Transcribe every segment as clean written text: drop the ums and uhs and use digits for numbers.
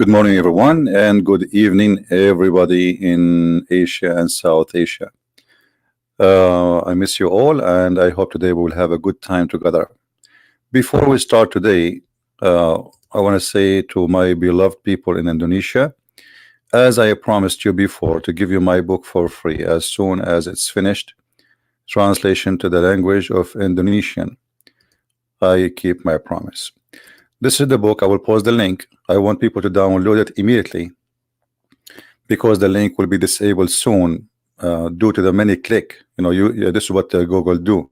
Good morning, everyone, and good evening, everybody in Asia and South Asia. I miss you all, and I hope today we will have a good time together. Before we start today, I want to say to my beloved people in Indonesia, as I promised you before, to give you my book for free as soon as it's finished, translation to the language of Indonesian. I keep my promise. This is the book. I will post the link. I want people to download it immediately because the link will be disabled soon due to the many click. This is what Google do.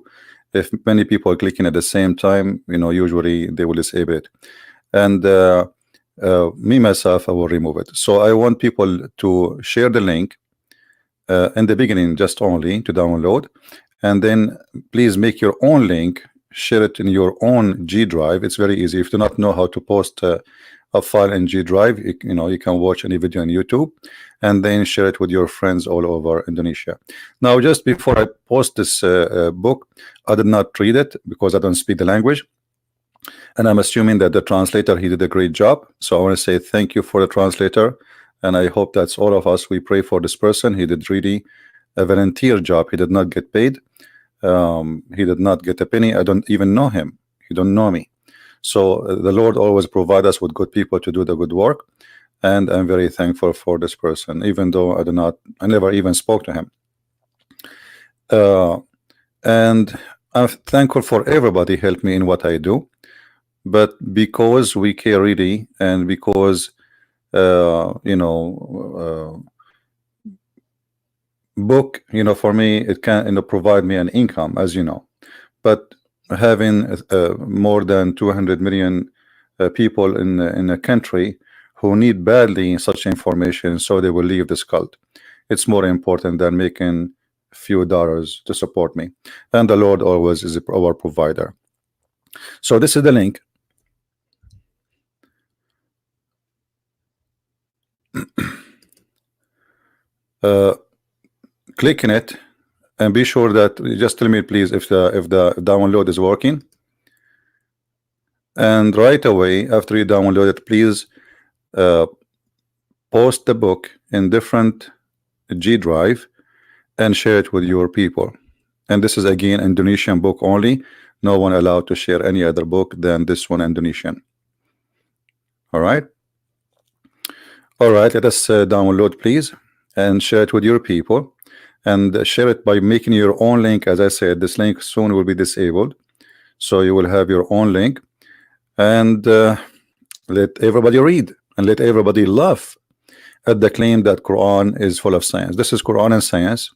If many people are clicking at the same time, usually they will disable it. And me myself, I will remove it. So I want people to share the link in the beginning, just only to download, and then please make your own link. Share it in your own G drive. It's very easy. If you do not know how to post a file in G drive, you can watch any video on YouTube and then share it with your friends all over Indonesia. Now, just before I post this book, I did not read it because I don't speak the language, and I'm assuming that the translator, he did a great job. So I want to say thank you for the translator, and I hope that's all of us. We pray for this person. He did really a volunteer job. He did not get paid. He did not get a penny. I don't even know him. He don't know me. So the Lord always provide us with good people to do the good work, and I'm very thankful for this person, even though I never even spoke to him. And I'm thankful for everybody help me in what I do, but because we care really, and because book, for me, it can provide me an income, as you know, but having more than 200 million people in a country who need badly such information, so they will leave this cult. It's more important than making a few dollars to support me, and the Lord always is our provider. So this is the link. Click in it and be sure that, just tell me please if the download is working, and right away after you download it, please post the book in different G drive and share it with your people. And this is again Indonesian book only. No one allowed to share any other book than this one, Indonesian. All right, let us download please and share it with your people, and share it by making your own link. As I said, this link soon will be disabled, so you will have your own link, and let everybody read and let everybody laugh at the claim that Quran is full of science. This is Quran and science,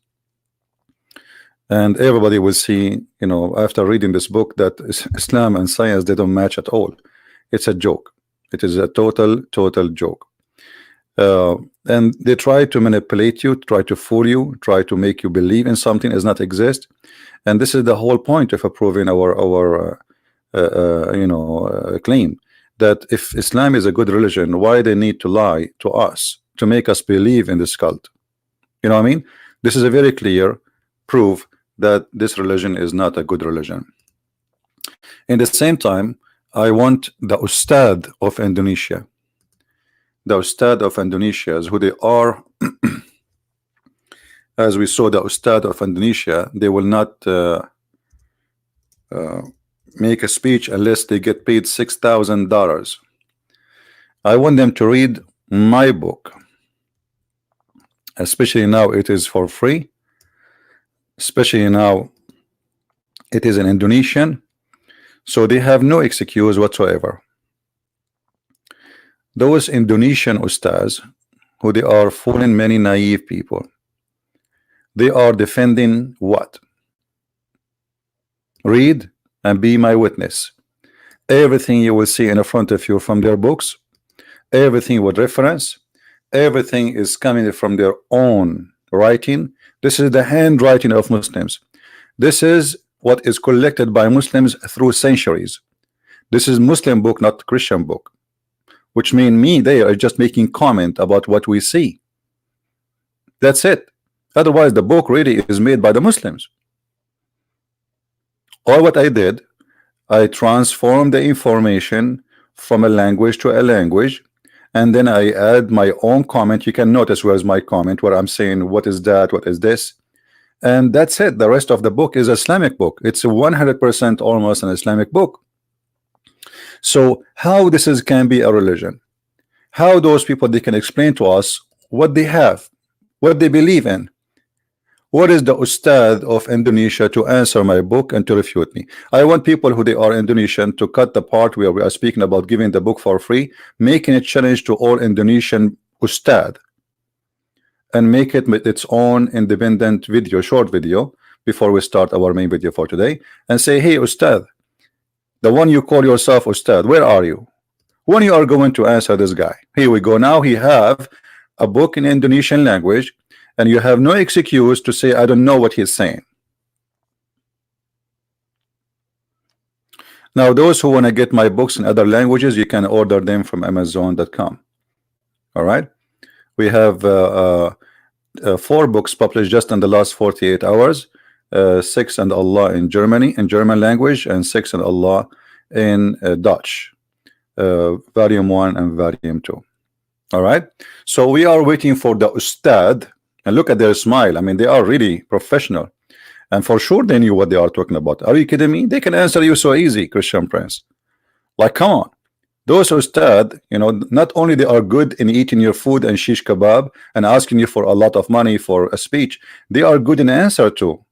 and everybody will see, after reading this book, that Islam and science, they don't match at all. It's a joke. It is a total joke. And they try to manipulate you, try to fool you, try to make you believe in something does not exist. And this is the whole point of approving our claim that if Islam is a good religion, why they need to lie to us to make us believe in this cult? You know what I mean? This is a very clear proof that this religion is not a good religion. In the same time, I want the Ustad of Indonesia. The Ustad of Indonesia is who they are. As we saw, the Ustad of Indonesia, they will not make a speech unless they get paid $6,000. I want them to read my book, especially now it is for free, especially now it is in Indonesian, so they have no excuse whatsoever. Those Indonesian Ustads, who they are fooling many naive people, they are defending what? Read and be my witness. Everything you will see in front of you from their books, everything with reference, everything is coming from their own writing. This is the handwriting of Muslims. This is what is collected by Muslims through centuries. This is Muslim book, not Christian book, which mean they are just making comment about what we see. That's it. Otherwise, the book really is made by the Muslims. All what I did, I transformed the information from a language to a language, and then I add my own comment. You can notice where's my comment where I'm saying what is that, what is this, and that's it. The rest of the book is Islamic book. It's 100% almost an Islamic book. So how this is can be a religion? How those people, they can explain to us what they have, what they believe in? What is the ustad of Indonesia to answer my book and to refute me? I want people who they are Indonesian to cut the part where we are speaking about giving the book for free, making it challenge to all Indonesian ustad, and make it with its own independent video, short video, before we start our main video for today, and say, hey ustad, the one you call yourself ustad, where are you? When you are going to answer this guy? Here we go. Now he have a book in Indonesian language, and you have no excuse to say I don't know what he's saying. Now those who want to get my books in other languages, you can order them from Amazon.com. All right, we have 4 books published just in the last 48 hours. 6 and Allah in Germany, in German language, and 6 and Allah in Dutch, volume 1 and volume 2. All right, so we are waiting for the ustad. And look at their smile. I mean, they are really professional, and for sure they knew what they are talking about. Are you kidding me? They can answer you so easy, Christian Prince. Like, come on. Those ustad, you know, not only they are good in eating your food and shish kebab and asking you for a lot of money for a speech, they are good in answer too.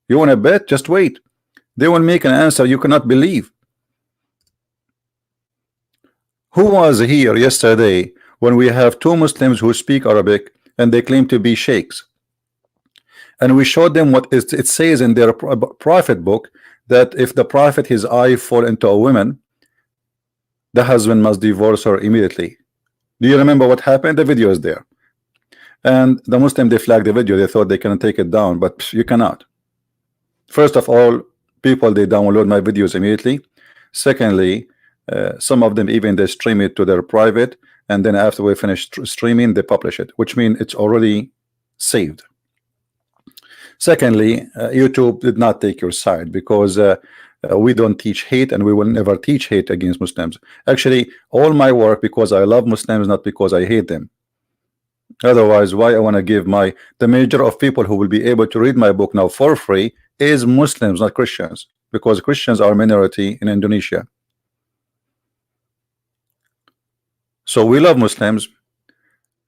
You want to bet? Just wait. They will make an answer you cannot believe. Who was here yesterday when we have 2 Muslims who speak Arabic and they claim to be sheikhs, and we showed them what it says in their prophet book, that if the prophet his eye fall into a woman, the husband must divorce her immediately? Do you remember what happened? The video is there, and the Muslim, they flagged the video. They thought they can take it down, but you cannot. First of all, people, they download my videos immediately. Secondly, some of them even they stream it to their private, and then after we finish streaming, they publish it, which means it's already saved. Secondly, YouTube did not take your side, because we don't teach hate, and we will never teach hate against Muslims. Actually, all my work, because I love Muslims, not because I hate them. Otherwise, why I want to give the major of people who will be able to read my book now for free is Muslims, not Christians, because Christians are minority in Indonesia. So we love Muslims,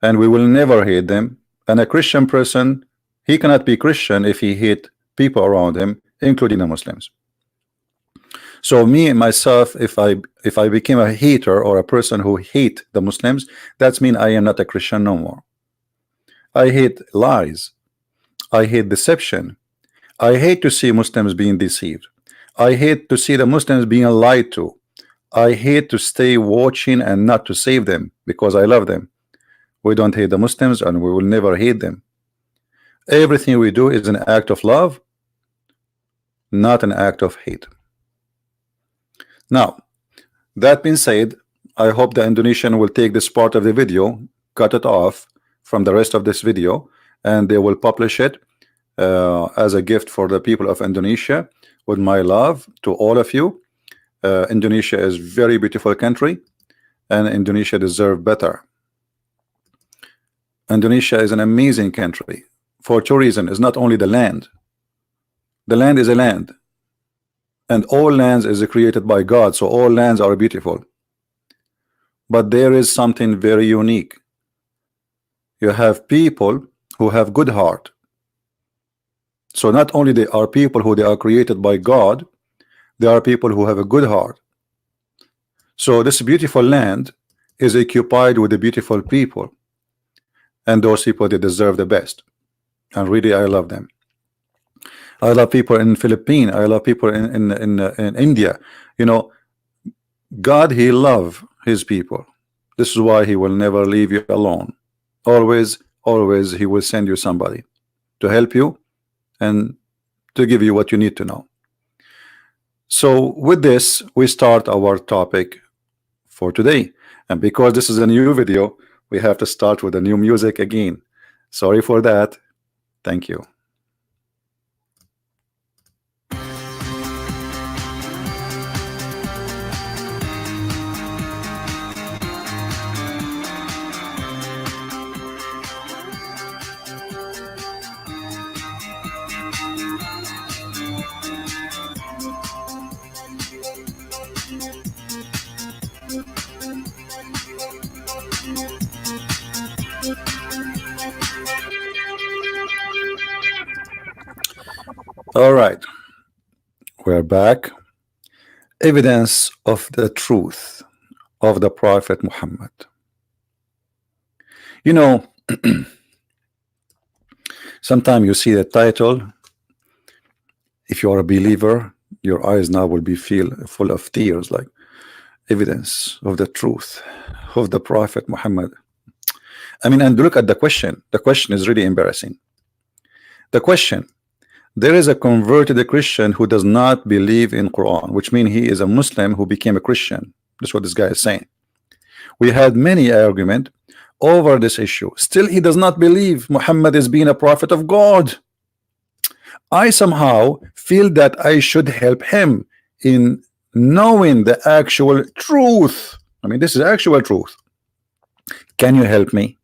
and we will never hate them. And a Christian person, he cannot be Christian if he hate people around him, including the Muslims. So me myself, if I became a hater or a person who hate the Muslims, that means I am not a Christian no more. I hate lies. I hate deception. I hate to see Muslims being deceived. I hate to see the Muslims being lied to. I hate to stay watching and not to save them, because I love them. We don't hate the Muslims, and we will never hate them. Everything we do is an act of love, not an act of hate. Now, that being said, I hope the Indonesian will take this part of the video, cut it off from the rest of this video, and they will publish it as a gift for the people of Indonesia, with my love to all of you. Indonesia is very beautiful country, and Indonesia deserve better. Indonesia is an amazing country for 2 reasons. It's not only the land. The land is a land, and all lands is created by God, so all lands are beautiful. But there is something very unique. You have people who have good heart. So not only they are people who they are created by God, there are people who have a good heart. So this beautiful land is occupied with the beautiful people, and those people, they deserve the best. And really, I love them. I love people in Philippines. I love people in India. You know, God, he love his people. This is why he will never leave you alone. Always he will send you somebody to help you and to give you what you need to know. So with this, we start our topic for today, and because this is a new video, we have to start with a new music again. Sorry for that. Thank you. All right, we're back. Evidence of the truth of the Prophet Muhammad. You know, sometimes you see the title. If you are a believer, your eyes now will be full of tears, like evidence of the truth of the Prophet Muhammad. I mean, and look at the question. The question is really embarrassing. The question: there is a converted Christian who does not believe in Quran, which means he is a Muslim who became a Christian. That's what this guy is saying. We had many argument over this issue. Still, he does not believe Muhammad is being a prophet of God. I somehow feel that I should help him in knowing the actual truth. I mean, this is actual truth. Can you help me?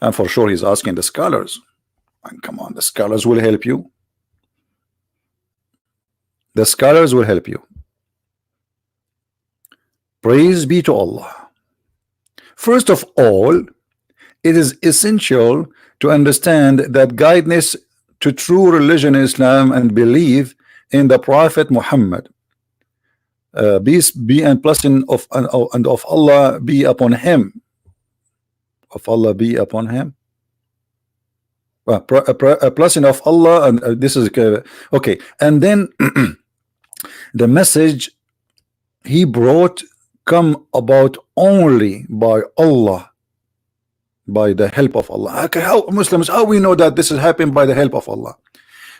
And for sure, he's asking the scholars. And come on, the scholars will help you. The scholars will help you. Praise be to Allah. First of all, it is essential to understand that guidance to true religion Islam and believe in the Prophet Muhammad, peace be and blessing of Allah be upon him. Of Allah be upon him. A blessing of Allah, and this is okay. And then the message he brought come about only by Allah, by the help of Allah. Okay, how Muslims, how we know that this is happening by the help of Allah?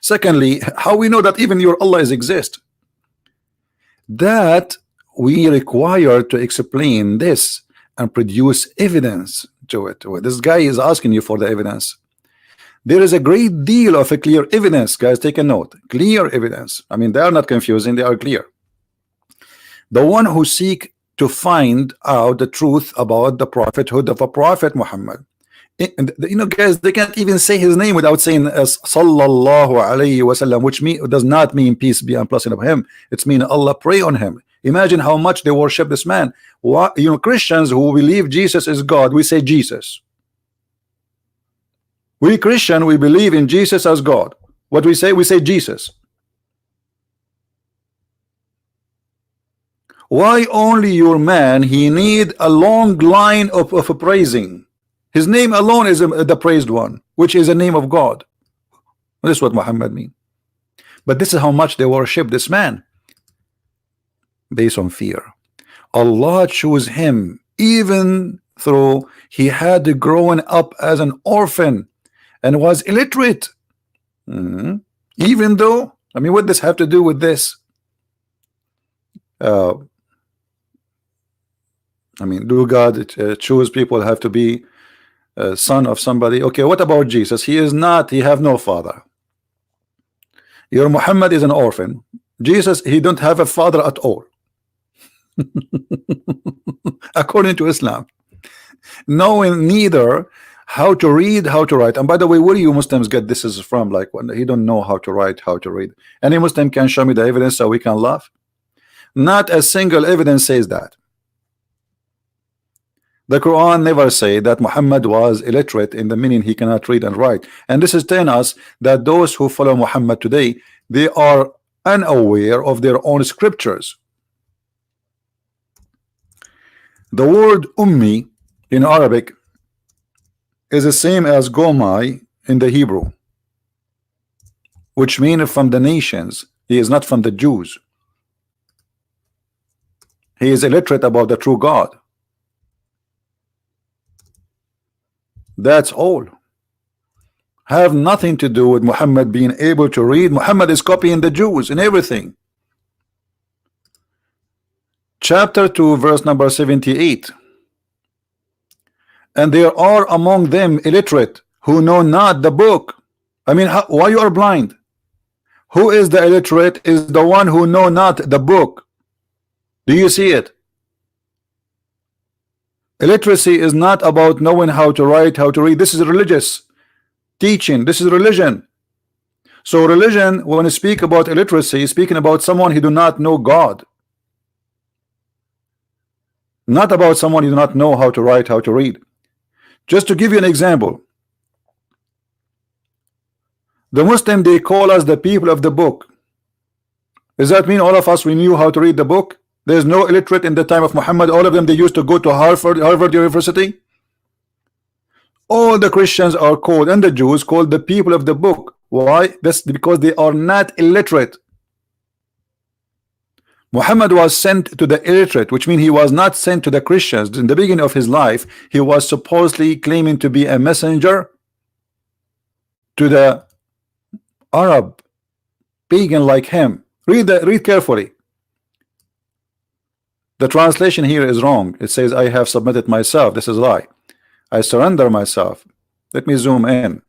Secondly, how we know that even your Allah is exist? That we require to explain this and produce evidence to it. This guy is asking you for the evidence. There is a great deal of a clear evidence, guys. Take a note. Clear evidence. I mean, they are not confusing, they are clear. The one who seek to find out the truth about the prophethood of a Prophet Muhammad. You know, guys, they can't even say his name without saying sallallahu alayhi wasallam, which does not mean peace be and blessing of him. It's mean Allah pray on him. Imagine how much they worship this man. What, you know, Christians who believe Jesus is God, we say Jesus. We Christian, we believe in Jesus as God. What we say Jesus. Why only your man? He need a long line of praising. His name alone is the praised one, which is the name of God. This is what Muhammad mean. But this is how much they worship this man, based on fear. Allah chose him even though he had grown up as an orphan and was illiterate. Even though, I mean, what does this have to do with this? I mean, do God choose people have to be son of somebody? Okay, what about Jesus? He is not, he have no father. Your Muhammad is an orphan. Jesus, he don't have a father at all. According to Islam, knowing neither how to read, how to write. And by the way, where do you Muslims get this is from? Like, when he don't know how to write, how to read. Any Muslim can show me the evidence so we can laugh? Not a single evidence says that. The Quran never say that Muhammad was illiterate in the meaning he cannot read and write. And this is telling us that those who follow Muhammad today, they are unaware of their own scriptures. The word ummi in Arabic is the same as gomai in the Hebrew, which means from the nations. He is not from the Jews. He is illiterate about the true God. That's all. Have nothing to do with Muhammad being able to read. Muhammad is copying the Jews in everything. Chapter 2 verse number 78. And there are among them illiterate who know not the book. I mean, why you are blind? Who is the illiterate? Is the one who know not the book. Do you see it? Illiteracy is not about knowing how to write, how to read. This is religious teaching. This is religion. So religion, when you speak about illiteracy, speaking about someone who do not know God, not about someone who do not know how to write, how to read. Just to give you an example, The Muslim, they call us the people of the book. Does that mean all of us we knew how to read the book? There's no illiterate in the time of Muhammad. All of them, they used to go to Harvard University. All the Christians are called, and the Jews called, the people of the book. Why? That's because they are not illiterate. Muhammad was sent to the illiterate, which means he was not sent to the Christians. In the beginning of his life, he was supposedly claiming to be a messenger to the Arab pagan like him. Read carefully. The translation here is wrong. It says, I have submitted myself. This is a lie. I surrender myself. Let me zoom in.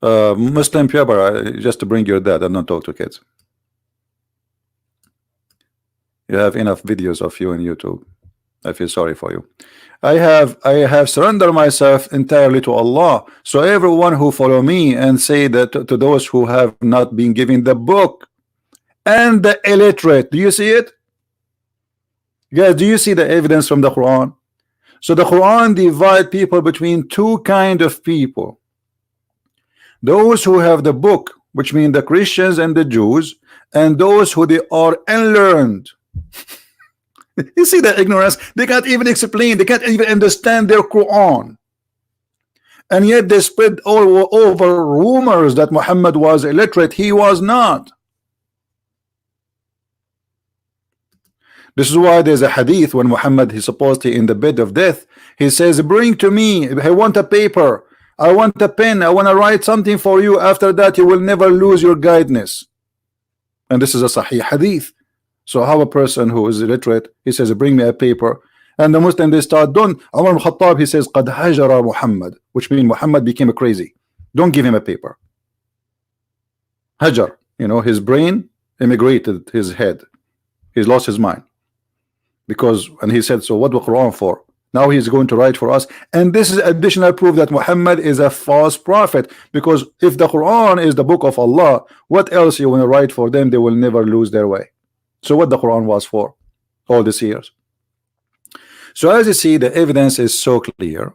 Muslim people, just to bring your dad. I don't talk to kids. You have enough videos of you on YouTube. I feel sorry for you. I have surrendered myself entirely to Allah. So everyone who follow me, and say that to those who have not been given the book and the illiterate. Do you see it? Guys, do you see the evidence from the Quran? So the Quran divide people between two kind of people. Those who have the book, which mean the Christians and the Jews, and those who they are unlearned. You see the ignorance? They can't even explain, they can't even understand their Quran, and yet they spread all over rumors that Muhammad was illiterate. He was not. This is why there's a hadith when Muhammad is supposedly in the bed of death. He says, bring to me, I want a paper, I want a pen, I want to write something for you. After that you will never lose your guidance. And this is a Sahih hadith. So how a person who is illiterate, he says, bring me a paper, and the Muslim, they start, don't. Umar al-Khattab, he says, qad hajara Muhammad, which means Muhammad became a crazy. Don't give him a paper. Hajar, you know, his brain immigrated his head. He's lost his mind. Because, and he said, so what the Quran for? Now he's going to write for us. And this is additional proof that Muhammad is a false prophet, because if the Quran is the book of Allah, what else you want to write for them? They will never lose their way. So what the Quran was for all these years. So as you see, the evidence is so clear.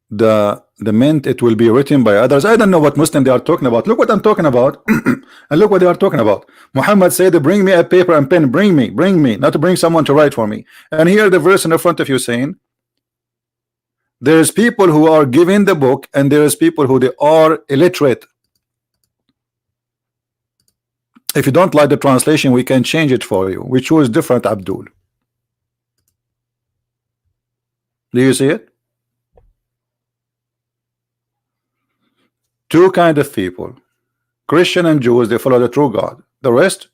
The meant it will be written by others. I don't know what Muslim they are talking about. Look what I'm talking about. And look what they are talking about. Muhammad said, bring me a paper and pen. Bring me, not to bring someone to write for me. And here the verse in the front of you saying, there's people who are given the book, and there's people who they are illiterate. If you don't like the translation, we can change it for you. We choose different, Abdul. Do you see it? Two kind of people, Christian and Jews, they follow the true God. The rest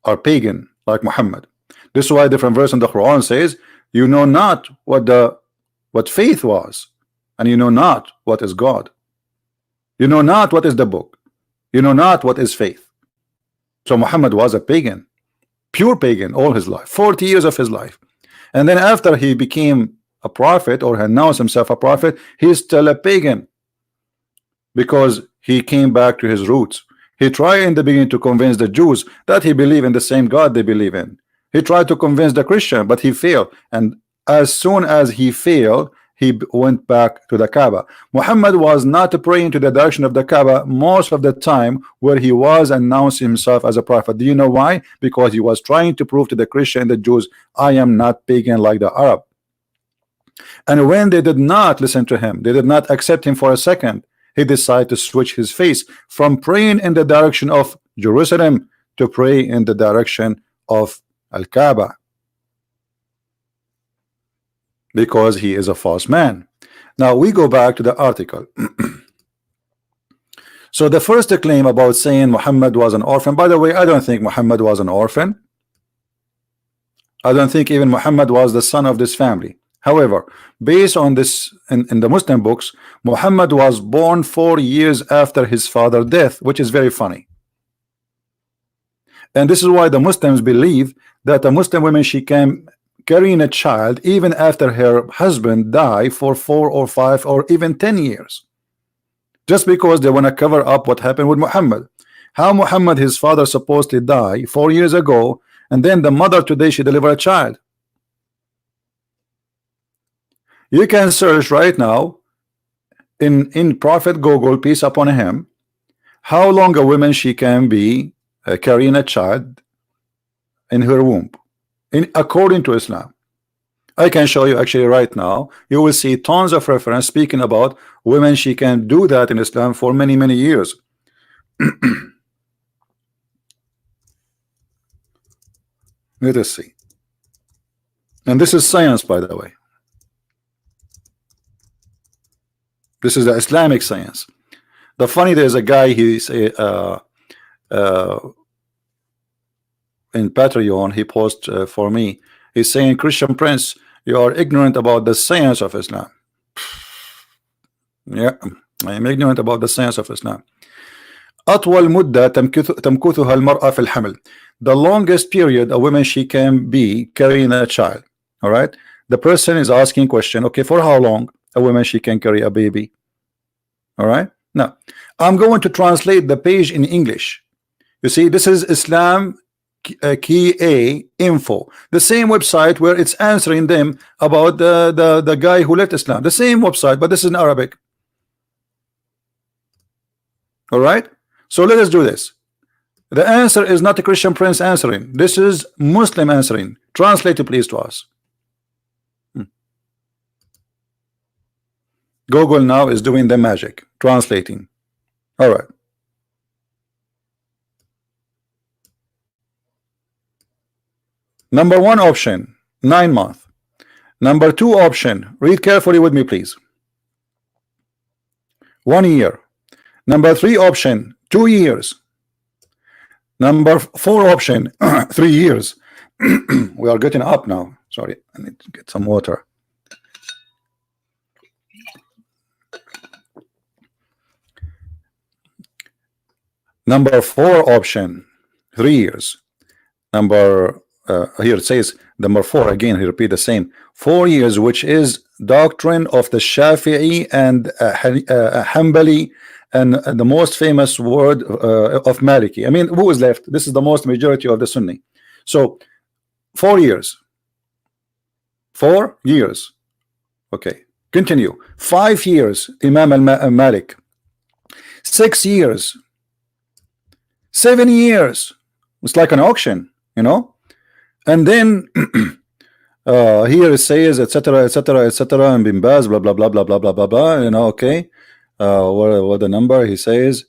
are pagan, like Muhammad. This is why a different verse in the Quran says, you know not what faith was, and you know not what is God. You know not what is the book. You know not what is faith. So Muhammad was a pagan, pure pagan all his life, 40 years of his life. And then after he became a prophet, or announced himself a prophet, he's still a pagan, because he came back to his roots. He tried in the beginning to convince the Jews that he believed in the same God they believe in. He tried to convince the Christian, but he failed. And as soon as he failed, he went back to the Kaaba. Muhammad was not praying to the direction of the Kaaba most of the time where he was announcing himself as a prophet. Do you know why? Because he was trying to prove to the Christian and the Jews, I am not pagan like the Arab. And when they did not listen to him, they did not accept him for a second, he decided to switch his face from praying in the direction of Jerusalem to pray in the direction of Al-Kaaba, because he is a false man. Now we go back to the article. So the first claim about saying Muhammad was an orphan, by the way, I don't think Muhammad was an orphan. I don't think even Muhammad was the son of this family. However, based on this in the Muslim books, Muhammad was born 4 years after his father's death, which is very funny. And this is why the Muslims believe that a Muslim woman, she can carrying a child even after her husband died for 4 or 5 or even 10 years, just because they want to cover up what happened with Muhammad. How Muhammad, his father, supposedly died 4 years ago, and then the mother today she delivered a child. You can search right now in Prophet Google, peace upon him, how long a woman she can be carrying a child in her womb, according to Islam. I can show you actually right now. You will see tons of reference speaking about women she can do that in Islam for many years. Let us see. And this is science, by the way. This is the Islamic science. The funny, there's a guy, he's in Patreon, he posts for me, he's saying, Christian Prince, you are ignorant about the science of Islam. Yeah, I am ignorant about the science of Islam. أطول مدة تمكثها المرأة في الحمل. The longest period a woman she can be carrying a child. All right, the person is asking question, okay, for how long a woman she can carry a baby? All right, now I'm going to translate the page in English. You see, this is Islam Key A info, the same website where it's answering them about the guy who left Islam, the same website, but this is in Arabic. All right, so let us do this. The answer is not a Christian Prince answering, this is Muslim answering. Translate it please to us. Google now is doing the magic, translating. All right. Number one option, 9 months. Number two option, read carefully with me please, 1 year. Number three option, 2 years. Number four option, 3 years. We are getting up now. Sorry, I need to get some water. Number four option, 3 years. Number here it says number four, again he repeat the same, 4 years, which is doctrine of the Shafi'i and Hanbali, and the most famous word of Maliki. I mean, who is left? This is the most majority of the Sunni. So 4 years. 4 years. Okay, continue. 5 years, Imam al-Malik. 6 years. 7 years. It's like an auction, you know. And then here it says etc and Bin Baz blah blah blah blah blah blah blah blah, you know. Okay, what the number he says,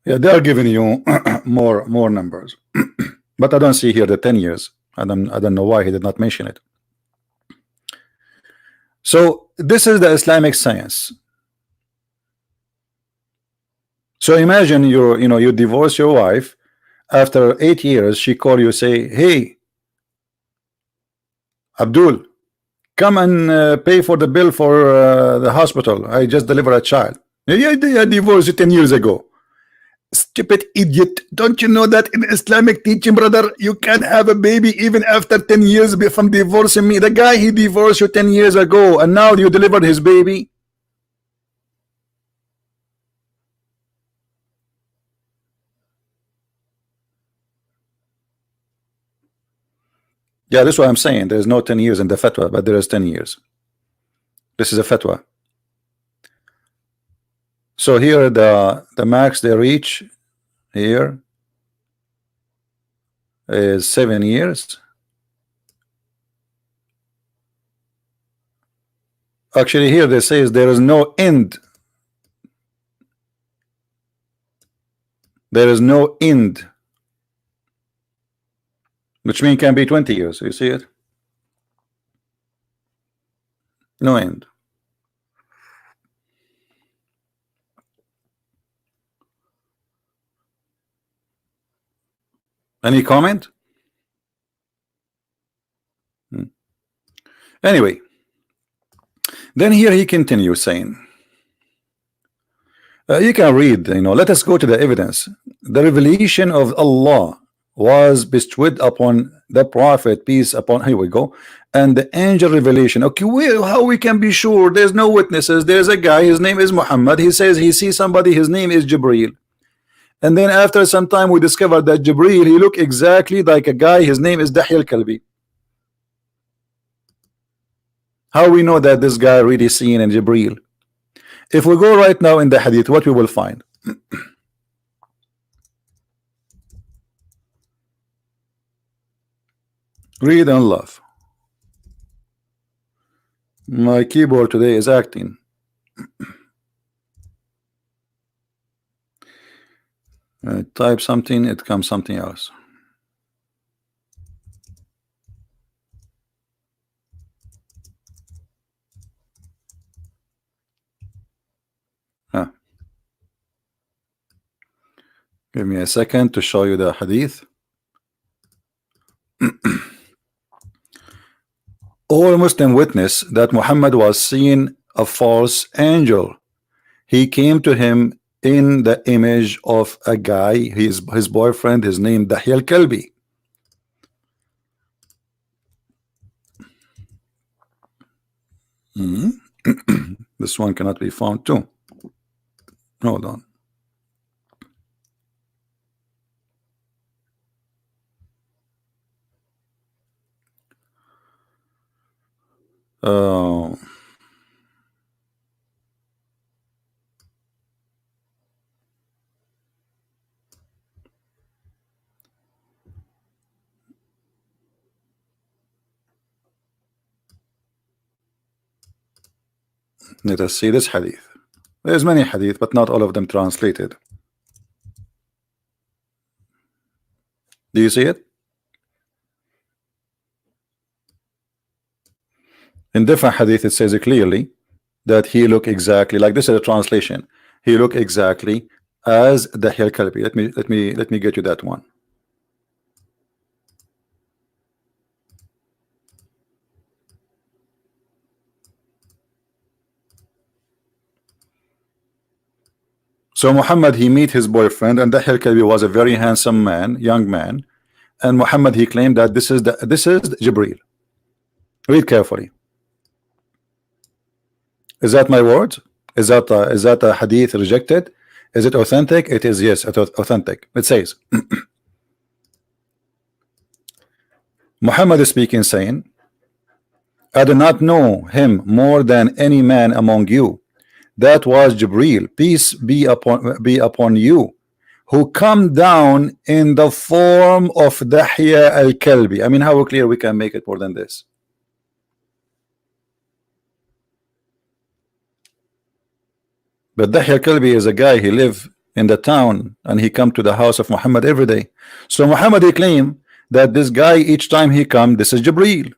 yeah, they are giving you more numbers. But I don't see here the 10 years. I don't know why he did not mention it. So this is the Islamic science. So imagine you divorce your wife, after 8 years she call you, say, hey Abdul, come and pay for the bill for the hospital, I just delivered a child. Yeah, I divorced you 10 years ago. Stupid idiot, don't you know that in Islamic teaching, brother, you can't have a baby even after 10 years from divorcing me? The guy, he divorced you 10 years ago and now you delivered his baby. Yeah, that's what I'm saying. There's no 10 years in the fatwa, but there is 10 years. This is a fatwa. So here the max they reach here is 7 years. Actually here they say there is no end. There is no end, which means can be 20 years. You see it? No end. Any comment? Anyway, then here he continues saying, you can read, let us go to the evidence. The revelation of Allah was bestowed upon the Prophet, peace upon, here we go, and the angel revelation. Okay, how we can be sure? There's no witnesses. There's a guy, his name is Muhammad. He says he sees somebody, his name is Jibril. And then after some time we discovered that Jibril, he looked exactly like a guy, his name is Dahya al-Kalbi. How we know that this guy really seen in Jibril? If we go right now in the hadith, what we will find? Read and love. My keyboard today is acting. Type something, it comes something else. Give me a second to show you the hadith. All Muslim witness that Muhammad was seen a false angel. He came to him in the image of a guy, his boyfriend, his name Dahya al-Kalbi. This one cannot be found too. Hold on. Let us see this hadith. There's many hadith, but not all of them translated. Do you see it? In different hadith, it says it clearly that he looked exactly like this. Is a translation. He looked exactly as the Dahya al-Kalbi. Let me get you that one. So Muhammad, he meet his boyfriend, and Dahya al-Kalbi was a very handsome man, young man, and Muhammad, he claimed that this is Jibril. Read carefully. Is that my words? Is that a hadith rejected? Is it authentic? It is, yes, authentic. It says Muhammad is speaking, saying, I do not know him more than any man among you. That was Jibril, peace be upon you, who come down in the form of Dahya al-Kalbi. I mean, how clear we can make it more than this? But Dahya al-Kalbi is a guy, he live in the town and he come to the house of Muhammad every day. So Muhammad, he claim that this guy, each time he come, this is Jibril.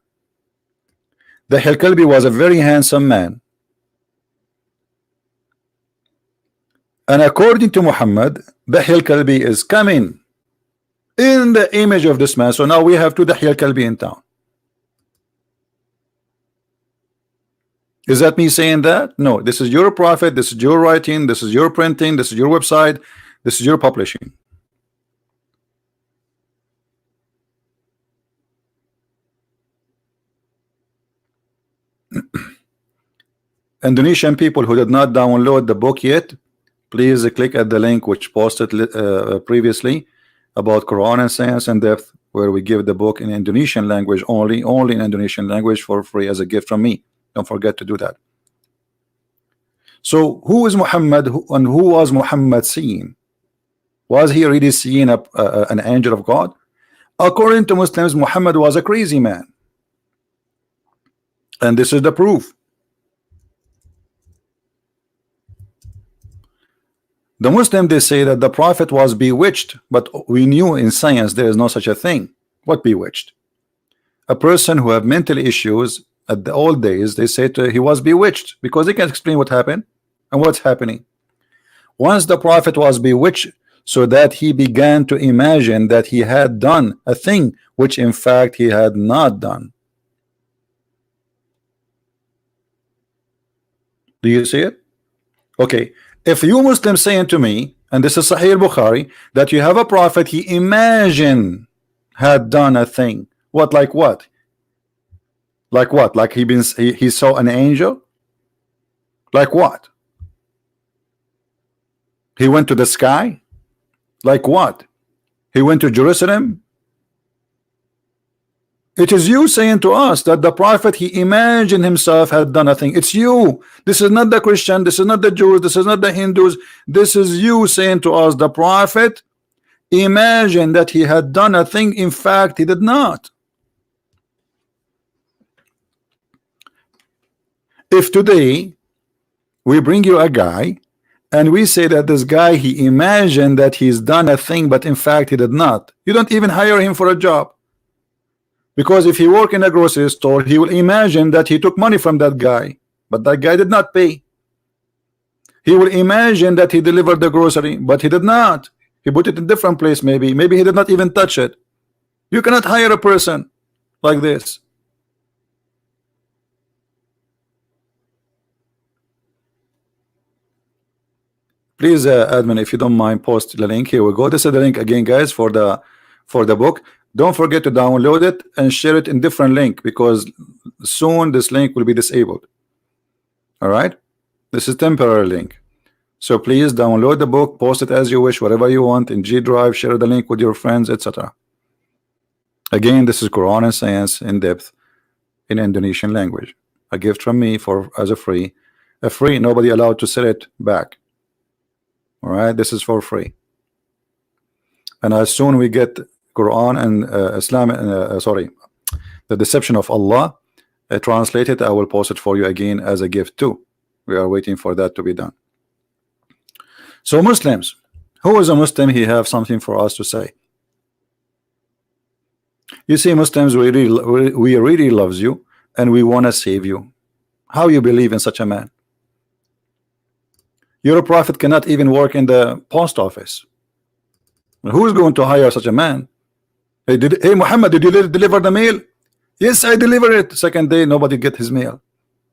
Dahya al-Kalbi was a very handsome man. And according to Muhammad, Dahya al-Kalbi is coming in the image of this man. So now we have two Dahya al-Kalbi in town. Is that me saying that? No, this is your prophet, this is your writing, this is your printing, this is your website, this is your publishing. Indonesian people who did not download the book yet, please click at the link which posted previously about Quran and Science in Depth, where we give the book in Indonesian language only in Indonesian language for free as a gift from me. Don't forget to do that. So who is Muhammad, and who was Muhammad seeing? Was he really seeing an angel of God? According to Muslims, Muhammad was a crazy man, and this is the proof. The Muslim, they say that the prophet was bewitched, but we knew in science there is no such a thing. What bewitched? A person who have mental issues at the old days, they say he was bewitched because they can't explain what happened and what's happening. Once the prophet was bewitched, so that he began to imagine that he had done a thing which in fact he had not done. Do you see it? Okay. If you Muslims saying to me, and this is Sahih Bukhari, that you have a prophet, he imagined had done a thing. What, like what? Like what? Like he saw an angel? Like what? He went to the sky? Like what? He went to Jerusalem? It is you saying to us that the prophet, he imagined himself had done a thing. It's you. This is not the Christian. This is not the Jews. This is not the Hindus. This is you saying to us the prophet imagined that he had done a thing. In fact, he did not. If today we bring you a guy and we say that this guy, he imagined that he's done a thing, but in fact he did not, you don't even hire him for a job. Because if he work in a grocery store, he will imagine that he took money from that guy, but that guy did not pay. He will imagine that he delivered the grocery, but he did not. He put it in a different place. Maybe he did not even touch it. You cannot hire a person like this. Please, admin, if you don't mind, post the link. Here we go. This is the link again, guys, for the book. Don't forget to download it and share it in different link, because soon this link will be disabled. All right, this is temporary link, so please download the book, post it as you wish, whatever you want in G Drive, share the link with your friends, etc. Again, this is Quran and Science in depth in Indonesian language, a gift from me as a free, nobody allowed to sell it back. All right, this is for free, and as soon we get Quran and Islam, the deception of Allah translated, I will post it for you again as a gift too. We are waiting for that to be done. So Muslims, who is a Muslim? He have something for us to say. You see, Muslims, we really loves you and we want to save you. How you believe in such a man? Your prophet cannot even work in the post office. Who is going to hire such a man? Hey Muhammad, did you deliver the mail? Yes, I delivered it. Second day, nobody get his mail.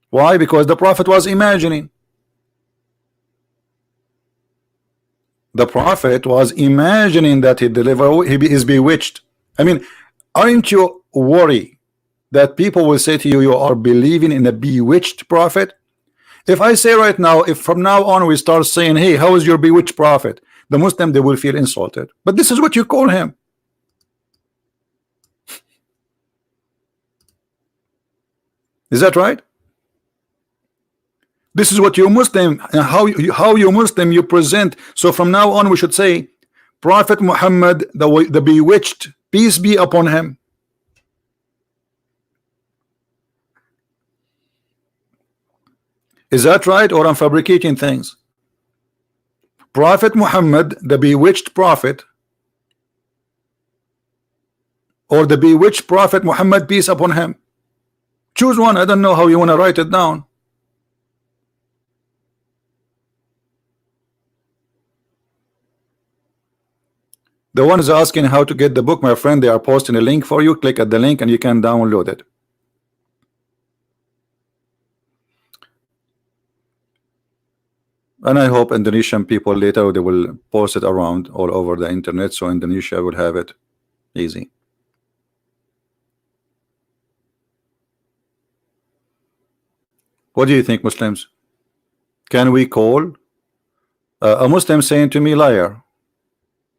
Why? Because the prophet was imagining. The prophet was imagining that he is bewitched. I mean, aren't you worried that people will say to you, you are believing in a bewitched prophet? If I say right now, if from now on we start saying, hey, how is your bewitched prophet? The Muslim, they will feel insulted. But this is what you call him. Is that right? This is what you Muslim, how you Muslim you present. So from now on we should say Prophet Muhammad, the bewitched, peace be upon him. Is that right, or I'm fabricating things? Prophet Muhammad, the bewitched prophet, or the bewitched Prophet Muhammad, peace upon him? Choose one. I don't know how you want to write it down. The one is asking how to get the book, my friend. They are posting a link for you. Click at the link and you can download it. And I hope Indonesian people later they will post it around all over the internet, so Indonesia will have it easy. What do you think, Muslims? Can we call a Muslim saying to me, liar?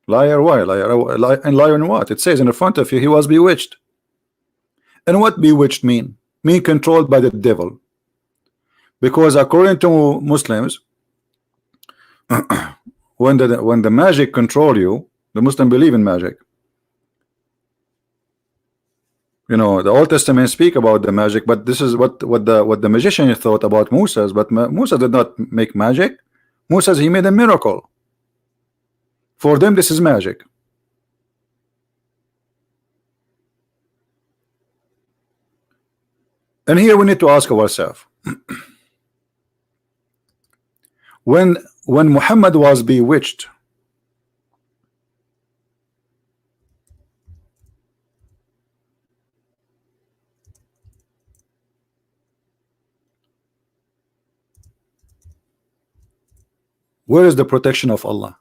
Liar, why? Liar, and liar in what? It says in the front of you, he was bewitched. And what bewitched mean? Mean controlled by the devil. Because according to Muslims, when the magic control you, the Muslim believe in magic. You know, the Old Testament speak about the magic, but this is what the magician thought about Moses. But Moses did not make magic. Moses, he made a miracle. For them, this is magic. And here we need to ask ourselves, when Muhammad was bewitched, where is the protection of Allah?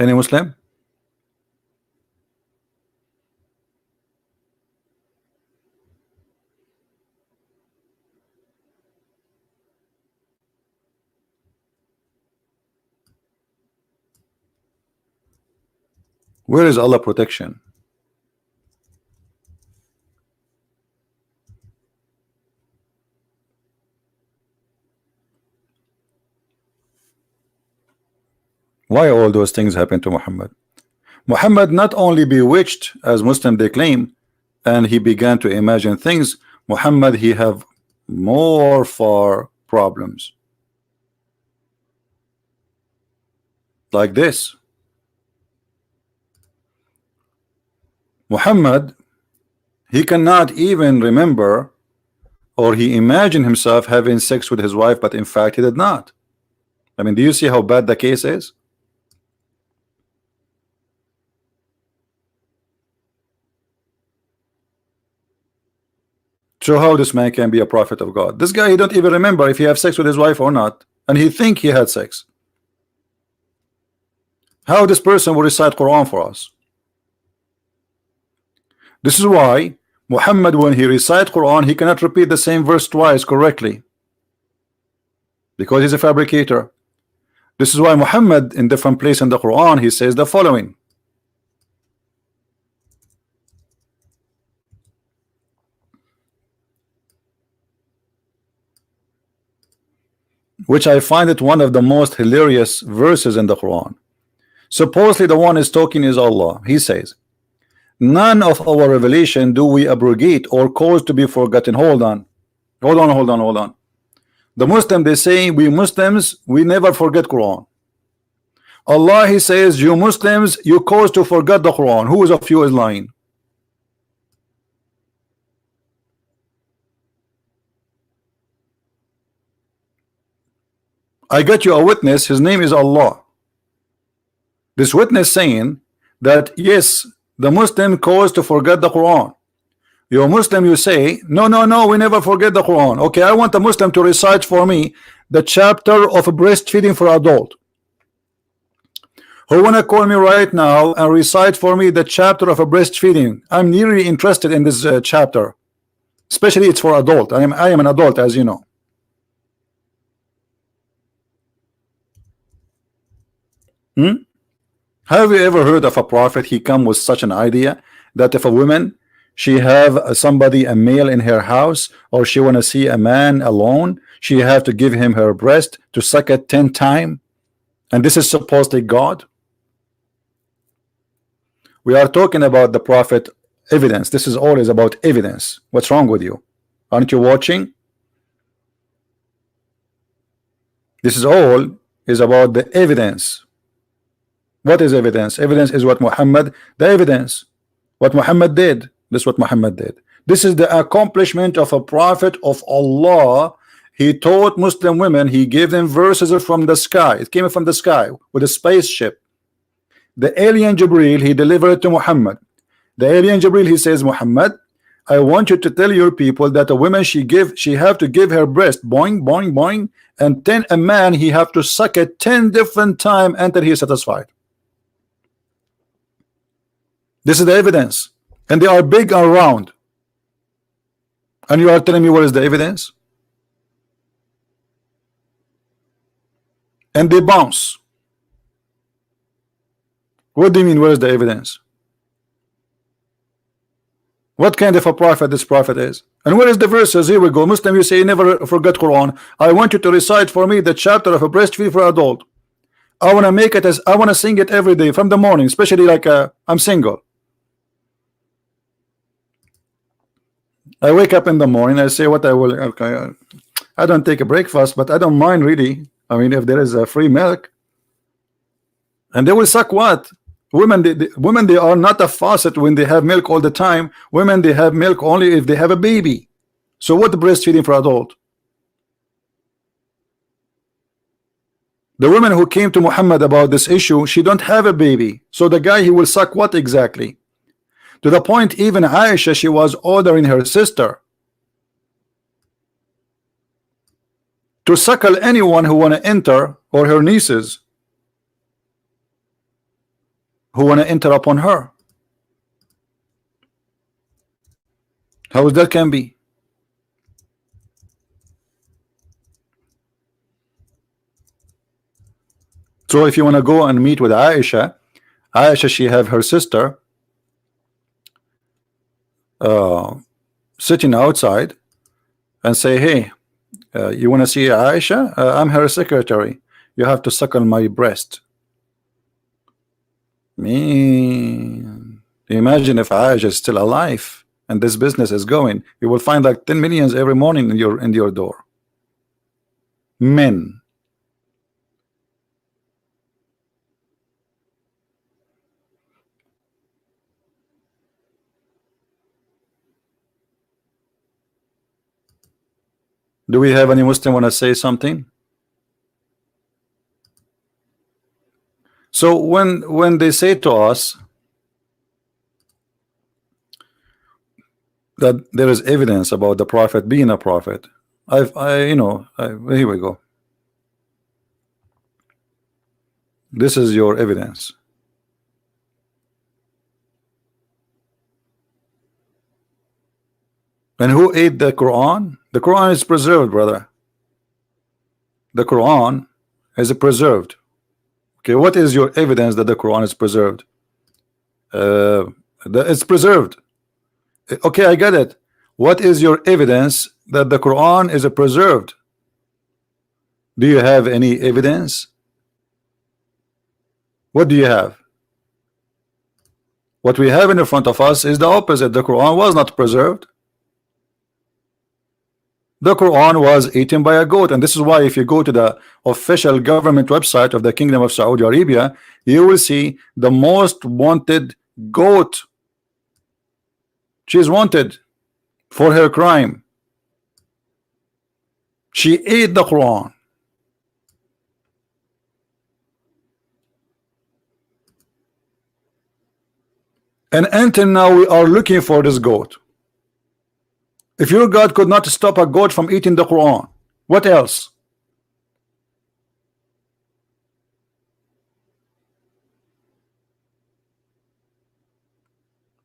Any Muslim? Where is Allah protection? Why all those things happen to Muhammad? Muhammad not only bewitched as Muslim they claim, and he began to imagine things. Muhammad, he have more far problems like this. Muhammad, he cannot even remember, or he imagined himself having sex with his wife, but in fact he did not. I mean, do you see how bad the case is? So how this man can be a prophet of God? This guy, he don't even remember if he have sex with his wife or not, and he think he had sex. How this person will recite Quran for us? This is why Muhammad, when he recite Quran, he cannot repeat the same verse twice correctly, because he's a fabricator. This is why Muhammad, in different place in the Quran, he says the following: which I find it one of the most hilarious verses in the Quran. Supposedly the one is talking is Allah. He says, none of our revelation do we abrogate or cause to be forgotten. Hold on. The Muslim, they say, we Muslims, we never forget Quran. Allah, he says, you Muslims, you cause to forget the Quran. Who is of you is lying? I got you a witness, his name is Allah. This witness saying that yes, the Muslim caused to forget the Quran. You're Muslim, you say, no, we never forget the Quran. Okay, I want a Muslim to recite for me the chapter of breastfeeding for adult. Who wanna call me right now and recite for me the chapter of a breastfeeding? I'm really interested in this chapter, especially it's for adult. I am an adult, as you know. Have you ever heard of a prophet? He come with such an idea that if a woman, she have somebody, a male in her house, or she want to see a man alone, she have to give him her breast to suck it 10 times, and this is supposedly God. We are talking about the prophet evidence. This is always about evidence. What's wrong with you? Aren't you watching? This is all is about the evidence. What is evidence? Evidence is what Muhammad, the evidence, what Muhammad did. This is what Muhammad did. This is the accomplishment of a prophet of Allah. He taught Muslim women, he gave them verses from the sky. It came from the sky with a spaceship. The alien Jibril, he delivered it to Muhammad. The alien Jibril, he says, Muhammad, I want you to tell your people that a woman, she have to give her breast, boing, boing, boing, and 10 a man, he have to suck it 10 different times until he is satisfied. This is the evidence, and they are big and round, and you are telling me what is the evidence? And they bounce. What do you mean, where is the evidence? What kind of a prophet this prophet is? And where is the verses? Here we go. Muslim, you say never forget Quran. I want you to recite for me the chapter of a breastfeed for adult. I want to make it as I want to sing it every day from the morning, especially like I'm single. I wake up in the morning, I say what I will. Okay, I don't take a breakfast, but I don't mind really. I mean, if there is a free milk, and they will suck what? Women, women, they are not a faucet when they have milk all the time. Women, they have milk only if they have a baby. So what breastfeeding for adult? The woman who came to Muhammad about this issue, she don't have a baby. So the guy, he will suck what exactly? To the point even Aisha, she was ordering her sister to suckle anyone who want to enter, or her nieces. who want to enter upon her. How that can be? So if you want to go and meet with Aisha, she have her sister sitting outside and say, hey, you want to see Aisha? I'm her secretary. You have to suckle my breast. Man, imagine if Aisha is still alive and this business is going. You will find like 10 millions every morning in your door. Men. Do we have any Muslim want to say something? So when they say to us that there is evidence about the prophet being a prophet, here we go. This is your evidence. And who ate the Quran? The Quran is preserved, brother. The Quran is preserved. Okay, what is your evidence that the Quran is preserved? It's preserved. Okay, I get it. What is your evidence that the Quran is preserved? Do you have any evidence? What do you have? What we have in front of us is the opposite. The Quran was not preserved. The Quran was eaten by a goat, and this is why if you go to the official government website of the Kingdom of Saudi Arabia, you will see the most wanted goat. She is wanted for her crime. She ate the Quran. And until now we are looking for this goat. If your God could not stop a goat from eating the Quran, what else?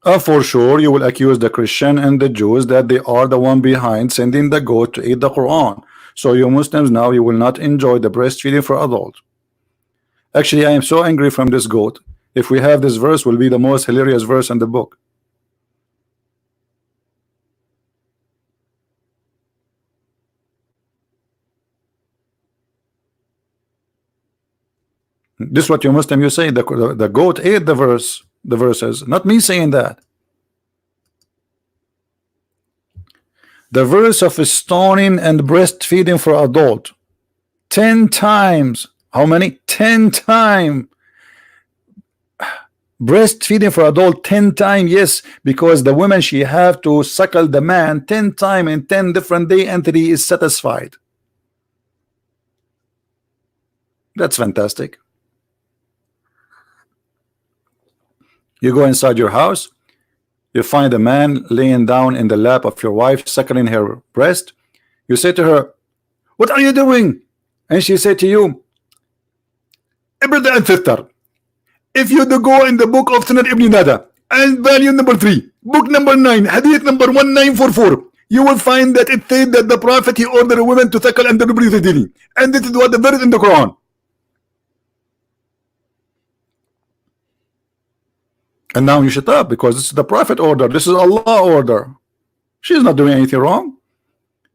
For sure you will accuse the Christian and the Jews that they are the one behind sending the goat to eat the Quran. So you Muslims now you will not enjoy the breastfeeding for adults. Actually, I am so angry from this goat. If we have this verse, will be the most hilarious verse in the book. This is what you Muslim you say the goat ate the verses, not me saying that. The verse of stoning and breastfeeding for adult 10 times. How many? 10 times. Breastfeeding for adult 10 times, yes, because the woman she have to suckle the man 10 times in 10 different days until he is satisfied. That's fantastic. You go inside your house, you find a man laying down in the lap of your wife, suckling her breast. You say to her, what are you doing? And she say to you, brother and sister, if you do go in the book of Sunnah Ibn Nada and value number 3, book number 9, hadith number 1944, you will find that it said that the prophet he ordered women to suckle and breathe daily, and this is what the verse in the Quran. And now you shut up because this is the prophet order. This is Allah order. She is not doing anything wrong.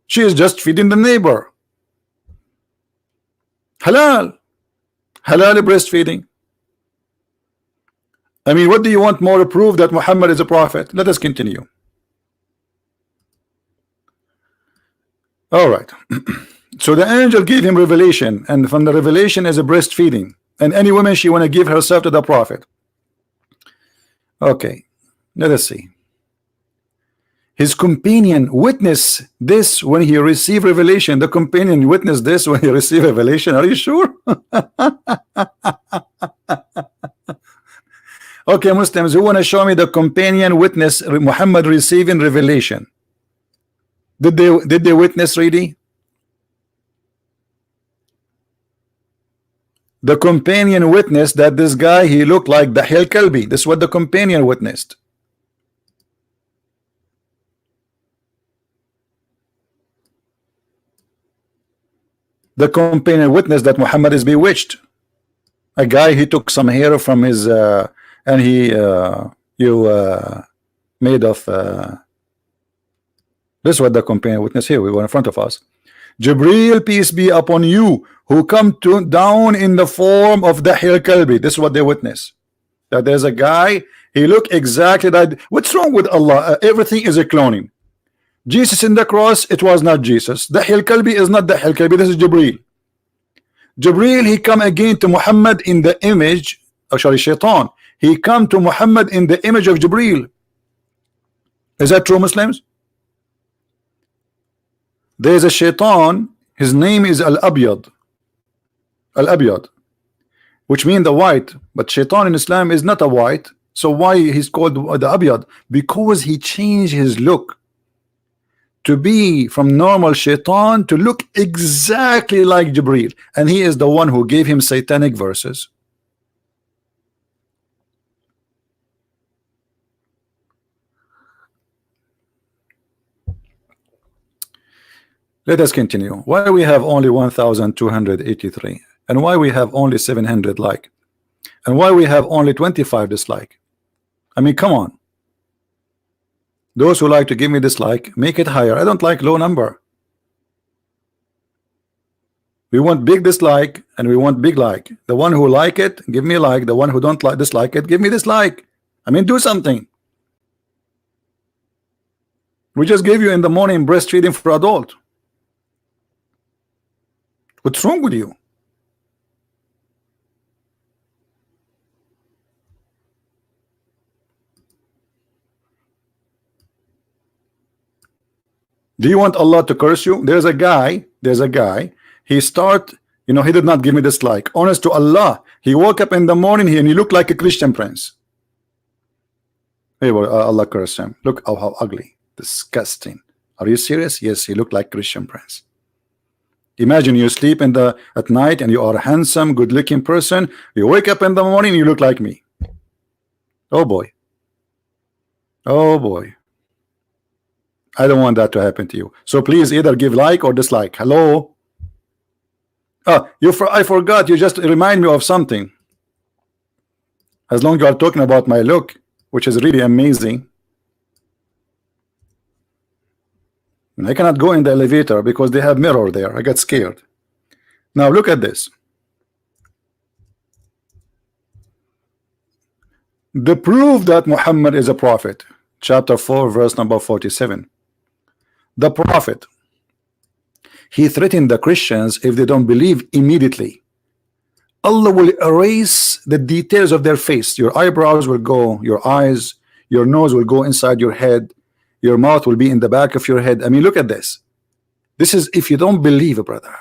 She is just feeding the neighbor. Halal. Halal breastfeeding. I mean, what do you want more to prove that Muhammad is a prophet? Let us continue. All right. So the angel gave him revelation, and from the revelation is a breastfeeding. And any woman she want to give herself to the prophet. Okay, let us see. His companion witnessed this when he received revelation. The companion witnessed this when he received revelation. Are you sure? Okay, Muslims, who want to show me the companion witness Muhammad receiving revelation? Did they witness really? The companion witnessed that this guy, he looked like the Dahil Kalbi. This is what the companion witnessed. The companion witnessed that Muhammad is bewitched. A guy, he took some hair from his and he made of this is what the companion witness here. We were in front of us. Jibreel, peace be upon you, who come down in the form of Dahil Kalbi. This is what they witness. That there's a guy, he looked exactly like. What's wrong with Allah? Everything is a cloning. Jesus in the cross, it was not Jesus. Dahil Kalbi is not Dahil Kalbi. This is Jibreel. Jibreel, he come again to Muhammad in the image, actually Shaitan. He come to Muhammad in the image of Jibreel. Is that true, Muslims? There is a Shaitan, his name is Al-Abyad. Al-Abyad, which means the white, but Shaitan in Islam is not a white. So why he's called the Abyad? Because he changed his look to be from normal Shaitan to look exactly like Jibreel, and he is the one who gave him satanic verses. Let us continue. Why we have only 1,283, and why we have only 700 like, and why we have only 25 dislike? I mean, come on. Those who like to give me dislike, make it higher. I don't like low number. We want big dislike and we want big like. The one who like it, give me like. The one who don't like dislike it, give me dislike. I mean, do something. We just gave you in the morning breastfeeding for adult. What's wrong with you? Do you want Allah to curse you? There's a guy, he start, he did not give me dislike. Honest to Allah, he woke up in the morning here and he looked like a Christian prince. Hey, well, Allah curse him. Look how ugly, disgusting. Are you serious? Yes, he looked like Christian prince. Imagine you sleep at night and you are a handsome, good-looking person. You wake up in the morning, you look like me. Oh boy. Oh boy. I don't want that to happen to you. So please either give like or dislike. Hello. I forgot. You just remind me of something. As long as you are talking about my look, which is really amazing. I cannot go in the elevator because they have mirror there. I got scared. Now look at this. The proof that Muhammad is a prophet. Chapter 4, verse number 47. The prophet, he threatened the Christians if they don't believe immediately. Allah will erase the details of their face. Your eyebrows will go, your eyes, your nose will go inside your head. Your mouth will be in the back of your head. I mean, look at this. This is if you don't believe, brother.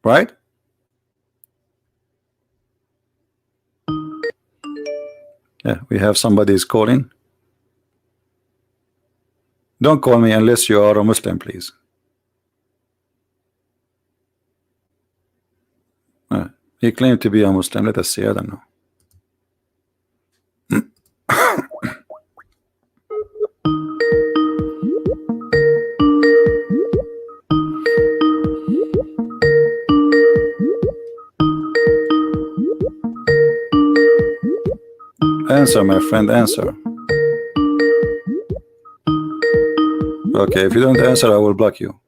Right? Yeah, we have somebody's calling. Don't call me unless you are a Muslim, please. He claimed to be a Muslim. Let us see. I don't know. Answer, my friend, answer. Okay, if you don't answer, I will block you.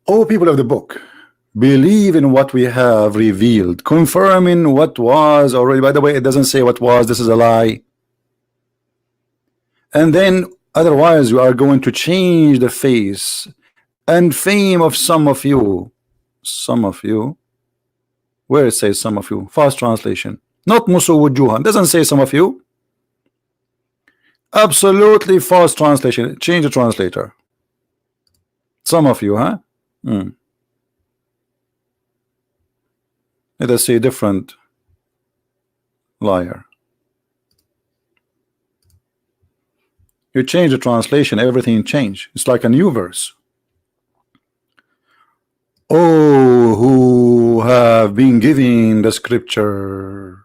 Oh, people of the book, believe in what we have revealed, confirming what was already. By the way, it doesn't say what was. This is a lie. And then otherwise you are going to change the face and fame of some of you. Where it says some of you? Fast translation. Not Musu Wujuhan. Doesn't say some of you. Absolutely fast translation. Change the translator. Some of you, huh? Let us see a different liar. You change the translation, everything change. It's like a new verse. Oh, who have been given the scripture,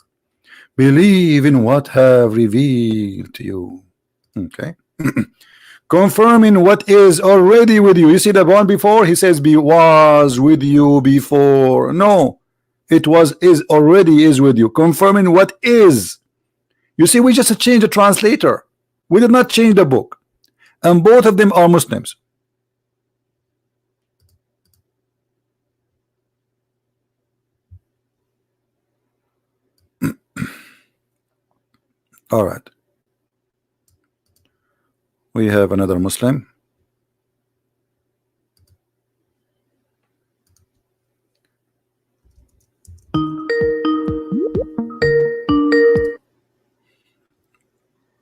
believe in what have revealed to you. Okay. Confirming what is already with you. You see the one before, he says was with you before. No, it is already is with you. Confirming what is. You see, we just changed the translator. We did not change the book, and both of them are Muslims. All right, we have another Muslim.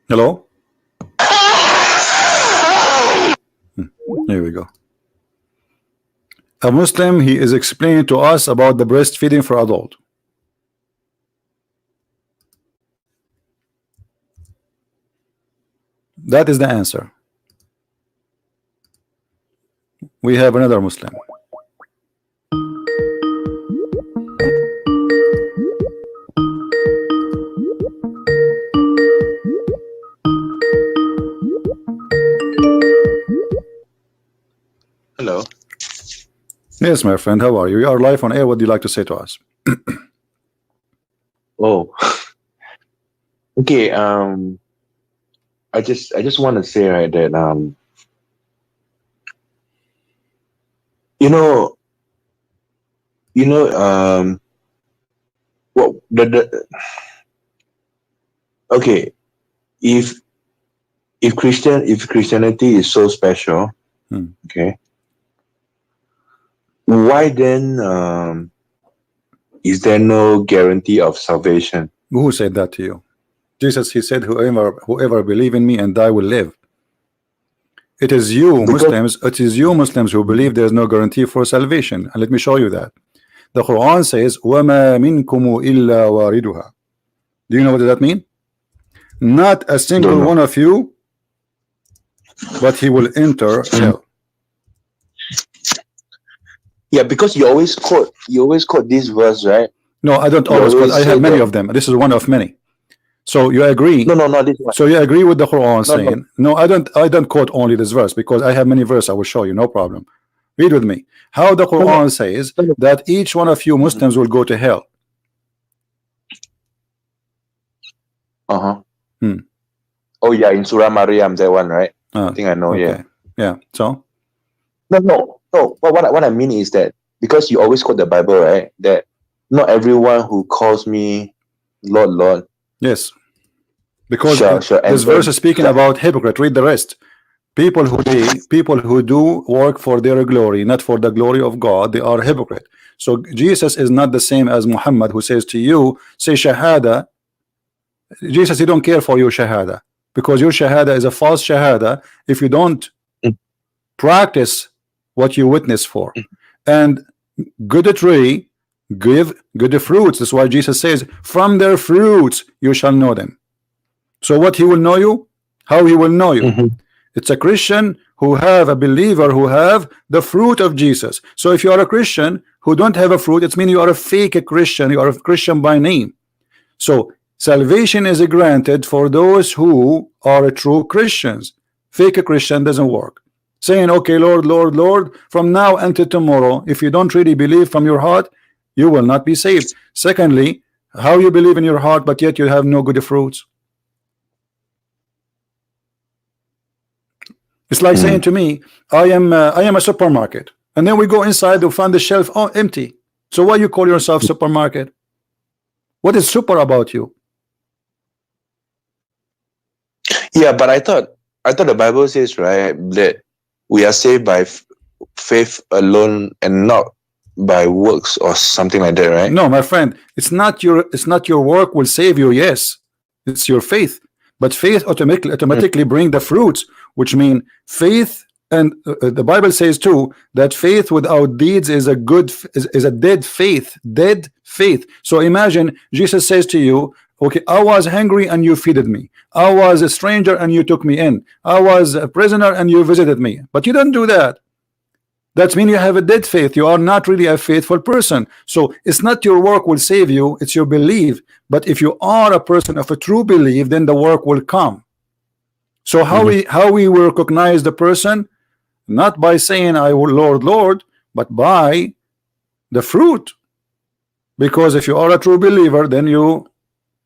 Hello. Here we go. A Muslim, he is explaining to us about the breastfeeding for adult. That is the answer. We have another Muslim. Hello. Yes, my friend, how are you? You are live on air. What do you like to say to us? Oh. Okay, I just want to say, right, that well, okay, if Christianity is so special, okay, why then is there no guarantee of salvation? Who said that to you? Jesus, he said, whoever believe in me and die will live. It is you Muslims who believe there is no guarantee for salvation. And let me show you that. The Quran says, وَمَا مِنْكُمُ إِلَّا وَارِدُهَا. Do you know what does that mean? Not a single one of you, but he will enter hell. Yeah, because you always quote this verse, right? No, I don't always quote. I have many of them. This is one of many. So you agree? No, not this one. So you agree with the Quran saying? No, I don't quote only this verse because I have many verses. I will show you, no problem. Read with me. How the Quran says that each one of you Muslims will go to hell. Oh yeah, in Surah Maryam, that one, right? I think I know. Okay. Yeah. So no. What I mean is that because you always quote the Bible, right? That not everyone who calls me Lord, Lord. Yes. Because sure. This verse is speaking about hypocrite. Read the rest. People who do work for their glory, not for the glory of God, they are hypocrite. So Jesus is not the same as Muhammad, who says to you, say shahada. Jesus, he don't care for your shahada, because your shahada is a false shahada if you don't practice what you witness for. And good tree give good fruits. That's why Jesus says, from their fruits you shall know them. So what he will know you? How he will know you? It's a Christian who have a believer who have the fruit of Jesus. So if you are a Christian who don't have a fruit, it means you are a fake Christian. You are a Christian by name. So salvation is granted for those who are true Christians. Fake Christian doesn't work. Saying, okay, Lord, Lord, Lord, from now until tomorrow, if you don't really believe from your heart, you will not be saved. Secondly, how you believe in your heart, but yet you have no good fruits? It's like saying to me, I am a supermarket, and then we go inside to find the shelf empty. So why you call yourself supermarket? What is super about you? Yeah, but I thought the Bible says, right, that we are saved by faith alone and not by works or something like that, right? No, my friend, it's not your work will save you. Yes, it's your faith, but faith automatically bring the fruits, which mean faith. And the Bible says too that faith without deeds is a dead faith. Dead faith. So imagine Jesus says to you, okay, I was hungry and you feeded me. I was a stranger and you took me in. I was a prisoner and you visited me. But you didn't do that. That means you have a dead faith. You are not really a faithful person. So it's not your work will save you, it's your belief. But if you are a person of a true belief, then the work will come. So how we will recognize the person? Not by saying I will Lord, Lord, but by the fruit. Because if you are a true believer, then you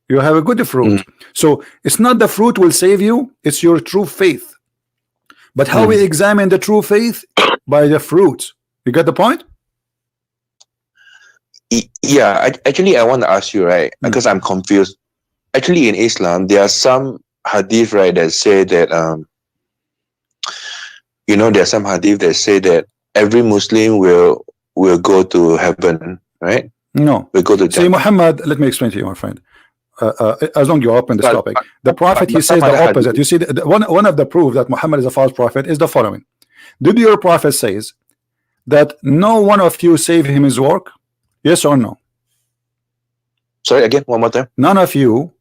have a good fruit. So it's not the fruit will save you, it's your true faith. But how we examine the true faith? By the fruit. You get the point? Yeah, actually I want to ask you, right, because I'm confused. Actually in Islam there are some hadith, right, that say that there are some hadith that say that every Muslim will go to heaven, right? No. Will go to See, Muhammad, let me explain to you, my friend. As long as you open this topic, the prophet, he says the opposite. You see, one of the proof that Muhammad is a false prophet is the following. Did your prophet says that no one of you save him his work? Yes or no? Sorry, again, one more time. None of you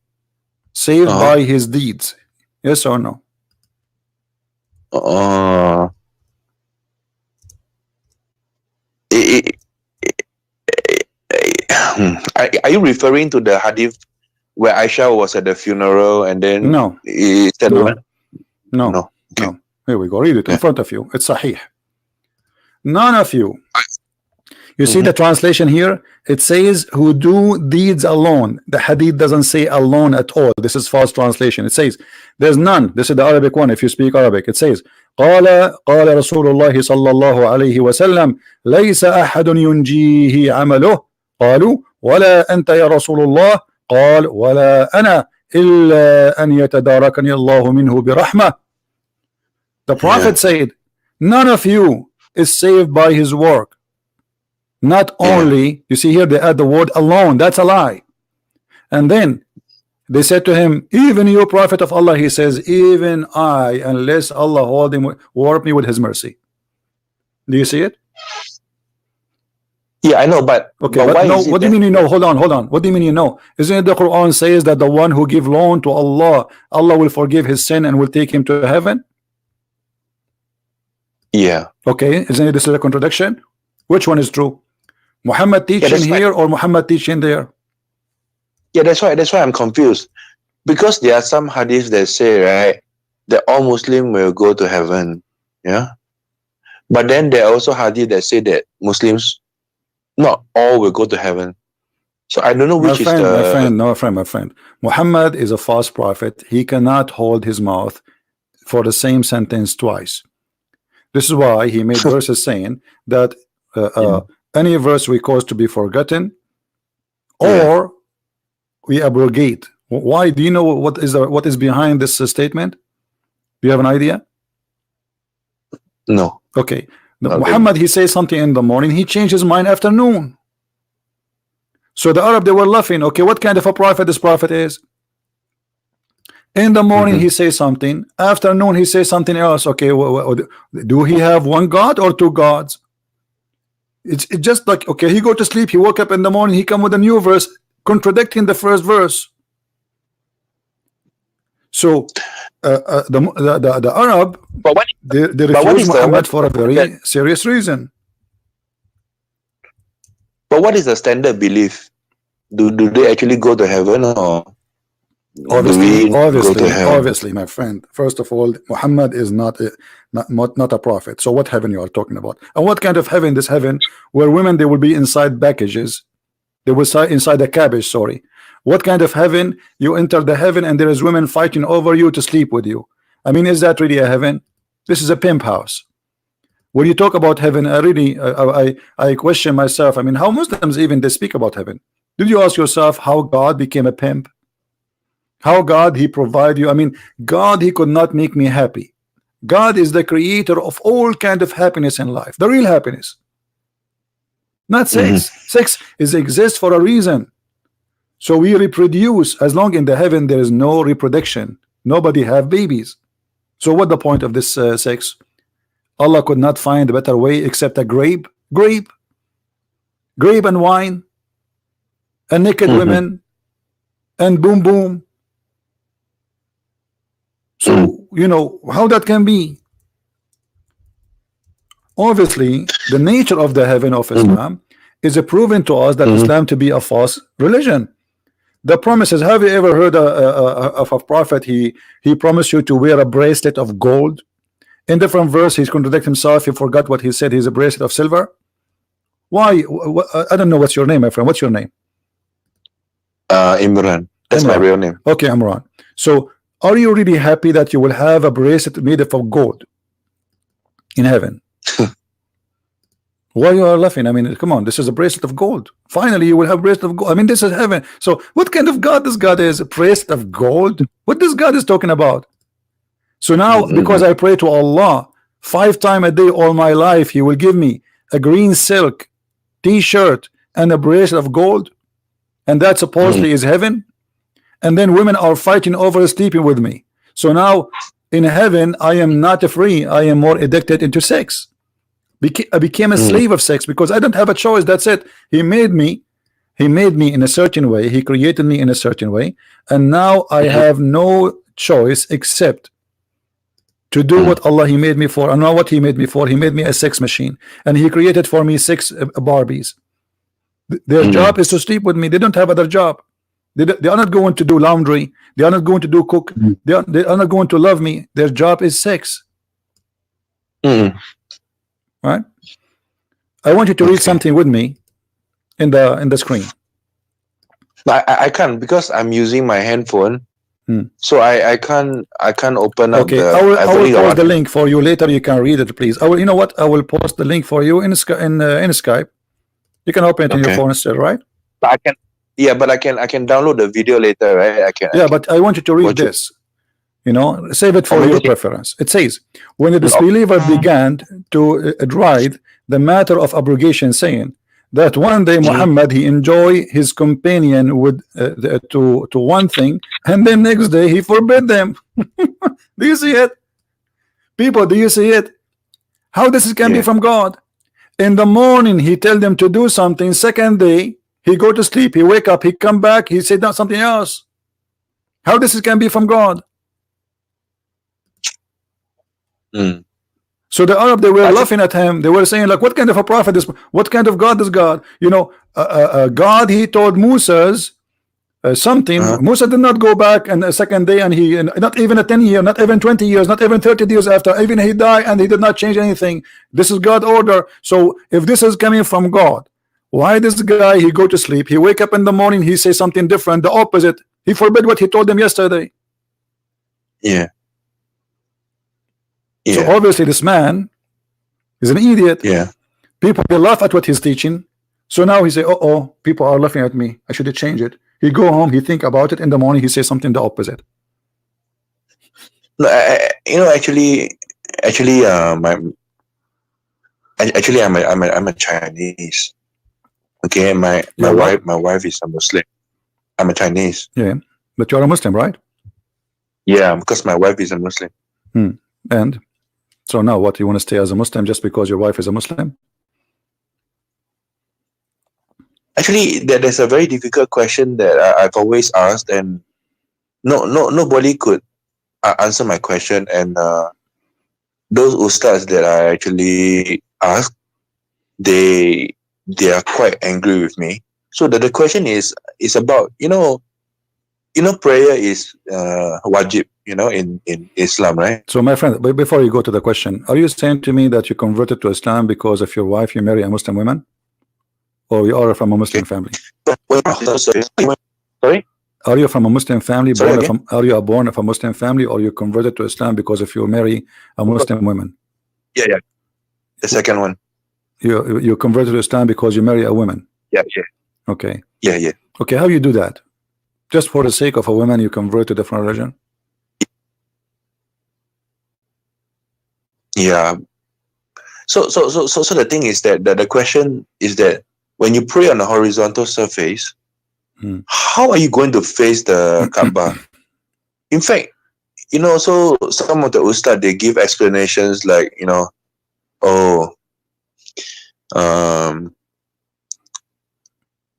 saved by his deeds. Yes or no? Are you referring to the hadith where Aisha was at the funeral and then no. He said no. What? No. No. Okay. No. Here we go. Read it in front of you. It's sahih. None of you. You see the translation here? It says who do deeds alone. The hadith doesn't say alone at all. This is false translation. It says there's none. This is the Arabic one. If you speak Arabic, it says قال رسول الله صلى الله عليه وسلم ليس أحد ينجيه عمله قالوا ولا أنت يا رسول الله قال ولا أنا إلا أن يتداركني الله منه برحمة. The prophet said none of you is saved by his work. Not only, you see here they add the word alone. That's a lie. And then they said to him, even you, prophet of Allah, he says, even I, unless Allah warp me with his mercy. Do you see it? Yeah, I know, but okay, but no, what do you mean you know? Hold on. What do you mean you know? Isn't it the Quran says that the one who give loan to Allah, Allah will forgive his sin and will take him to heaven? Yeah. Okay, isn't it this is a contradiction? Which one is true? Muhammad teaching here or Muhammad teaching there? Yeah, that's why I'm confused. Because there are some hadiths that say, right, that all Muslims will go to heaven. Yeah. But then there are also hadith that say that Muslims, not all will go to heaven. So I don't know which is the... My friend. Muhammad is a false prophet. He cannot hold his mouth for the same sentence twice. This is why he made verses saying that any verse we cause to be forgotten or we abrogate. Why? Do you know what is behind this statement? Do you have an idea? No. Okay. Muhammad, he says something in the morning, he changed his mind afternoon. So the Arab, they were laughing. Okay, what kind of a prophet this prophet is? In the morning he says something, afternoon he says something else. Okay, do he have one God or two gods? It's just like, okay, he go to sleep, he woke up in the morning, he come with a new verse contradicting the first verse. So the Arab, they refuse Muhammad for a very serious reason. But what is the standard belief? Do they actually go to heaven or obviously, my friend. First of all, Muhammad is not a prophet. So what heaven you are talking about? And what kind of heaven? This heaven where women, they will be inside packages. They will inside a cabbage. Sorry. What kind of heaven? You enter the heaven and there is women fighting over you to sleep with you. I mean, is that really a heaven? This is a pimp house. When you talk about heaven, I question myself. I mean, how Muslims even they speak about heaven? Did you ask yourself how God became a pimp? How God he provide you? I mean, God, he could not make me happy. God is the creator of all kind of happiness in life, the real happiness, not sex. Sex exists for a reason. So we reproduce. As long in the heaven there is no reproduction, nobody have babies. So what the point of this sex? Allah could not find a better way except a grape and wine. and naked women, and boom boom. So you know how that can be. Obviously, the nature of the heaven of Islam is proven to us that Islam to be a false religion. The promises. Have you ever heard of a prophet? He promised you to wear a bracelet of gold. In different verse, he's contradict himself. He forgot what he said. He's a bracelet of silver. Why? I don't know. What's your name, my friend? What's your name? Imran. That's Imran. my real name. Okay, Imran. So, are you really happy that you will have a bracelet made of gold in heaven? Why you are laughing? I mean, come on, this is a bracelet of gold. Finally, you will have bracelet of gold. I mean, this is heaven. So, what kind of God this God is? A bracelet of gold? What this God is talking about? So now, because I pray to Allah 5 times a day all my life, He will give me a green silk T-shirt and a bracelet of gold, and that supposedly is heaven. And then women are fighting over sleeping with me. So now in heaven, I am not free. I am more addicted into sex. I became a slave of sex because I don't have a choice. That's it. He made me in a certain way. He created me in a certain way, and now I have no choice except to do what Allah He made me for. I know what He made me for. He made me a sex machine, and He created for me 6 Barbies. Their job is to sleep with me. They don't have other job. They are not going to do laundry. They are not going to do cook. They are not going to love me. Their job is sex. Right? I want you to read something with me in the screen. I can't because I'm using my handphone. So I can't open up. Okay, I will post the link for you later. You can read it, please. I will. You know what? I will post the link for you in Skype. You can open it in your phone instead, right? But I can. Yeah, but I can download the video later, right? I can. Yeah, but I want you to read this. You know, save it for your preference. It says, when the disbeliever began to deride the matter of abrogation, saying that one day Muhammad he enjoy his companion with to one thing, and then next day he forbid them. Do you see it, people? Do you see it? How this can be from God? In the morning he tell them to do something. Second day he go to sleep. He wake up. He come back. He said something else. How this can be from God? So the Arab, they were laughing at him. They were saying, like, what kind of a prophet is, what kind of God is God? You know, God, he told Moses something. Musa did not go back and the second day, and he not even a 10 year, not even 20 years, not even 30 years after, even he died, and he did not change anything. This is God order. So if this is coming from God, why this guy he go to sleep, he wake up in the morning, he say something different, the opposite. He forbid what he told them yesterday. So obviously this man is an idiot. People, they laugh at what he's teaching. So now he say, oh, people are laughing at me, I should change it. He go home, he think about it, in the morning he say something the opposite. No, you know, actually, I'm a Chinese. Okay, my wife is a Muslim. I'm a Chinese. Yeah, but you're a Muslim, right? Yeah, because my wife is a Muslim. And so now what, you want to stay as a Muslim just because your wife is a Muslim? Actually, there's a very difficult question that I've always asked, and nobody could answer my question. And those ustads that I actually asked, they are quite angry with me. So the question is about, you know, prayer is wajib, you know, in Islam, right? So my friend, before you go to the question, are you saying to me that you converted to Islam because of your wife, you marry a Muslim woman, or you are from a Muslim family? Sorry? Are you from a Muslim family? Are you born of a Muslim family, or you converted to Islam because if you marry a Muslim woman? Yeah. The second one. You converted to Islam because you marry a woman? Yeah. Okay. Yeah. Okay, how you do that? Just for the sake of a woman, you convert to different religion? Yeah. So the thing is that the question is that when you pray on a horizontal surface, how are you going to face the Kaaba? In fact, you know, so some of the ustad, they give explanations like, you know,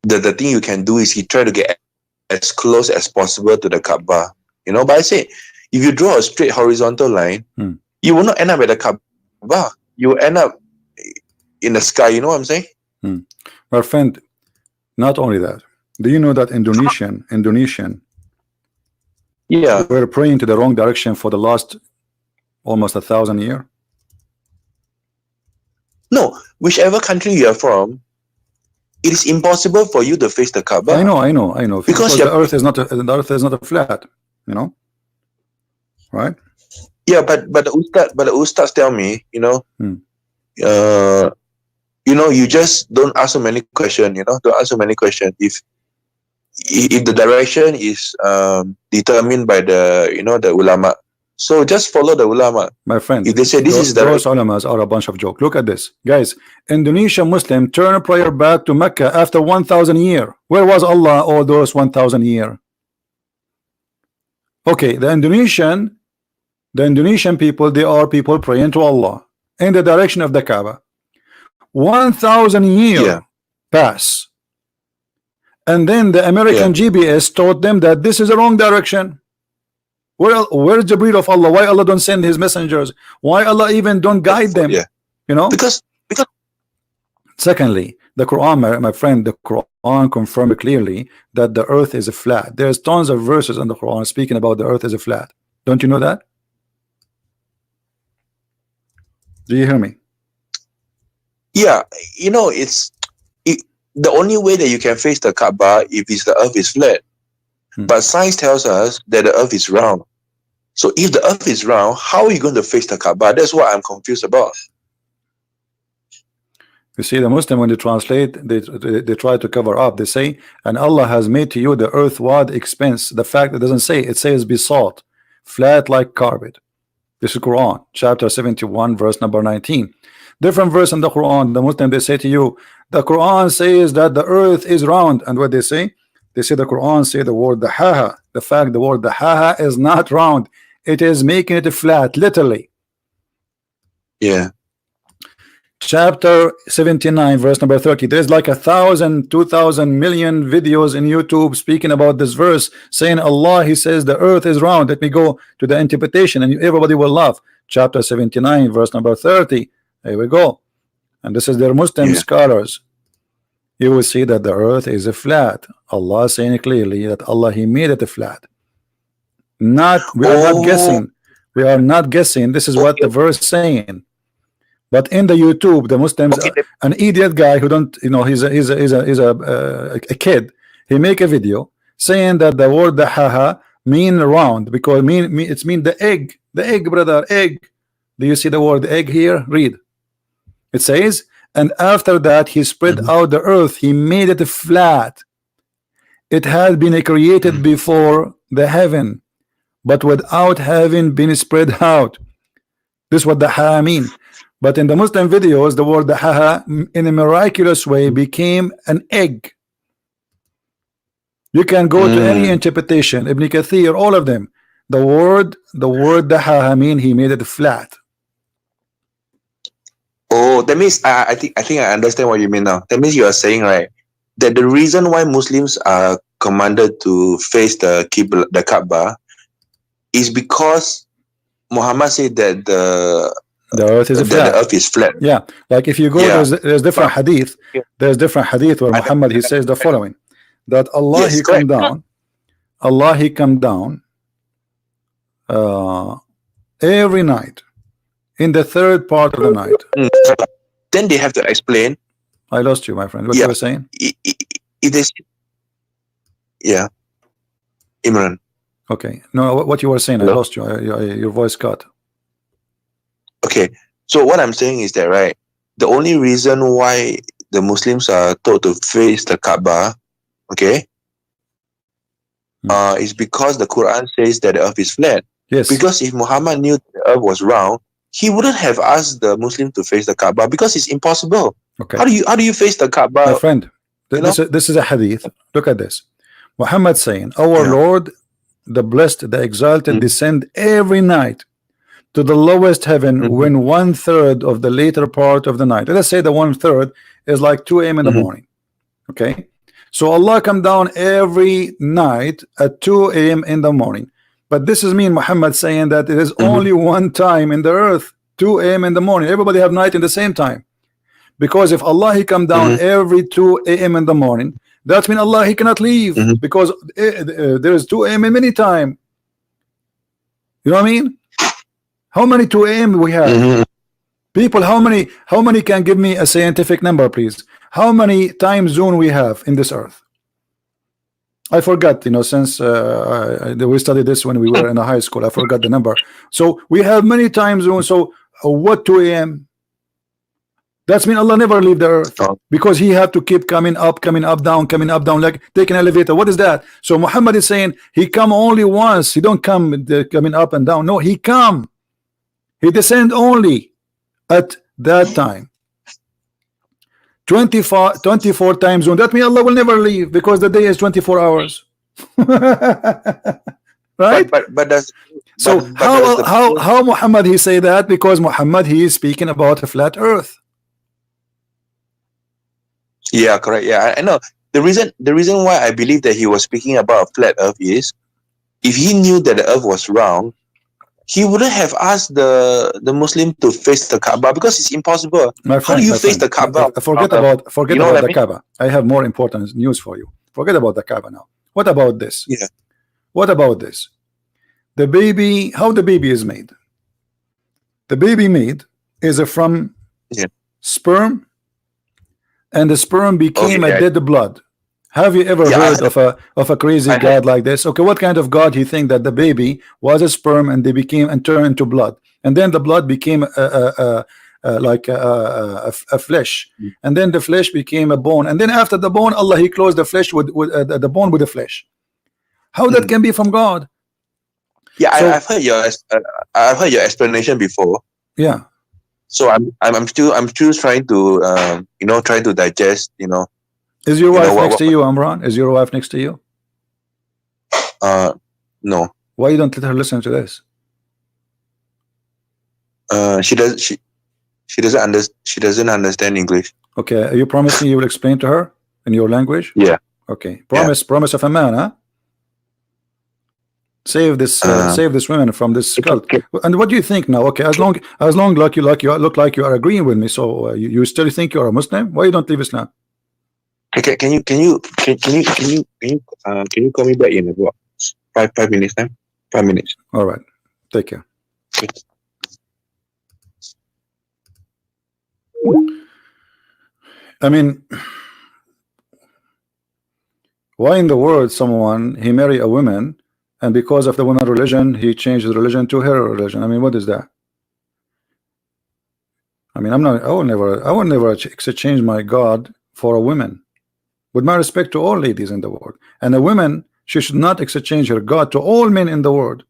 the thing you can do is he try to get as close as possible to the Kaaba. You know, but I say if you draw a straight horizontal line, you will not end up at the Kaaba. You will end up in the sky. You know what I'm saying? My friend, not only that, do you know that Indonesian Yeah. were praying to the wrong direction for the last almost 1,000 years? No, whichever country you are from, it is impossible for you to face the Kaaba. I know. Because the earth is not a flat, you know, right? Yeah, but the ustads tell me, you know, you just don't ask so many questions. You know, don't ask so many questions. If the direction is determined by the ulama, so just follow the ulama. My friend, if they say this is those ulamas are a bunch of joke. Look at this, guys. Indonesian Muslim turn prayer back to Mecca after 1,000 years. Where was Allah all those 1,000 years? Okay, the Indonesian people, they are people praying to Allah in the direction of the Kaaba. 1,000 years pass, and then the American GPS taught them that this is the wrong direction. Where's Jibreel of Allah? Why Allah don't send his messengers? Why Allah even don't guide them? You know, because secondly, the Quran, my friend, the Quran confirmed clearly that the earth is a flat. There's tons of verses in the Quran speaking about the earth is a flat. Don't you know that? Do you hear me? Yeah, you know, the only way that you can face the Kaaba if the earth is flat. But science tells us that the earth is round. So if the earth is round, how are you going to face the Kaaba? That's what I'm confused about. You see, the Muslim, when they translate, they try to cover up. They say, and Allah has made to you the earth wide expense. The fact it doesn't say, it says besought, flat like carpet. This is Quran, chapter 71, verse number 19. Different verse in the Quran. The Muslim, they say to you, the Quran says that the earth is round. And what they say? They say the Quran say the word dahaha. The fact the word dahaha is not round. It is making it flat, literally. Yeah. Chapter 79, verse number 30. There's like 1,000, 2,000 million videos in YouTube speaking about this verse, saying Allah, He says the earth is round. Let me go to the interpretation and everybody will laugh. Chapter 79, verse number 30. Here we go. And this is their Muslim scholars. You will see that the earth is a flat. Allah saying clearly that Allah, He made it a flat. We are not guessing. We are not guessing. This is what the verse saying. But in the YouTube, the Muslims, an idiot guy who don't, you know, he's a kid. He make a video saying that the word dahaha mean round because it's mean the egg, brother, egg. Do you see the word egg here? Read. It says, and after that he spread out the earth. He made it flat. It had been created before the heaven, but without having been spread out. This is what the ha mean. But in the Muslim videos, the word dahaha in a miraculous way became an egg. You can go to any interpretation, Ibn Kathir, all of them. The word dahaha mean he made it flat. Oh, that means I think I understand what you mean now. That means you are saying, right, that the reason why Muslims are commanded to face the Kaaba is because Muhammad said that the earth is flat. The earth is flat. Yeah, like if you go, there's different hadith. There's different hadith where Muhammad he says the following: that Allah He come down, Allah He come down every night in the third part of the night. Then they have to explain. I lost you, my friend. What you were saying? It is. Yeah, Imran. Okay, no, what you were saying? Hello? I lost you. Your voice cut. Okay, so what I'm saying is that, right, the only reason why the Muslims are told to face the Kaaba, okay, is because the Quran says that the earth is flat. Yes. Because if Muhammad knew the earth was round, he wouldn't have asked the Muslim to face the Kaaba because it's impossible. Okay. How do you face the Kaaba? My friend, this is a hadith. Look at this. Muhammad saying, our Lord, the blessed, the exalted, descend every night to the lowest heaven when 1/3 of the later part of the night. Let's say the 1/3 is like 2 a.m. in the morning. Okay, So Allah come down every night at 2 a.m. in the morning. But this is me and Muhammad saying that it is only one time in the earth, 2 a.m. in the morning. Everybody have night in the same time. Because if Allah he come down every 2 a.m. in the morning, that means Allah he cannot leave, because there is 2 a.m. in many time. You know what I mean? How many 2 a.m. we have? People, how many can give me a scientific number, please? How many time zone we have in this earth? I forgot, you know, since we studied this when we were in a high school. I forgot the number. So we have many time zones. So what 2 a.m.? That's mean Allah never leave the earth, because he had to keep coming up, down, like take an elevator. What is that? So Muhammad is saying he come only once. He don't come coming up and down. No, he come. He descend only at that time. 24 time zone. That means Allah will never leave, because the day is 24 hours. Right? But that's so how Muhammad he say that? Because Muhammad he is speaking about a flat earth. Yeah, correct. Yeah, I know. The reason why I believe that he was speaking about a flat earth is, if he knew that the earth was round, he wouldn't have asked the Muslim to face the Kaaba, because it's impossible. My friend, how do you face the Kaaba? Forget about the Kaaba. I have more important news for you. Forget about the Kaaba now. What about this? Yeah. What about this? The baby, how the baby is made? The baby made is from sperm, and the sperm became a dead blood. Have you ever heard of a crazy God like this? Okay, what kind of God he think that the baby was a sperm and they became and turned into blood, and then the blood became like a flesh, and then the flesh became a bone, and then after the bone, Allah he closed the flesh with the bone with the flesh. How that can be from God? Yeah, so, I've heard your explanation before. Yeah. So I'm still trying to try to digest. Is your wife next to you, Amran? Is your wife next to you? No. Why you don't let her listen to this? She doesn't understand English. Okay, you promise me you will explain to her in your language? Yeah. Okay. Promise of a man, huh? Save this woman from this cult. Okay. And what do you think now? Okay, as long like you look like you are agreeing with me, so you still think you are a Muslim? Why you don't leave Islam? Okay, can you call me back in about 5 minutes time? 5 minutes. All right. Take care. Okay. I mean, why in the world someone he marry a woman, and because of the woman religion he changed his religion to her religion? I mean, what is that? I mean, I will never exchange my God for a woman. With my respect to all ladies in the world, and a woman, she should not exchange her God to all men in the world.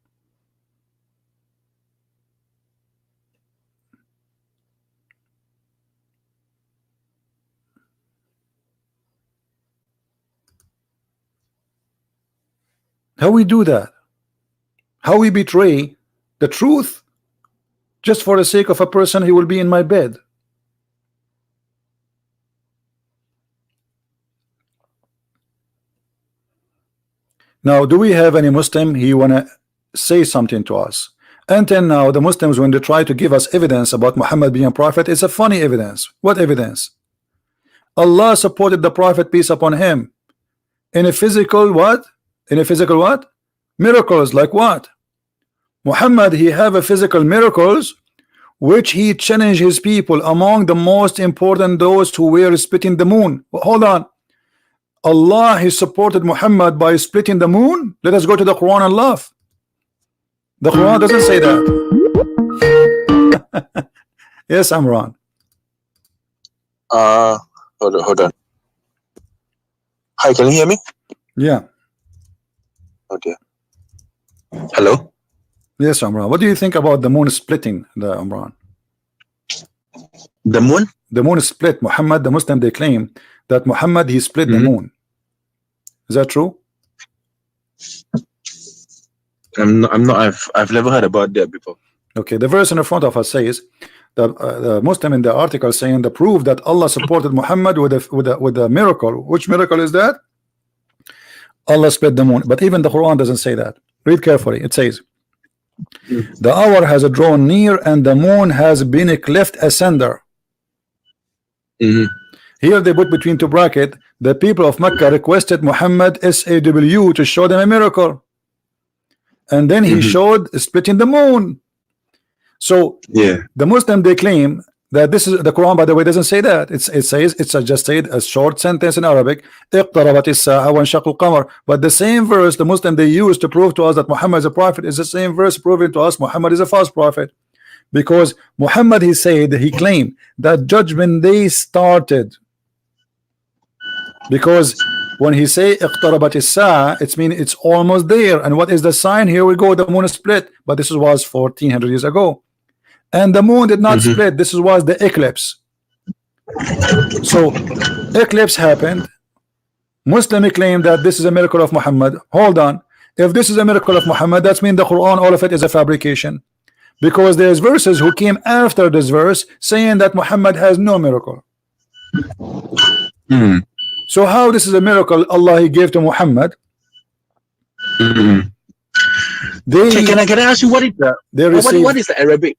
How we do that? How we betray the truth just for the sake of a person he will be in my bed? Now, do we have any Muslim he wanna say something to us? Until now, the Muslims, when they try to give us evidence about Muhammad being a prophet, it's a funny evidence. What evidence? Allah supported the prophet, peace upon him, in a physical what? In a physical what? Miracles. Like what? Muhammad, he have a physical miracles which he challenged his people. Among the most important, those who were splitting the moon. Hold on. Allah he supported Muhammad by splitting the moon? Let us go to the Quran and laugh. The Quran doesn't say that. Yes, Amran. Hold on. Hi, can you hear me? Yeah. Okay. Hello? Yes, Amran. What do you think about the moon splitting, the Amran? The moon? The moon is split. Muhammad, the Muslim, they claim that Muhammad he split the moon. Is that true? I've never heard about that before. Okay, the verse in the front of us says the Muslim in the article saying the proof that Allah supported Muhammad with a miracle. Which miracle is that? Allah split the moon. But even the Quran doesn't say that. Read carefully. It says, the hour has drawn near and the moon has been cleft asunder. Here they put between two brackets, the people of Mecca requested Muhammad SAW to show them a miracle. And then he showed splitting the moon. So the Muslim, they claim that this is the Quran, by the way, doesn't say that. It says, it's just said a short sentence in Arabic, اقتربت الساعة وانشق القمر. But the same verse the Muslim they use to prove to us that Muhammad is a prophet is the same verse proving to us Muhammad is a false prophet. Because Muhammad, he said, he claimed that judgment day started. Because when he say اقتربت الساعة, it means it's almost there. And what is the sign? Here we go, the moon split. But this was 1400 years ago. And the moon did not split. This was the eclipse. So eclipse happened. Muslim claim that this is a miracle of Muhammad. Hold on. If this is a miracle of Muhammad, that means the Quran, all of it is a fabrication. Because there's verses who came after this verse saying that Muhammad has no miracle. So how this is a miracle Allah he gave to Muhammad? Can I ask you what is the Arabic?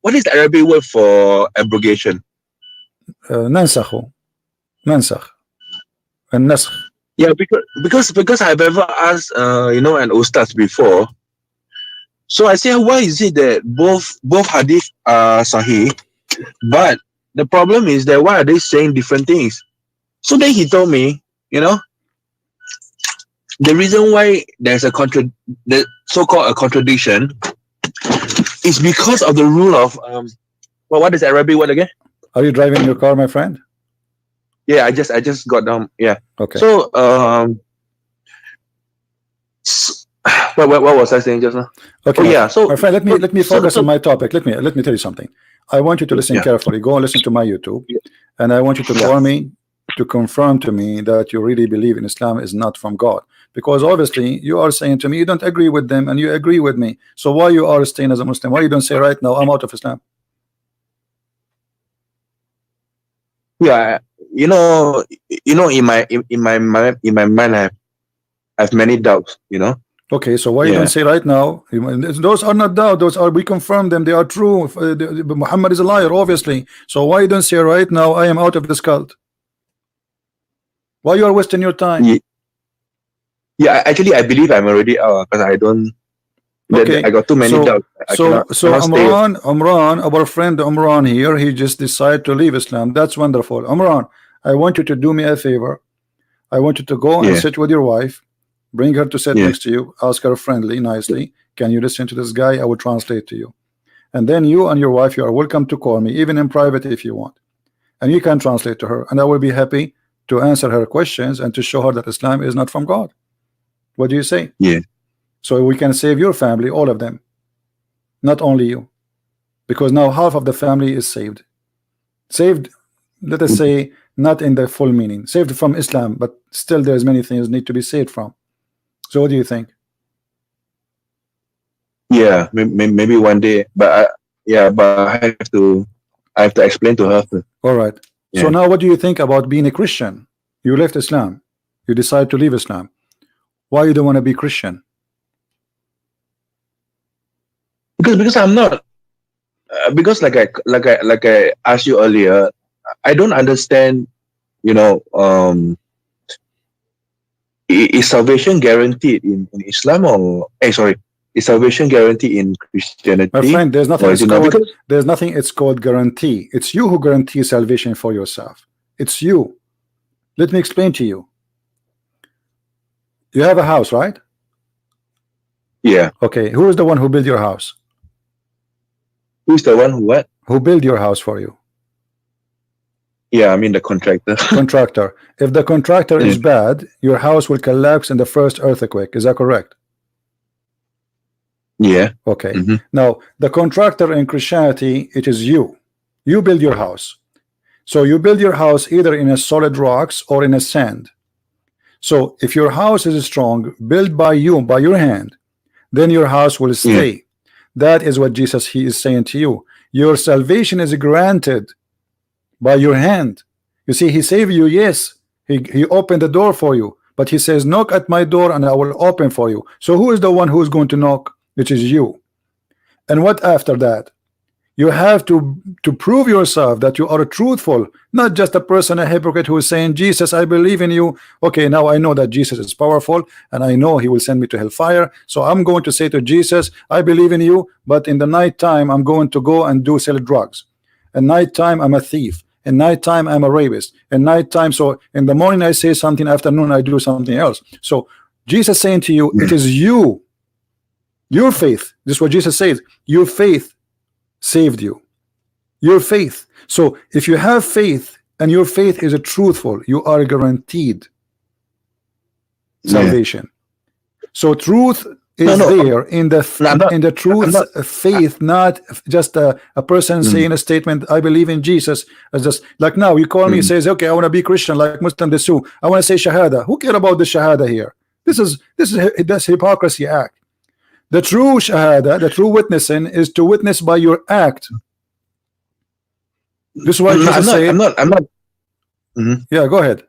What is the Arabic word for abrogation? ننسخ النسخ. Yeah, because I've ever asked an ustaz before. So I say, why is it that both hadith are sahih, but the problem is that why are they saying different things? So then he told me, the reason why there's the so-called a contradiction is because of the rule of what is Arabic word again? Are you driving your car, my friend? Yeah, I just got down. Yeah. Okay. So what was I saying just now? Okay. Oh, yeah. So my friend, let me focus on my topic. Let me tell you something. I want you to listen carefully. Go and listen to my YouTube, and I want you to call me to confirm to me that you really believe in Islam is not from God. Because obviously you are saying to me you don't agree with them and you agree with me. So why you are staying as a Muslim? Why you don't say right now I'm out of Islam? Yeah, in my mind I have many doubts. Okay, so why you don't say right now? Those are not doubts. Those are, we confirm them. They are true. Muhammad is a liar, obviously. So why you don't say right now I am out of this cult? Why you are wasting your time? Yeah, actually, I believe I'm already out because I don't. Okay. I got too many doubts. So Umran, our friend Umran here, he just decided to leave Islam. That's wonderful. Umran, I want you to do me a favor. I want you to go and sit with your wife, bring her to sit next to you, ask her friendly, nicely, can you listen to this guy? I will translate to you. And then you and your wife, you are welcome to call me, even in private if you want. And you can translate to her, and I will be happy to answer her questions and to show her that Islam is not from God. What do you say? Yeah. So we can save your family, all of them, not only you, because now half of the family is saved. Saved, let us say, not in the full meaning, saved from Islam, but still there's many things need to be saved from. So what do you think? Yeah, maybe one day, but I have to explain to her. All right. Yeah. So now what do you think about being a Christian? You left Islam, you decide to leave Islam. Why you don't want to be Christian? Because I'm not. Because like I asked you earlier, I don't understand. Is salvation guaranteed in Islam or is salvation guaranteed in Christianity? My friend, there's nothing it's called guarantee. It's you who guarantee salvation for yourself. It's you. Let me explain to you. You have a house, right? Yeah. Okay. Who is the one who built your house? Who's the one who what? Who built your house for you? Yeah, I mean the contractor. Contractor. If the contractor is bad, your house will collapse in the first earthquake. Is that correct? Yeah. Okay. Now, the contractor in Christianity, it is you. You build your house. So you build your house either in a solid rocks or in a sand. So if your house is strong, built by you, by your hand, then your house will stay. That is what Jesus, he is saying to you. Your salvation is granted by your hand. You see, he saved you, yes, he opened the door for you, but he says, knock at my door and I will open for you. So who is the one who is going to knock? Which is you. And what after that? You have to prove yourself that you are truthful, not just a person, a hypocrite who is saying, Jesus, I believe in you. Okay, now I know that Jesus is powerful and I know he will send me to hellfire, so I'm going to say to Jesus, I believe in you, but in the night time I'm going to go and sell drugs. At night time I'm a thief. At night time I'm a rapist. At night time, so in the morning I say something, afternoon I do something else. So Jesus saying to you, it is you, your faith. This is what Jesus says. Your faith saved you. Your faith. So if you have faith and your faith is a truthful, you are guaranteed salvation. So truth is there in the truth, faith, not just a person saying a statement, I believe in Jesus. As just like now you call me, says, okay, I want to be Christian like Muslim Desu. I want to say Shahada. Who care about the Shahada here? That's hypocrisy act. The true Shahada, the true witnessing is to witness by your act. This is why Jesus said, I'm not. Yeah, go ahead.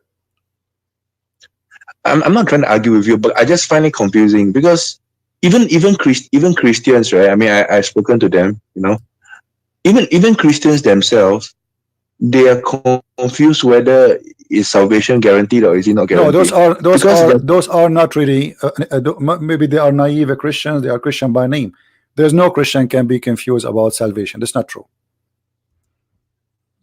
I'm not trying to argue with you, but I just find it confusing because even Christians, right? I mean, I've spoken to them, you know. Even Christians themselves, they are confused whether is salvation guaranteed or is it not guaranteed. No, those are not really. Maybe they are naive Christians. They are Christian by name. There's no Christian can be confused about salvation. That's not true.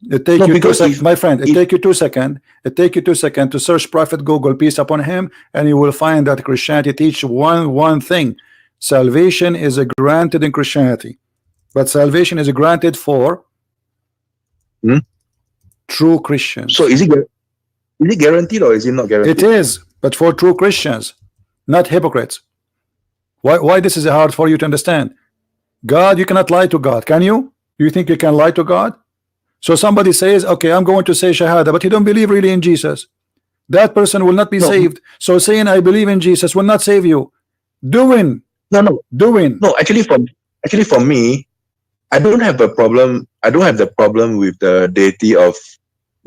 It take you 2 seconds, my friend. It take you 2 seconds. It take you 2 seconds to search Prophet Google, peace upon him, and you will find that Christianity teach one thing: salvation is granted in Christianity, but salvation is granted for true Christians. So is it guaranteed or is it not guaranteed? It is, but for true Christians, not hypocrites. Why this is hard for you to understand? God, you cannot lie to God, can you? You think you can lie to God? So somebody says, okay, I'm going to say Shahada, but he don't believe really in Jesus. That person will not be saved. So saying I believe in Jesus will not save you. Doing. No, actually for me, I don't have a problem. I don't have the problem with the deity of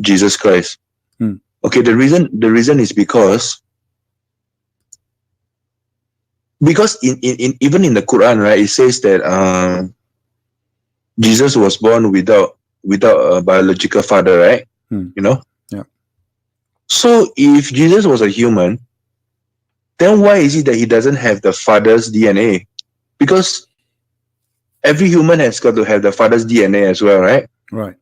Jesus Christ. Okay, the reason is because in even in the Quran, right, it says that Jesus was born without a biological father, right? You know? Yeah. So if Jesus was a human, then why is it that he doesn't have the father's DNA? Because every human has got to have the father's DNA as well, right? Right.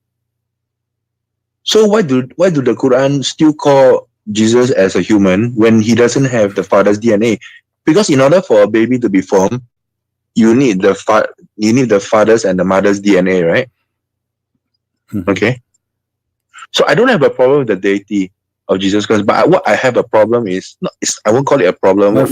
So why do the Quran still call Jesus as a human when he doesn't have the father's DNA? Because in order for a baby to be formed, you need the father's and the mother's DNA, right? Okay. So I don't have a problem with the deity of Jesus Christ, but what I have a problem is I won't call it a problem. My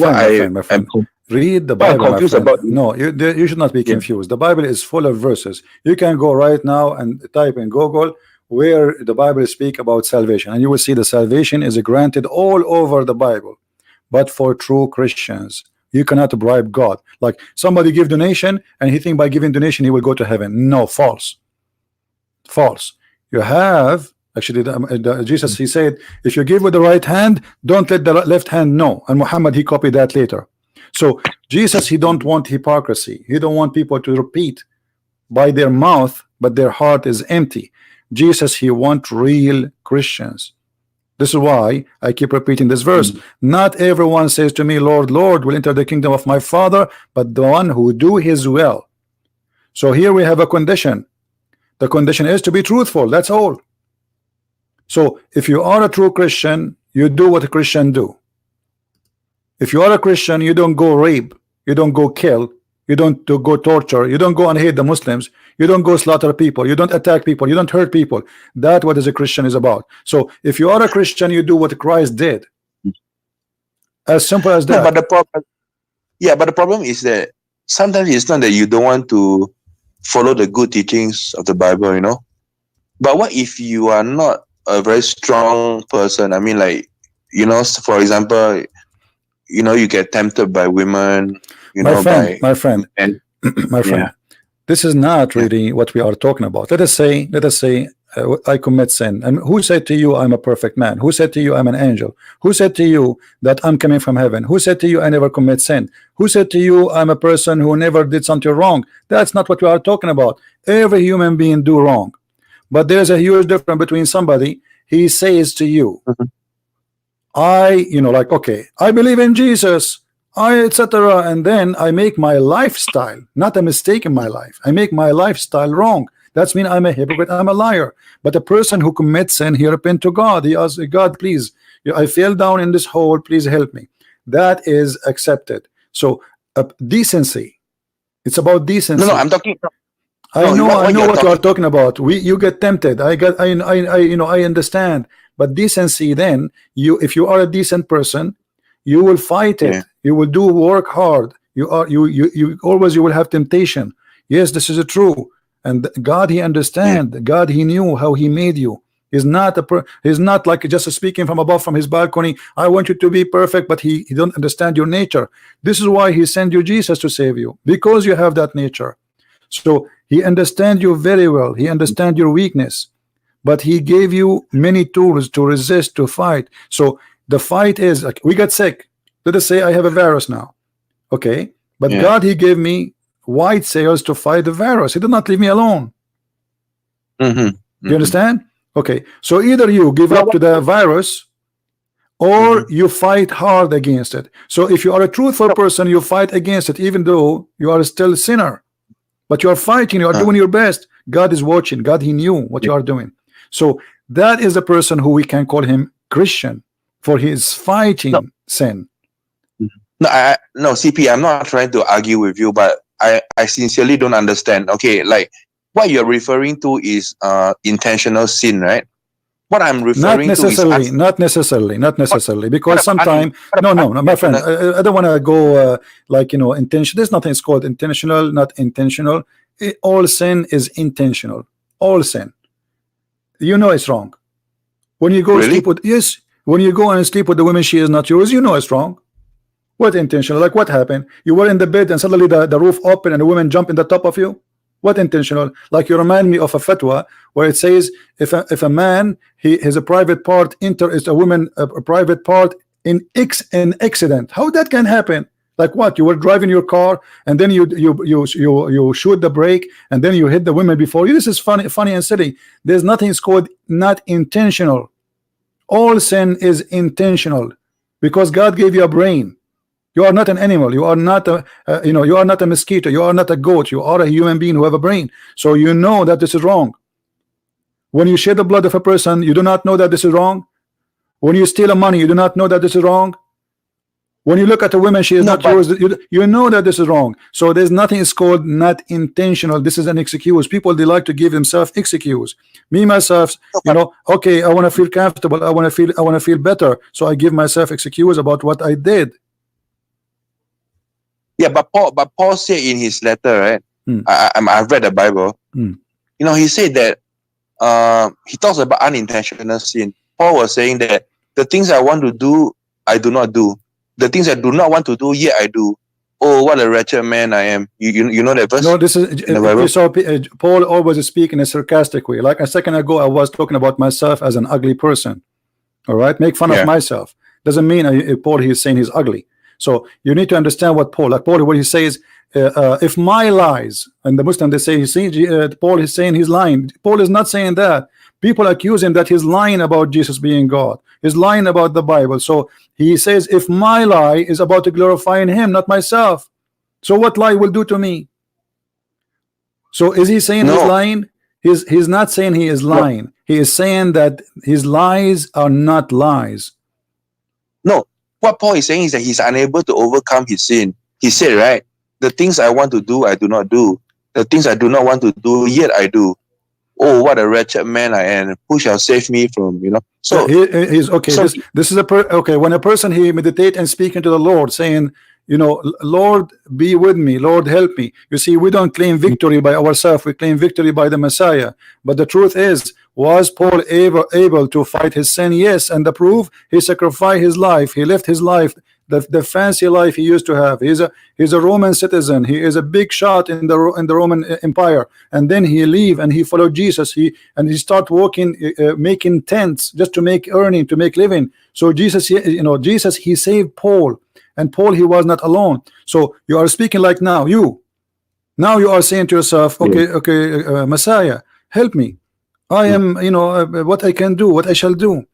friend. Read the Bible, my friend. No, you should not be confused. The Bible is full of verses. You can go right now and type in Google where the Bible speak about salvation, and you will see the salvation is granted all over the Bible, but for true Christians. You cannot bribe God. Like somebody give donation and he think by giving donation he will go to heaven. No, false. You have actually Jesus, he said, if you give with the right hand, don't let the left hand know. And Muhammad, he copied that later. So Jesus, he don't want hypocrisy. He don't want people to repeat by their mouth, but their heart is empty. Jesus, he want real Christians. This is why I keep repeating this verse. Not everyone says to me, Lord, Lord, will enter the kingdom of my Father, but the one who do his will. So here we have a condition. The condition is to be truthful. That's all. So if you are a true Christian, you do what a Christian do. If you are a Christian, you don't go rape, you don't go kill, you don't go torture, you don't go and hate the Muslims, you don't go slaughter people, you don't attack people, you don't hurt people. That's what a Christian is about. So if you are a Christian, you do what Christ did. As simple as that. No, but the problem is that sometimes it's not that you don't want to follow the good teachings of the Bible, you know. But what if you are not a very strong person? I mean, like, you know, for example, you know, you get tempted by women, you my friend, This is not Yeah. really what we are talking about. Let us say I commit sin, and who said to you I'm a perfect man? Who said to you I'm an angel? Who said to you that I'm coming from heaven? Who said to you I never commit sin? Who said to you I'm a person who never did something wrong? That's not what we are talking about. Every human being do wrong, but there's a huge difference between somebody, he says to you, Mhm. like, okay, I believe in Jesus, I etc. And then I make my lifestyle, not a mistake in my life. I make my lifestyle wrong. That's mean I'm a hypocrite, I'm a liar. But a person who commits sin, he repent to God. He asks God, please, I fell down in this hole, please help me. That is accepted. So decency. It's about No, decency. I'm talking. I No, know, I what know you're what you are talking. talking about. You get tempted. I understand. But decency, then if you are a decent person, you will fight Yeah. it. You will do work hard. You always you will have temptation. Yes, this is true. And God, He Yeah. understand. God, He knew how He made you. He's not like just speaking from above from his balcony. I want you to be perfect, but he don't understand your nature. This is why He sent you Jesus to save you, because you have that nature. So He understands you very well. He understands your weakness, but He gave you many tools to resist, to fight. So the fight is like, we got sick. Let us say I have a virus now. Okay, but Yeah. God, He gave me white cells to fight the virus. He did not leave me alone. Mm-hmm. You Mm-hmm. understand? Okay, so either you give No, up to the virus mm-hmm. or you fight hard against it. So if you are a truthful No. person, you fight against it, even though you are still a sinner. But you are fighting, you are Uh, doing your best. God is watching. God, He knew what yeah. you are doing. So that is a person who we can call him Christian, for he is No. fighting sin. Mhm. No, no, CP. I'm not trying to argue with you, but I sincerely don't understand. Okay, like what you're referring to is intentional sin, right? What I'm Not referring to is necessarily, not necessarily, not what necessarily, what because about sometimes, what no, about no, no, my friend, unintentional? I don't want to go like, intention. There's nothing is called intentional, not intentional. All sin is intentional. All sin. It's wrong. When you go sleep Really? with, yes, when you go and sleep with the woman, she is not yours, it's wrong. What intentional? Like what happened? You were in the bed and suddenly the roof opened and the woman jumped in the top of you? What intentional? Like you remind me of a fatwa where it says if a man his a private part enter is a woman a private part in an accident. How that can happen? Like what? You were driving your car and then you shoot the brake and then you hit the woman before you. This is funny and silly. There's nothing is called not intentional. All sin is intentional because God gave you a brain. You are not an animal. You are not you are not a mosquito. You are not a goat. You are a human being who have a brain. So you know that this is wrong. When you shed the blood of a person, you do not know that this is wrong. When you steal a money, you do not know that this is wrong. When you look at a woman, she is No, not but yours. You know that this is wrong. So there's nothing is called not intentional. This is an excuse. People, they like to give themselves excuse. Me myself, no, but okay, I want to feel comfortable. I want to feel better. So I give myself excuse about what I did. yeah, but Paul said in his letter, right? Hmm. I've read the Bible. Hmm. He said that he talks about unintentional sin. Paul was saying that the things I want to do, I do not do. The things I do not want to do, yet I do. Oh, what a wretched man I am. You know that No, verse this is in the you Bible? saw Paul always speak in a sarcastic way. Like a second ago, I was talking about myself as an ugly person. All right, make fun of Yeah. myself doesn't mean Paul he's saying he's ugly. So you need to understand what Paul what he says. If my lies, and the Muslim they say Paul is saying he's lying. Paul is not saying that. People accuse him that he's lying about Jesus being God. He's lying about the Bible. So he says if my lie is about to glorifying him, not myself. So what lie will do to me? So is he saying he's No, lying? He's not saying he is no, lying. He is saying that his lies are not lies. no. What Paul is saying is that he's unable to overcome his sin. He said, right, the things I want to do, I do not do. The things I do not want to do, yet I do. Oh, what a wretched man I am. Who shall save me from, So, He's okay. so This is okay. When a person he meditate and speaking to the Lord, saying, Lord, be with me. Lord, help me. You see, we don't claim victory by ourselves. We claim victory by the Messiah. But the truth is, was Paul able to fight his sin? Yes. And the proof, he sacrificed his life. He left his life the fancy life he used to have. He's a Roman citizen. He is a big shot in the Roman Empire, and then he leave and he followed Jesus. He start working, making tents just to make earning, to make living. So Jesus, Jesus, he saved Paul, and Paul, he was not alone. So you are speaking like now you are saying to yourself, okay, Messiah, help me. I am, what I can do, what I shall do.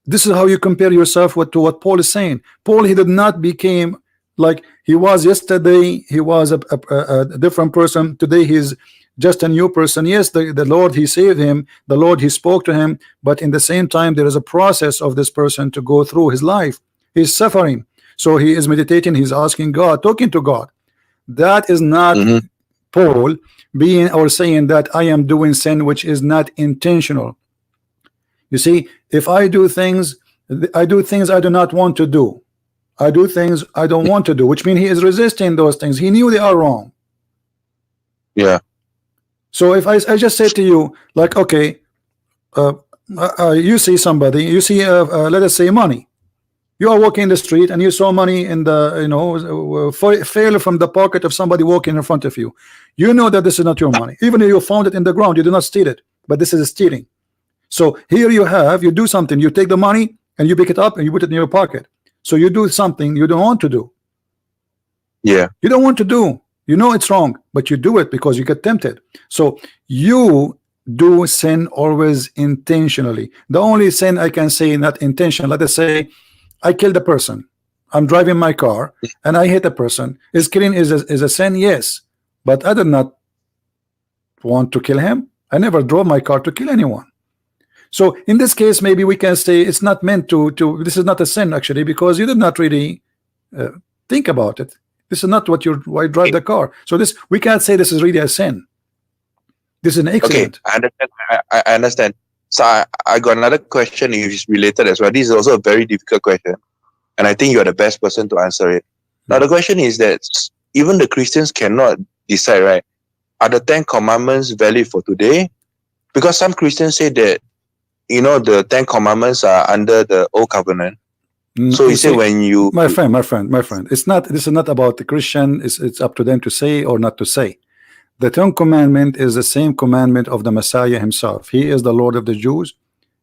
This is how you compare yourself to what Paul is saying. Paul, he did not became like he was yesterday. He was a different person. Today he's just a new person. Yes, the Lord, he saved him. The Lord, he spoke to him. But in the same time, there is a process of this person to go through his life. He's suffering. So he is meditating. He's asking God, talking to God. That is not Paul being or saying that I am doing sin which is not intentional. You see, if I do things I do not want to do. I do things I don't want to do, which means he is resisting those things. He knew they are wrong. Yeah. So if I just say to you, like, okay, you see somebody, you see, let us say money. You are walking in the street and you saw money in the, fell from the pocket of somebody walking in front of you. You know that this is not your money. Even if you found it in the ground, you do not steal it, but this is stealing. So here you do something, you take the money and you pick it up and you put it in your pocket. So you do something you don't want to do. Yeah. You don't want to do. You know it's wrong, but you do it because you get tempted. So you do sin always intentionally. The only sin I can say not intentional, let us say I killed a person. I'm driving my car and I hit a person. Is killing is a sin? Yes. But I did not want to kill him. I never drove my car to kill anyone. So in this case, maybe we can say it's not meant to this is not a sin actually, because you did not really think about it. This is not why drive the car. So this, we can't say this is really a sin. This is an accident. Okay, I understand. So I got another question which is related as well. This is also a very difficult question, and I think you are the best person to answer it. Now the question is that even the Christians cannot decide, right? Are the 10 Commandments valid for today? Because some Christians say that, the 10 Commandments are under the Old Covenant. So you say when you, my friend, it's not. This is not about the Christian. It's up to them to say or not to say. The 10 Commandment is the same commandment of the Messiah himself. He is the Lord of the Jews.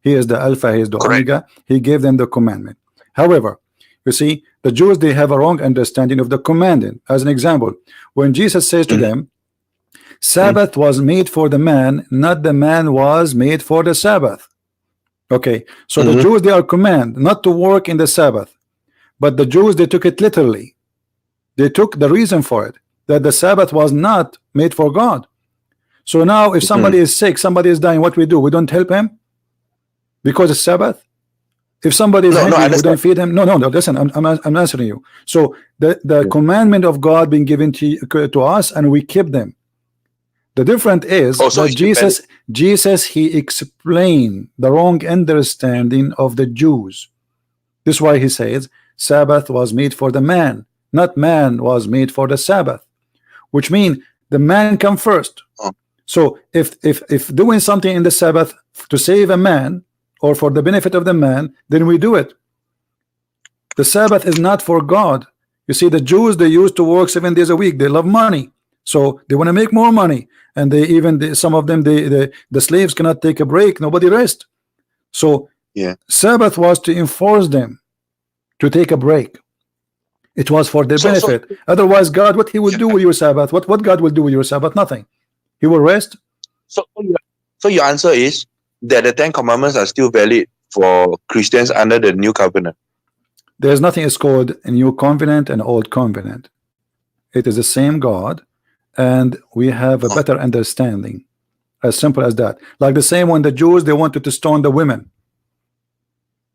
He is the Alpha. He is the Omega. He gave them the commandment. However, you see, the Jews, they have a wrong understanding of the commandment. As an example, when Jesus says to them, Sabbath was made for the man, not the man was made for the Sabbath. Okay, so the Jews, they are commanded not to work in the Sabbath, but the Jews, they took it literally. They took the reason for it, that the Sabbath was not made for God. So now if somebody is sick, somebody is dying, what we do? We don't help him because it's Sabbath. If somebody is hungry, we don't feed him. No, listen, I'm answering you. So the commandment of God being given to us, and we keep them. The difference is that Jesus, he explained the wrong understanding of the Jews. This is why he says Sabbath was made for the man, not man was made for the Sabbath, which means the man come first. So if doing something in the Sabbath to save a man or for the benefit of the man, then we do it. The Sabbath is not for God. You see, the Jews, they used to work 7 days a week. They love money, so they want to make more money. And some of them, the slaves cannot take a break. Nobody rest. So Sabbath was to enforce them to take a break. It was for their benefit. Otherwise, God, what he will do with your Sabbath? What God will do with your Sabbath? Nothing. He will rest. So your answer is that the 10 Commandments are still valid for Christians under the New Covenant. There's nothing is called a New Covenant and Old Covenant. It is the same God. And we have a better understanding, as simple as that. Like the same when the Jews, they wanted to stone the women,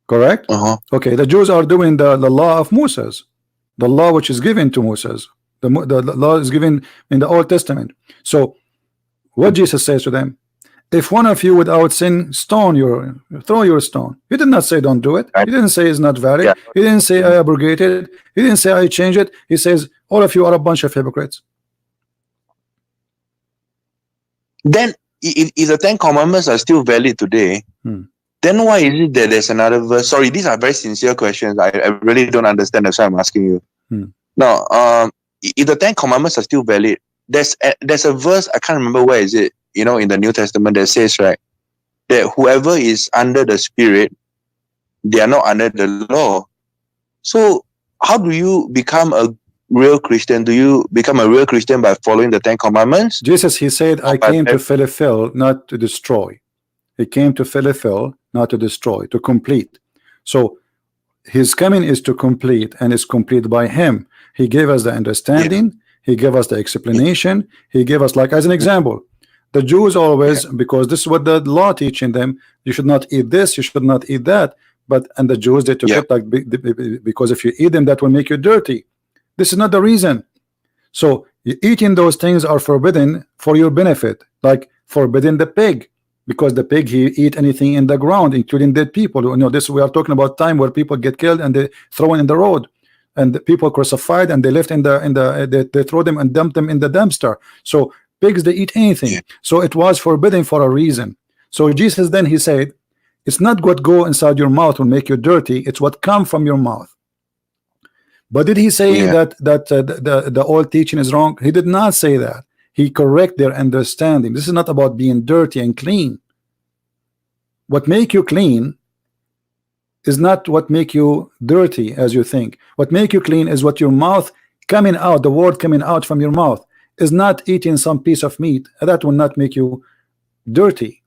correct? Okay, the Jews are doing the law of Moses, the law which is given to Moses. The law is given in the Old Testament. So what Jesus says to them, if one of you without sin throw your stone. He did not say don't do it. He didn't say it's not valid. He didn't say I abrogated it. He didn't say I changed it. He says all of you are a bunch of hypocrites. Then if the 10 Commandments are still valid today, then why is it that there's another verse? Sorry, these are very sincere questions. I really don't understand. That's why I'm asking you. Hmm. Now, if the Ten Commandments are still valid, there's a verse, I can't remember where is it, in the New Testament that says, right, that whoever is under the Spirit, they are not under the law. So how do you become a real Christian? Do you become a real Christian by following the Ten Commandments? Jesus, he said, I But came to fulfill, not to destroy. He came to fulfill, not to destroy, to complete. So his coming is to complete, and is complete by him. He gave us the understanding, he gave us the explanation, he gave us, like, as an example, the Jews always, because this is what the law teaching them, you should not eat this, you should not eat that. But and the Jews, they took it like, because if you eat them, that will make you dirty. This is not the reason. So eating those things are forbidden for your benefit, like forbidding the pig, because the pig, he eat anything in the ground, including dead people. This, we are talking about time where people get killed and they thrown in the road, and the people crucified, and they left they throw them and dump them in the dumpster. So pigs, they eat anything. So it was forbidden for a reason. So Jesus, then he said, it's not what go inside your mouth will make you dirty, it's what come from your mouth. But did he say that the old teaching is wrong? He did not say that. He correct their understanding. This is not about being dirty and clean. What make you clean is not what make you dirty as you think. What make you clean is what your mouth coming out, the word coming out from your mouth, is not eating some piece of meat. That will not make you dirty.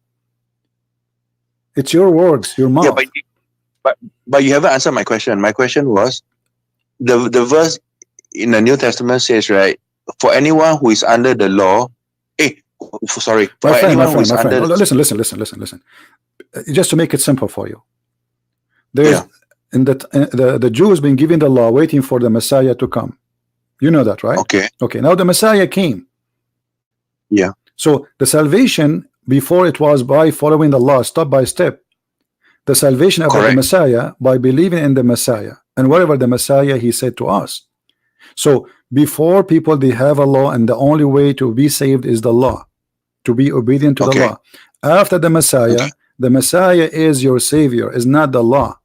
It's your words, your mouth. Yeah, but you haven't answered my question. My question was, the verse in the New Testament says, right, for anyone who is under the law, for anyone who is under. Listen. Just to make it simple for you, there's in the Jews been given the law, waiting for the Messiah to come. You know that, right? Okay. Now the Messiah came. Yeah. So the salvation before, it was by following the law step by step. The salvation of the Messiah by believing in the Messiah and whatever the Messiah he said to us. So before, people, they have a law, and the only way to be saved is the law, to be obedient to the law. After the Messiah is your savior, is not the law.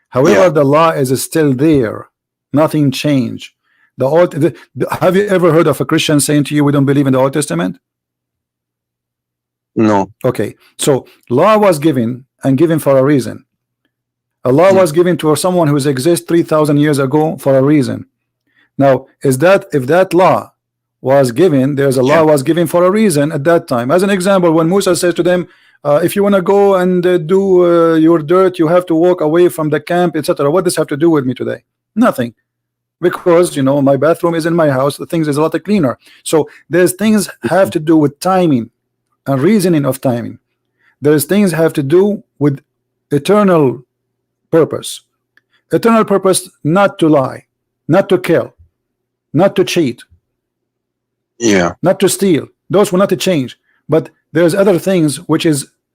However, the law is still there, nothing changed. Have you ever heard of a Christian saying to you, we don't believe in the Old Testament? No. Okay, so law was given, and given for a reason. A law was given to someone who exists 3,000 years ago for a reason. Now, if that law was given, there's a law was given for a reason at that time. As an example, when Musa says to them, if you want to go and do your dirt, you have to walk away from the camp, etc. What does this have to do with me today? Nothing, because my bathroom is in my house. The things is a lot cleaner. So there's things have to do with timing and reasoning of timing. There's things have to do with eternal purpose. Eternal purpose, not to lie, not to kill, not to cheat, not to steal. Those will not change. But there's other things which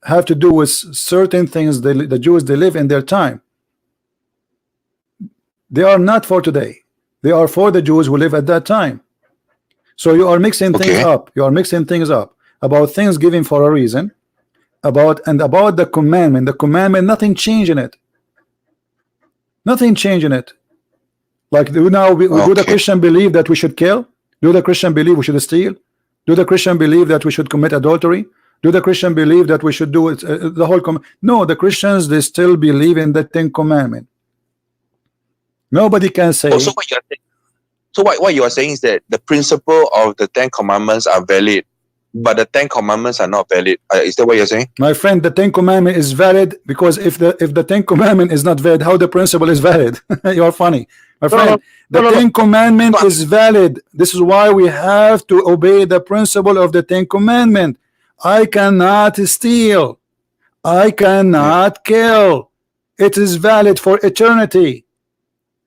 have to do with certain things. The Jews, they live in their time. They are not for today. They are for the Jews who live at that time. So you are mixing things up. You are mixing things up about things given for a reason, about the commandment. The commandment, nothing changed in it. Nothing changed in it. Like do the Christian believe that we should kill? Do the Christian believe we should steal? Do the Christian believe that we should commit adultery? Do the Christian believe that we should do it, the whole no, the Christians, they still believe in the Ten Commandments. Nobody can say. What you are saying is that the principle of the Ten Commandments are valid, but the Ten Commandments are not valid. Is that what you're saying? My friend, the Ten Commandment is valid, because if the Ten Commandment is not valid, how the principle is valid? You are funny, my friend. The Ten Commandment is valid. This is why we have to obey the principle of the Ten Commandment. I cannot steal. I cannot kill. It is valid for eternity.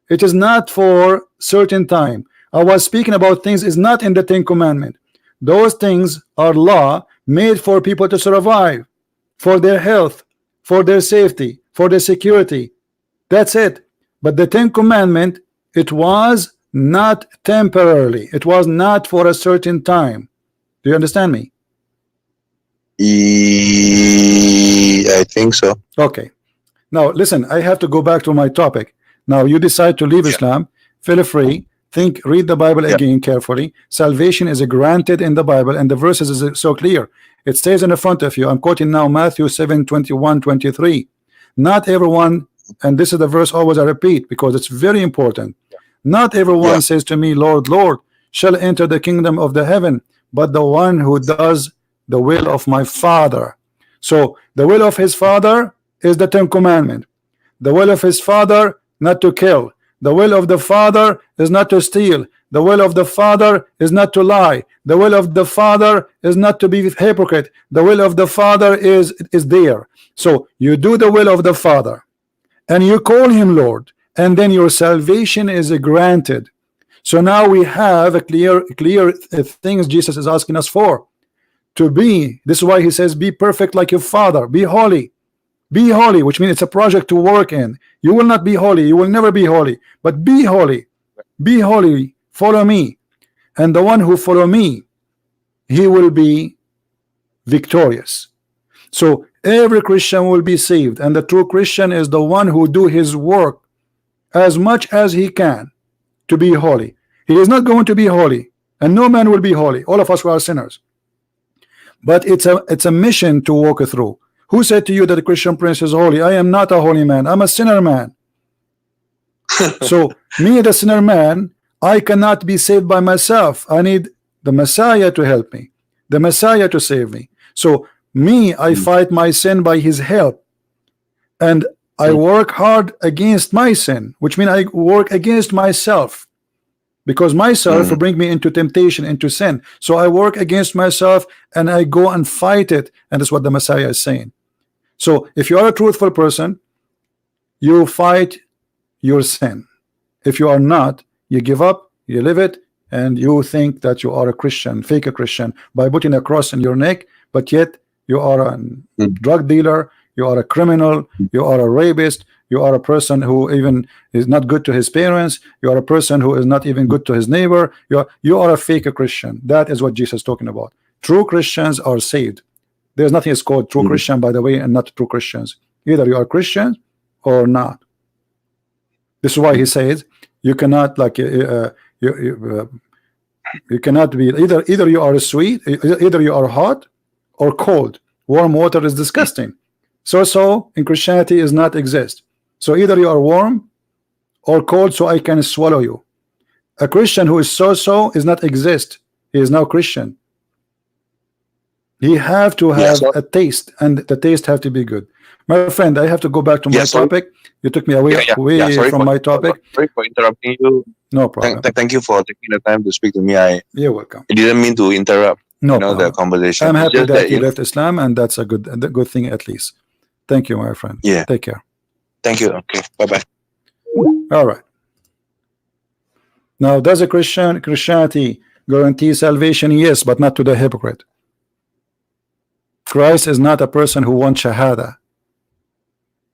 It is not for certain time. I was speaking about things is not in the Ten Commandment. Those things are law made for people to survive, for their health, for their safety, for their security. That's it. But the Ten Commandment, it was not temporarily. It was not for a certain time. Do you understand me? I think so. Okay. Now listen, I have to go back to my topic. Now you decide to leave Yeah. Islam, feel free. Think, read the Bible Yeah. again carefully. Salvation is granted in the Bible, and the verses is so clear. It says in the front of you. I'm quoting now Matthew 7:21-23. Not everyone, and this is the verse always I repeat because it's very important. Not Yeah. everyone says to me, Lord, Lord, shall enter the kingdom of the heaven, but the one who does the will of my Father. So the will of his Father is the Ten Commandments. The will of his Father not to kill. The will of the Father is not to steal. The will of the Father is not to lie. The will of the Father is not to be hypocrite. The will of the Father is there. So you do the will of the Father and you call him Lord, and then your salvation is granted. So now we have a clear things Jesus is asking us for to be. This is why he says, be perfect like your Father, be holy. Be holy, which means it's a project to work in. You will not be holy, you will never be holy, but be holy. Be holy, follow me. And the one who follow me, he will be victorious. So every Christian will be saved, and the true Christian is the one who do his work as much as he can to be holy. He is not going to be holy, and no man will be holy. All of us are sinners. But it's a mission to walk through. Who said to you that the Christian prince is holy? I am not a holy man. I'm a sinner man. So me, the sinner man, I cannot be saved by myself. I need the Messiah to help me, the Messiah to save me. So me, I fight my sin by his help, and I work hard against my sin, which means I work against myself, because myself will bring me into temptation, into sin. So I work against myself and I go and fight it, and that's what the Messiah is saying. So if you are a truthful person, you fight your sin. If you are not, you give up, you live it, and you think that you are a Christian, fake a Christian, by putting a cross in your neck, but yet you are a drug dealer, you are a criminal, you are a rapist, you are a person who even is not good to his parents, you are a person who is not even good to his neighbor, you are a fake Christian. That is what Jesus is talking about. True Christians are saved. There's nothing is called true Christian, by the way, and not true Christians. Either you are Christian or not. This is why he says you cannot you cannot be either you are sweet, either you are hot or cold. Warm water is disgusting. So in Christianity is not exist. So either you are warm or cold, so I can swallow you. A Christian who is so is not exist. He is now Christian. He have to have a taste, and the taste have to be good. My friend, I have to go back to my topic. You took me away from my topic. Sorry for interrupting you. No problem. Thank you for taking the time to speak to me. You're welcome. I didn't mean to interrupt. No the conversation. I'm happy that you left Islam, and that's a good thing at least. Thank you, my friend. Yeah. Take care. Thank you. Okay. Bye-bye. All right. Now, does a Christianity guarantee salvation? Yes, but not to the hypocrite. Christ is not a person who wants shahada.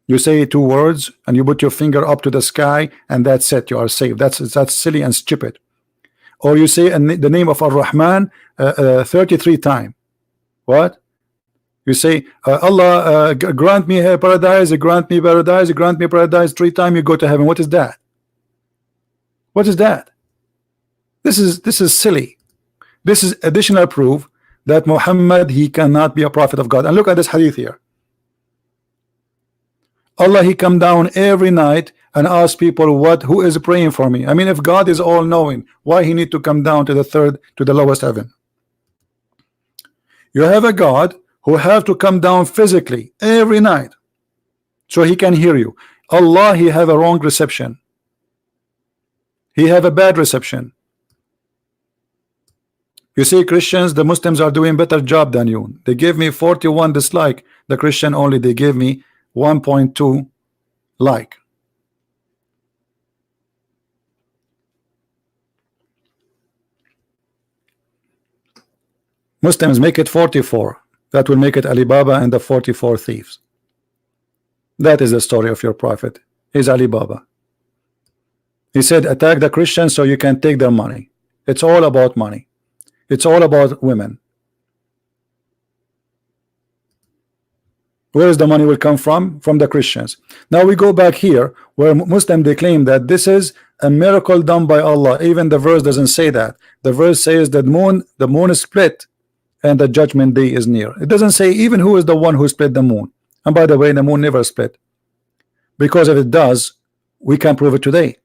You say 2 words and you put your finger up to the sky, and that's it. You are saved. That's silly and stupid. Or you say the name of Ar-Rahman 33 times. What? You say Allah grant me paradise, grant me paradise, grant me paradise 3 times. You go to heaven. What is that? What is that? This is silly. This is additional proof that Muhammad, he cannot be a prophet of God. And look at this hadith here. Allah, he come down every night and ask people who is praying for me. I mean, if God is all knowing, why he need to come down to the lowest heaven? You have a God who have to come down physically every night so he can hear you. Allah, he have a wrong reception. He have a bad reception. You see, Christians, the Muslims are doing better job than you. They gave me 41 dislike. The Christian only, they gave me 1.2 like. Muslims make it 44. That will make it Alibaba and the 44 thieves. That is the story of your prophet. He's Alibaba. He said, attack the Christians so you can take their money. It's all about money. It's all about women. Where is the money will come from? From the Christians. Now we go back here where Muslim they claim that this is a miracle done by Allah. Even the verse doesn't say that. The verse says that the moon is split and the judgment day is near. It doesn't say even who is the one who split the moon. And by the way, the moon never split, because if it does, we can prove it today.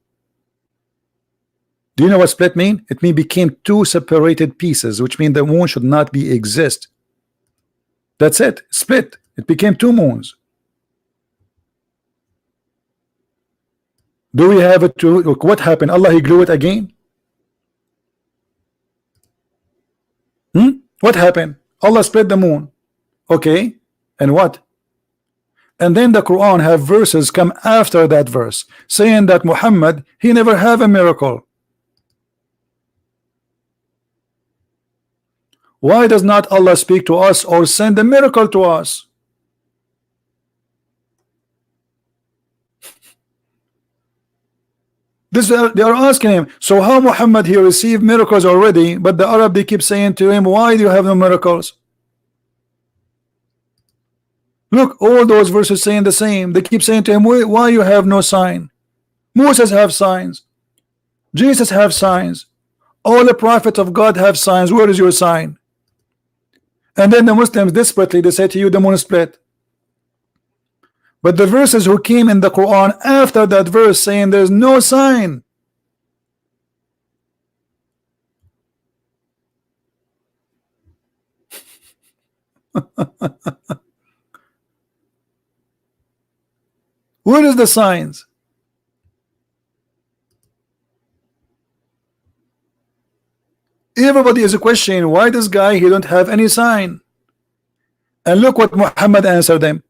Do you know what split mean? It mean became two separated pieces, which means the moon should not be exist. That's it. Split. It became two moons. Do we have it to what happened? Allah he glue it again? What happened? Allah split the moon. Okay. And what? And then the Quran have verses come after that verse saying that Muhammad he never have a miracle. Why does not Allah speak to us or send a miracle to us? They are asking him, so how Muhammad he received miracles already, but the Arab they keep saying to him, why do you have no miracles? Look, all those verses saying the same. They keep saying to him, why you have no sign? Moses have signs, Jesus have signs, all the prophets of God have signs. Where is your sign? And then the Muslims desperately they say to you the moon split. But the verses who came in the Quran after that verse saying there's no sign. Where is the signs? Everybody is questioning why this guy he don't have any sign. And look what Muhammad answered them.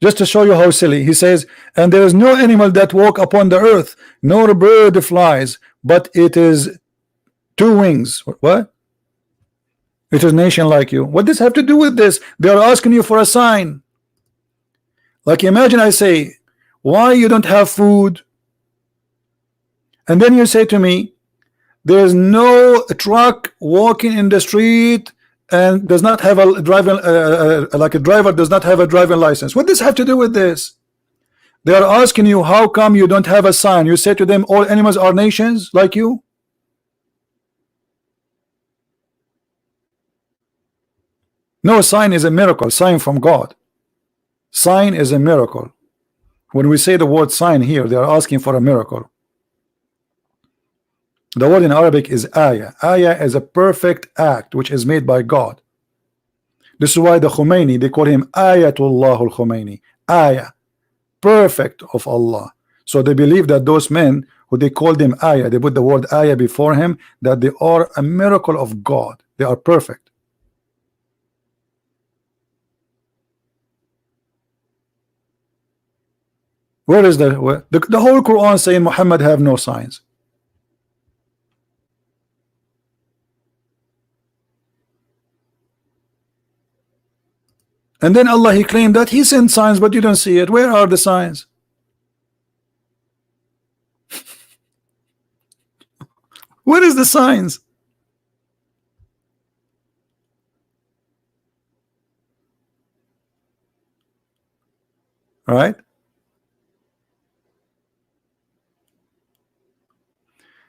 Just to show you how silly, he says, and there is no animal that walk upon the earth, nor bird flies, but it is two wings. What? It is nation like you. What does have to do with this? They are asking you for a sign. Like imagine I say, why you don't have food? And then you say to me, there is no truck walking in the street and does not have a driving like a driver does not have a driving license. What does have to do with this? They are asking you how come you don't have a sign. You say to them all animals are nations like you. No, sign is a miracle. Sign from God. Sign is a miracle. When we say the word sign here, they are asking for a miracle. The word in Arabic is ayah. Ayah is a perfect act which is made by God. This is why the Khomeini they call him Ayatullah al-Khomeini. Ayah, perfect of Allah. So they believe that those men who they call them ayah, they put the word ayah before him, that they are a miracle of God. They are perfect. Where is the whole Quran saying Muhammad have no signs? And then Allah he claimed that he sent signs, but you don't see it. Where are the signs? Where is the signs? All right.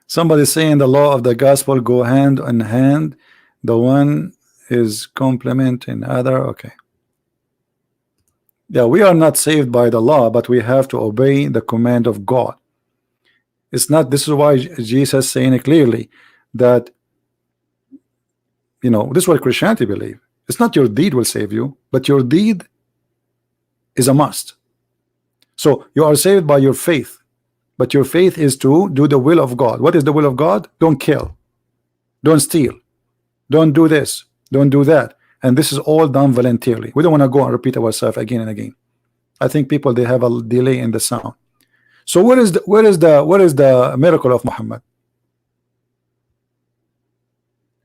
Somebody saying the law of the gospel go hand in hand. The one is complementing other. Okay. Yeah, we are not saved by the law, but we have to obey the command of God. It's not. This is why Jesus saying it clearly that this is what Christianity believe. It's not your deed will save you, but your deed is a must. So you are saved by your faith, but your faith is to do the will of God. What is the will of God? Don't kill, don't steal, don't do this, don't do that. And this is all done voluntarily. We don't want to go and repeat ourselves again and again. I think people they have a delay in the sound. So where is the miracle of Muhammad?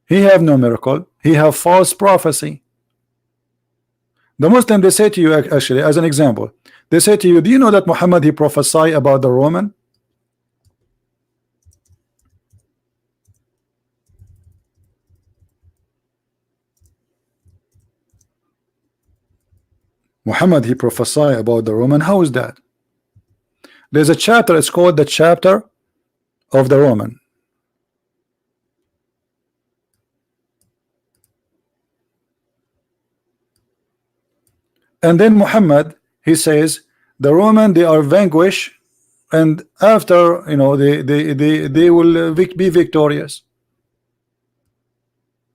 He have no miracle. He have false prophecy. The Muslim they say to you, actually as an example, they say to you, do you know that Muhammad he prophesied about the Roman? Muhammad he prophesied about the Roman. How is that? There's a chapter, it's called the chapter of the Roman. And then Muhammad he says the Roman they are vanquished, and after they will be victorious.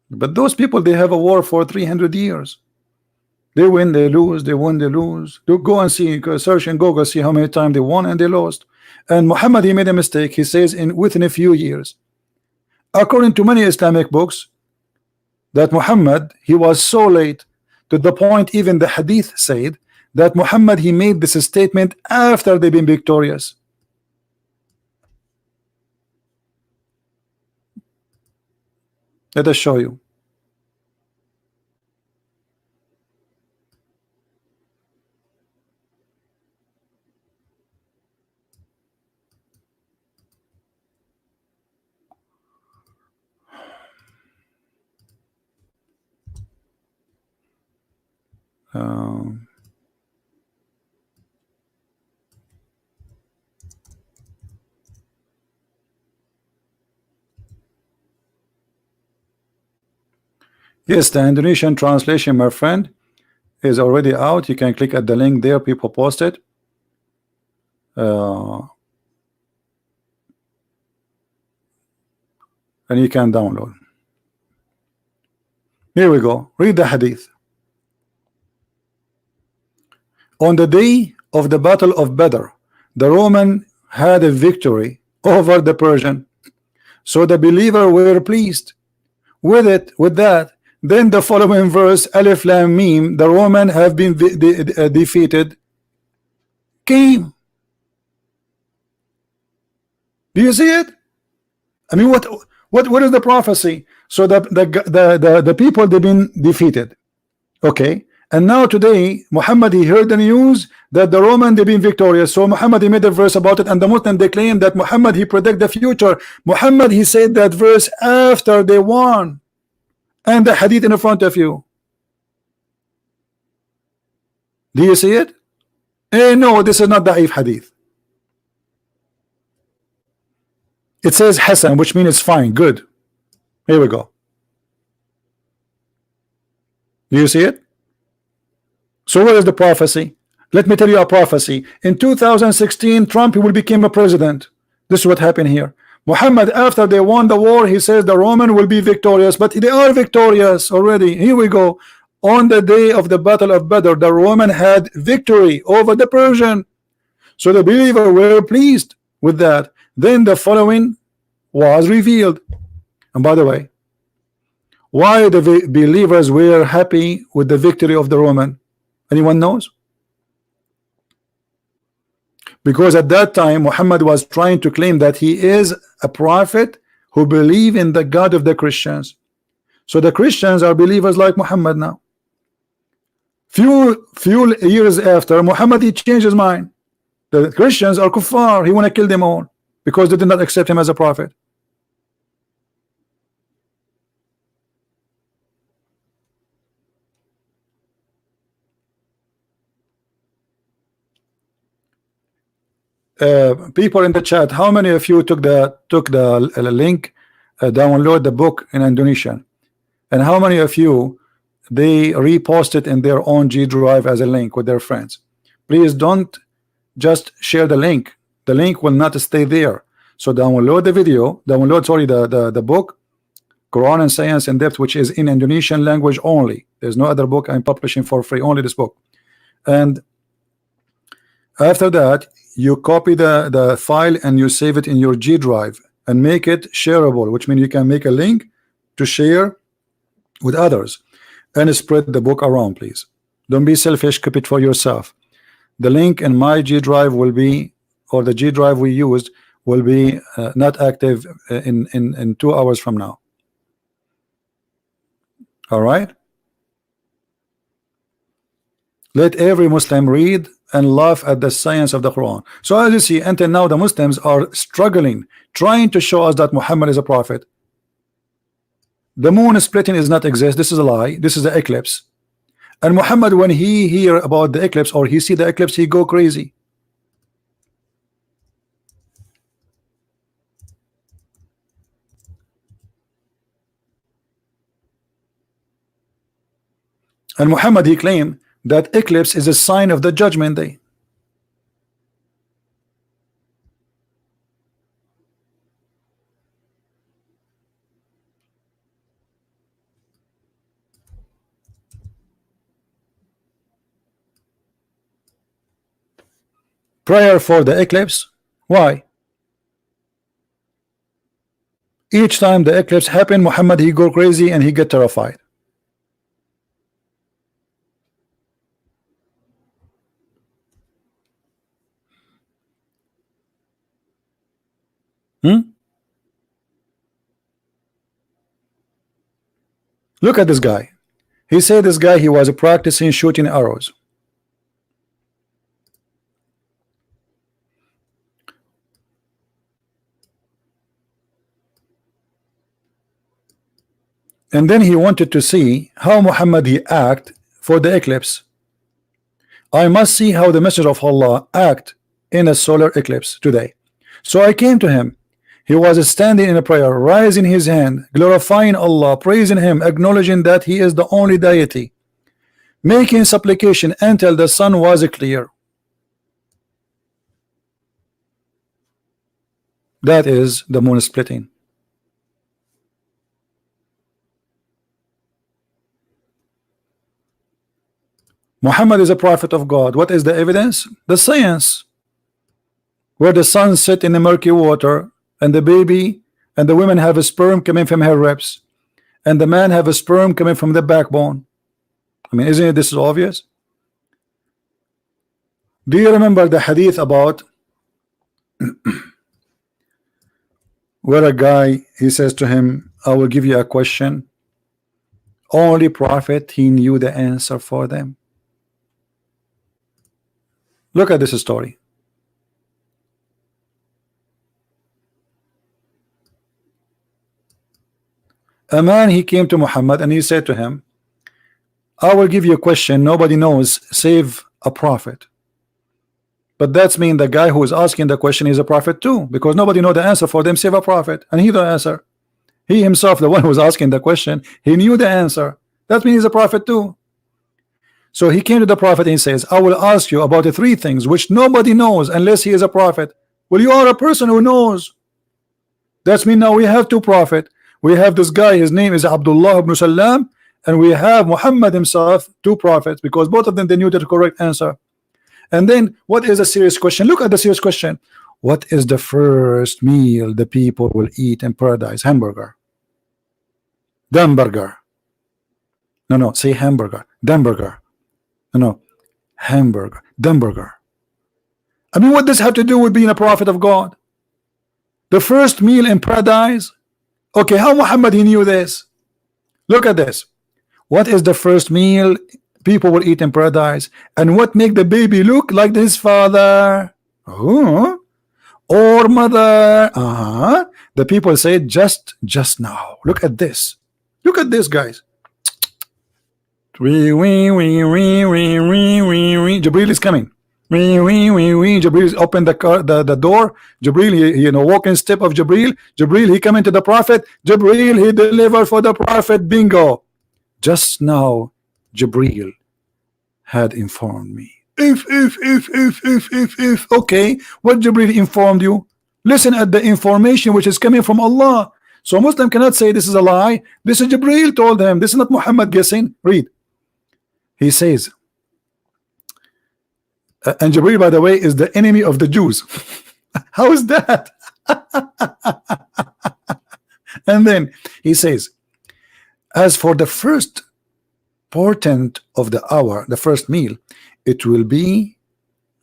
But those people they have a war for 300 years. They win, they lose, they win, they lose. Do go and see, search in Google, see how many times they won and they lost. And Muhammad he made a mistake. He says within a few years, according to many Islamic books, that Muhammad he was so late, to the point even the hadith said that Muhammad he made this statement after they've been victorious. Let us show you. Yes, the Indonesian translation, my friend, is already out. You can click at the link there. People post it. And you can download. Here we go. Read the hadith. On the day of the battle of Badr, the Roman had a victory over the Persian, so the believer were pleased with it. With that, then the following verse, Alif Lam Mim, the Roman have been defeated, came. Do you see it? I mean, what is the prophecy? So the people they've been defeated. Okay. And now today Muhammad he heard the news that the Roman they've been victorious. So Muhammad he made a verse about it, and the Muslim they claim that Muhammad he predict the future. Muhammad he said that verse after they won. And the hadith in front of you. Do you see it? No, this is not Da'if hadith. It says Hasan, which means it's fine, good. Here we go. Do you see it? So what is the prophecy? Let me tell you a prophecy. In 2016, Trump will become a president. This is what happened here. Muhammad, after they won the war, he says the Roman will be victorious, but they are victorious already. Here we go. On the day of the battle of Badr, the Roman had victory over the Persian. So the believer were pleased with that. Then the following was revealed. And by the way, why the believers were happy with the victory of the Roman? Anyone knows? Because at that time Muhammad was trying to claim that he is a prophet who believe in the God of the Christians. So the Christians are believers like Muhammad now. Few years after, Muhammad he changed his mind. The Christians are kuffar. He want to kill them all because they did not accept him as a prophet. People in the chat, how many of you took the link, download the book in Indonesian, and how many of you they reposted in their own G drive as a link with their friends? Please don't just share the link. The link will not stay there. So download the video, the book, Quran and Science in Depth, which is in Indonesian language only. There's no other book I'm publishing for free, only this book. And after that, you copy the file and you save it in your G drive and make it shareable, which means you can make a link to share with others and spread the book around. Please don't be selfish, keep it for yourself. The link in my G drive will be, or the G drive we used will be not active in 2 hours from now. All right, let every Muslim read and laugh at the science of the Quran. So as you see, until now the Muslims are struggling, trying to show us that Muhammad is a prophet. The moon splitting is not exist. This is a lie. This is the eclipse. And Muhammad, when he hear about the eclipse or he see the eclipse, he go crazy. And Muhammad, he claimed that eclipse is a sign of the judgment day. Prayer for the eclipse. Why? Each time the eclipse happen, Muhammad, he go crazy and he get terrified. Look at this guy. He said this guy, he was practicing shooting arrows. And then he wanted to see how Muhammad he act for the eclipse. I must see how the messenger of Allah act in a solar eclipse today. So I came to him. He was standing in a prayer, raising his hand, glorifying Allah, praising him, acknowledging that he is the only deity, making supplication until the sun was clear. That is the moon splitting. Muhammad is a prophet of God. What is the evidence? The science, where the sun set in the murky water, and the baby and the women have a sperm coming from her ribs, and the man have a sperm coming from the backbone. I mean, isn't it this is obvious? Do you remember the hadith about where a guy, he says to him, I will give you a question. Only prophet, he knew the answer for them. Look at this story. A man, he came to Muhammad and he said to him, I will give you a question nobody knows save a prophet. But that's mean the guy who is asking the question is a prophet too, because nobody know the answer for them save a prophet, and he the answer. He himself, the one who was asking the question, he knew the answer. That means he's a prophet too. So he came to the prophet and he says, I will ask you about the three things which nobody knows unless he is a prophet. Well, you are a person who knows. That's mean now we have two prophets. We have this guy, his name is Abdullah ibn Salam, and we have Muhammad himself, two prophets, because both of them they knew the correct answer. And then what is a serious question? Look at the serious question. What is the first meal the people will eat in paradise? Hamburger. Hamburger. No, say hamburger. Hamburger. No, hamburger. Hamburger. I mean, what does have to do with being a prophet of God? The first meal in paradise. Okay, how Muhammad he knew this? Look at this. What is the first meal people will eat in paradise? And what make the baby look like his father? Oh, or mother? The people say just now. Look at this. Look at this, guys. Jibril is coming. Jibril open the door. Jibril, he walking step of Jibril. Jibril, he come into the prophet. Jibril, he deliver for the prophet. Bingo. Just now, Jibril had informed me. If. Okay, what Jibril informed you? Listen at the information which is coming from Allah. So Muslim cannot say this is a lie. This is Jibril told him. This is not Muhammad guessing. Read. He says, and Jibril, by the way, is the enemy of the Jews. How is that? And then he says, as for the first portent of the hour, the first meal, it will be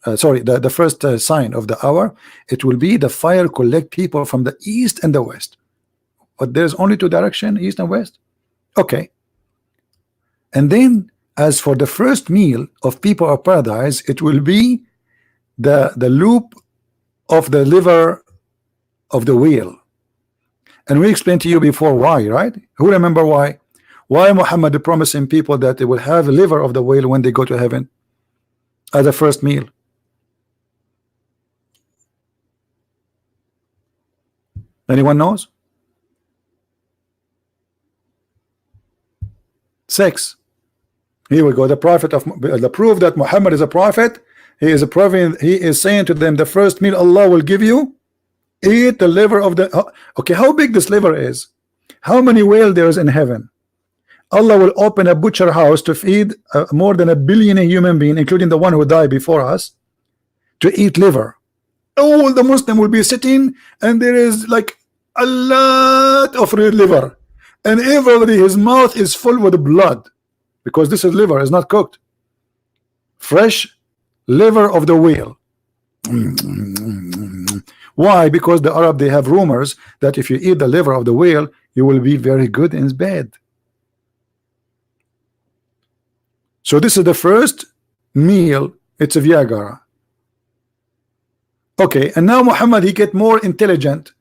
the first sign of the hour, it will be the fire collect people from the east and the west. But there's only two directions, east and west. Okay. And then as for the first meal of people of paradise, it will be the loop of the liver of the wheel. And we explained to you before why, right? Who remember why? Why Muhammad promising people that they will have the liver of the whale when they go to heaven as a first meal? Anyone knows? Six. Here we go. The prophet of the proof that Muhammad is a prophet. He is a prophet. He is saying to them, the first meal Allah will give you, eat the liver of the. Okay, how big this liver is? How many whales there is in heaven? Allah will open a butcher house to feed more than 1 billion human beings, including the one who died before us, to eat liver. All the Muslim will be sitting, and there is like a lot of red liver, and everybody his mouth is full with blood, because this is liver, is not cooked. Fresh liver of the whale. Why? Because the Arab, they have rumors that if you eat the liver of the whale, you will be very good in bed. So this is the first meal. It's a Viagra. Okay, and now Muhammad, he get more intelligent.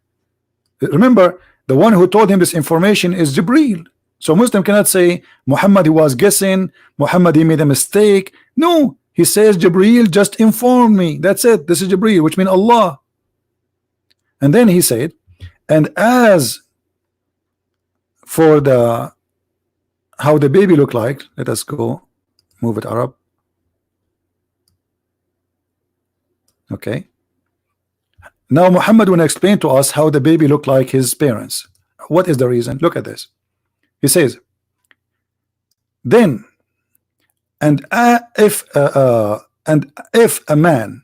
Remember, the one who told him this information is Jibreel. So Muslim cannot say Muhammad he was guessing, Muhammad he made a mistake. No, he says Jibreel just informed me. That's it. This is Jibreel, which means Allah. And then he said, and as for the how the baby look like, let us go move it Arab. Okay. Now Muhammad will explain to us how the baby looked like his parents. What is the reason? Look at this. He says, then if a man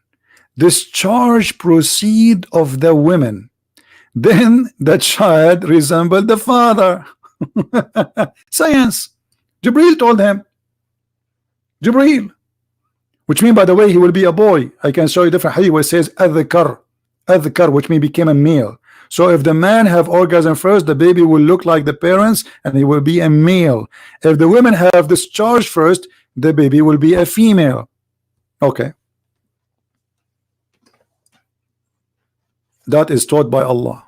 discharge proceed of the women, then the child resembled the father. Science. Jibreel told him. Jibreel, which means, by the way, he will be a boy. I can show you different hadith where it says adhkar, which means became a male. So if the man have orgasm first, the baby will look like the parents and he will be a male. If the women have discharge first, the baby will be a female. Okay. That is taught by Allah.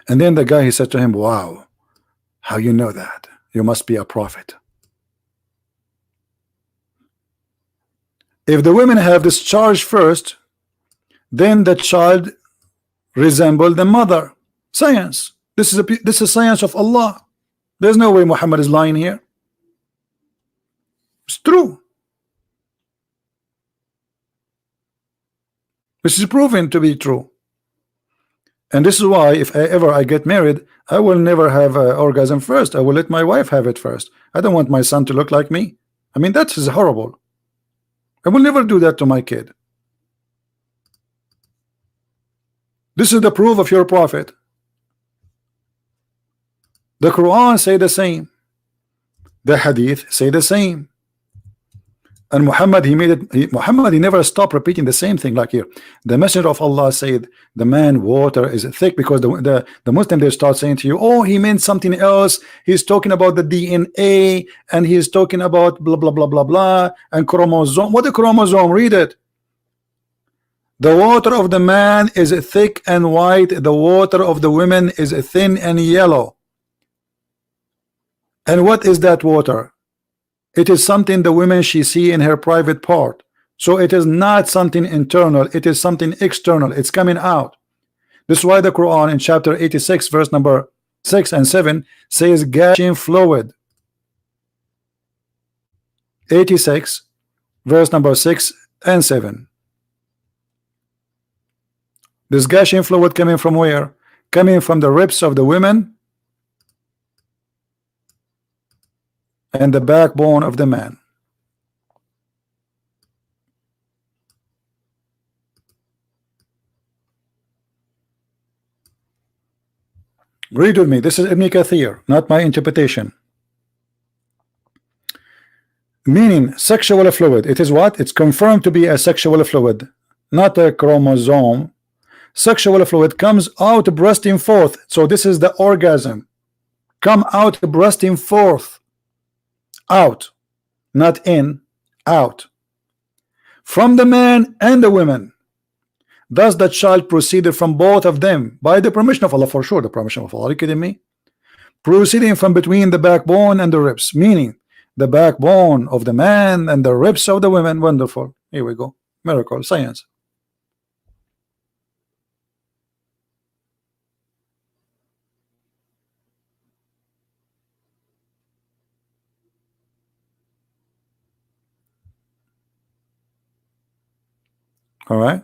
And then the guy, he said to him, wow, how you know that? You must be a prophet. If the women have discharge first, then the child resemble the mother. Science. This is science of Allah. There's no way Muhammad is lying here. It's true. This is proven to be true. And this is why if I get married, I will never have an orgasm first. I will let my wife have it first. I don't want my son to look like me. I mean, that is horrible. I will never do that to my kid. This is the proof of your prophet. The Quran say the same. The Hadith say the same. And Muhammad, he never stopped repeating the same thing. Like here, the Messenger of Allah said, the man water is thick, because the Muslim, they start saying to you, oh, he meant something else. He's talking about the DNA, and he's talking about blah blah blah blah blah, and chromosome. What a chromosome? Read it. The water of the man is thick and white. The water of the women is thin and yellow. And what is that water? It is something the women she see in her private part. So it is not something internal, it is something external. It's coming out. This is why the Quran in chapter 86 verse number 6 and 7 says gushing fluid. 86 verse number 6 and 7. This gushing fluid coming from where? Coming from the ribs of the women and the backbone of the man. Read with me. This is Ibn Kathir, not my interpretation. Meaning sexual fluid. It is what? It's confirmed to be a sexual fluid, not a chromosome. Sexual fluid comes out bursting forth. So this is the orgasm. Come out bursting forth. Out, not in, out, from the man and the women. Thus the child proceeded from both of them by the permission of Allah, for sure, the permission of Allah. Are you kidding me? Proceeding from between the backbone and the ribs, meaning the backbone of the man and the ribs of the women. Wonderful. Here we go. Miracle, science. All right.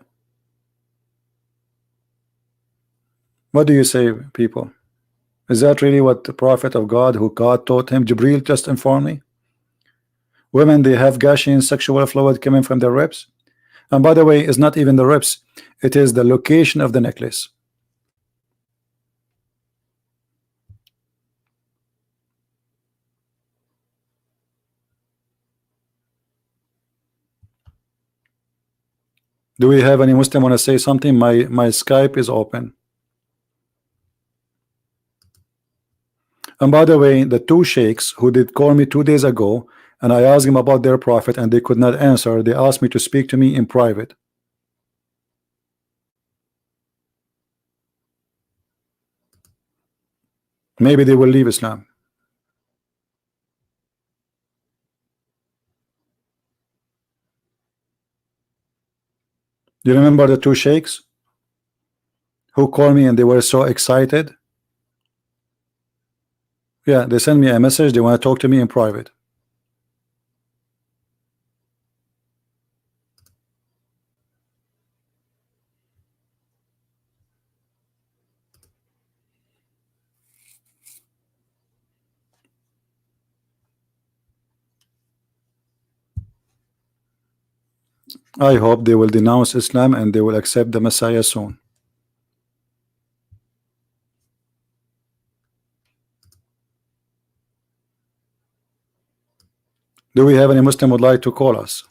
What do you say, people? Is that really what the prophet of God, who God taught him, Jibril just informed me? Women, they have gushing sexual fluid coming from their ribs. And by the way, it's not even the ribs, it is the location of the necklace. Do we have any Muslim want to say something? My Skype is open. And by the way, the two sheikhs who did call me 2 days ago, and I asked them about their prophet and they could not answer, they asked me to speak to me in private. Maybe they will leave Islam. Do you remember the two sheikhs who called me and they were so excited? Yeah, they sent me a message. They want to talk to me in private. I hope they will denounce Islam and they will accept the Messiah soon. Do we have any Muslim would like to call us?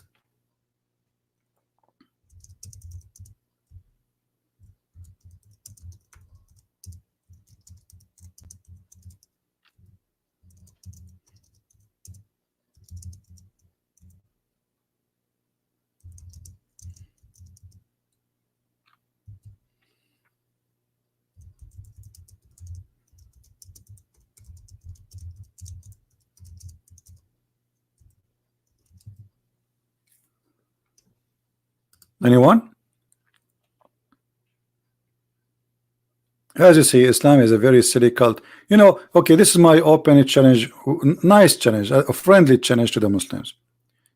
Anyone? As you see, Islam is a very silly cult. You know, okay, this is my open challenge, nice challenge, a friendly challenge to the Muslims.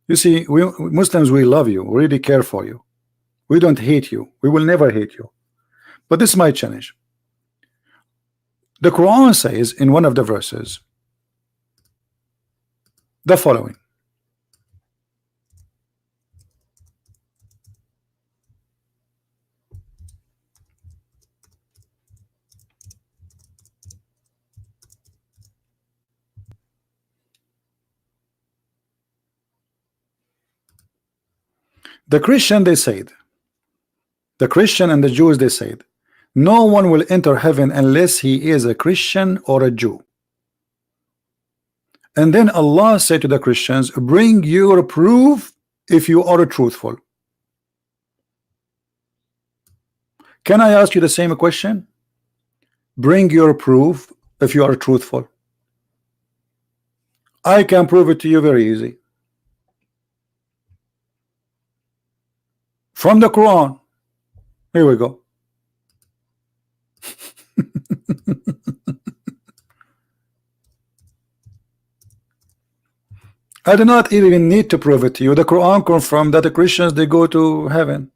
You see, we Muslims, we love you, we really care for you. We don't hate you. We will never hate you. But this is my challenge. The Quran says in one of the verses the following. The Christian, they said, the Christian and the Jews, they said, no one will enter heaven unless he is a Christian or a Jew. And then Allah said to the Christians, bring your proof if you are truthful. Can I ask you the same question? Bring your proof if you are truthful. I can prove it to you very easy. From the Quran. Here we go. I do not even need to prove it to you. The Quran confirmed that the Christians, they go to heaven.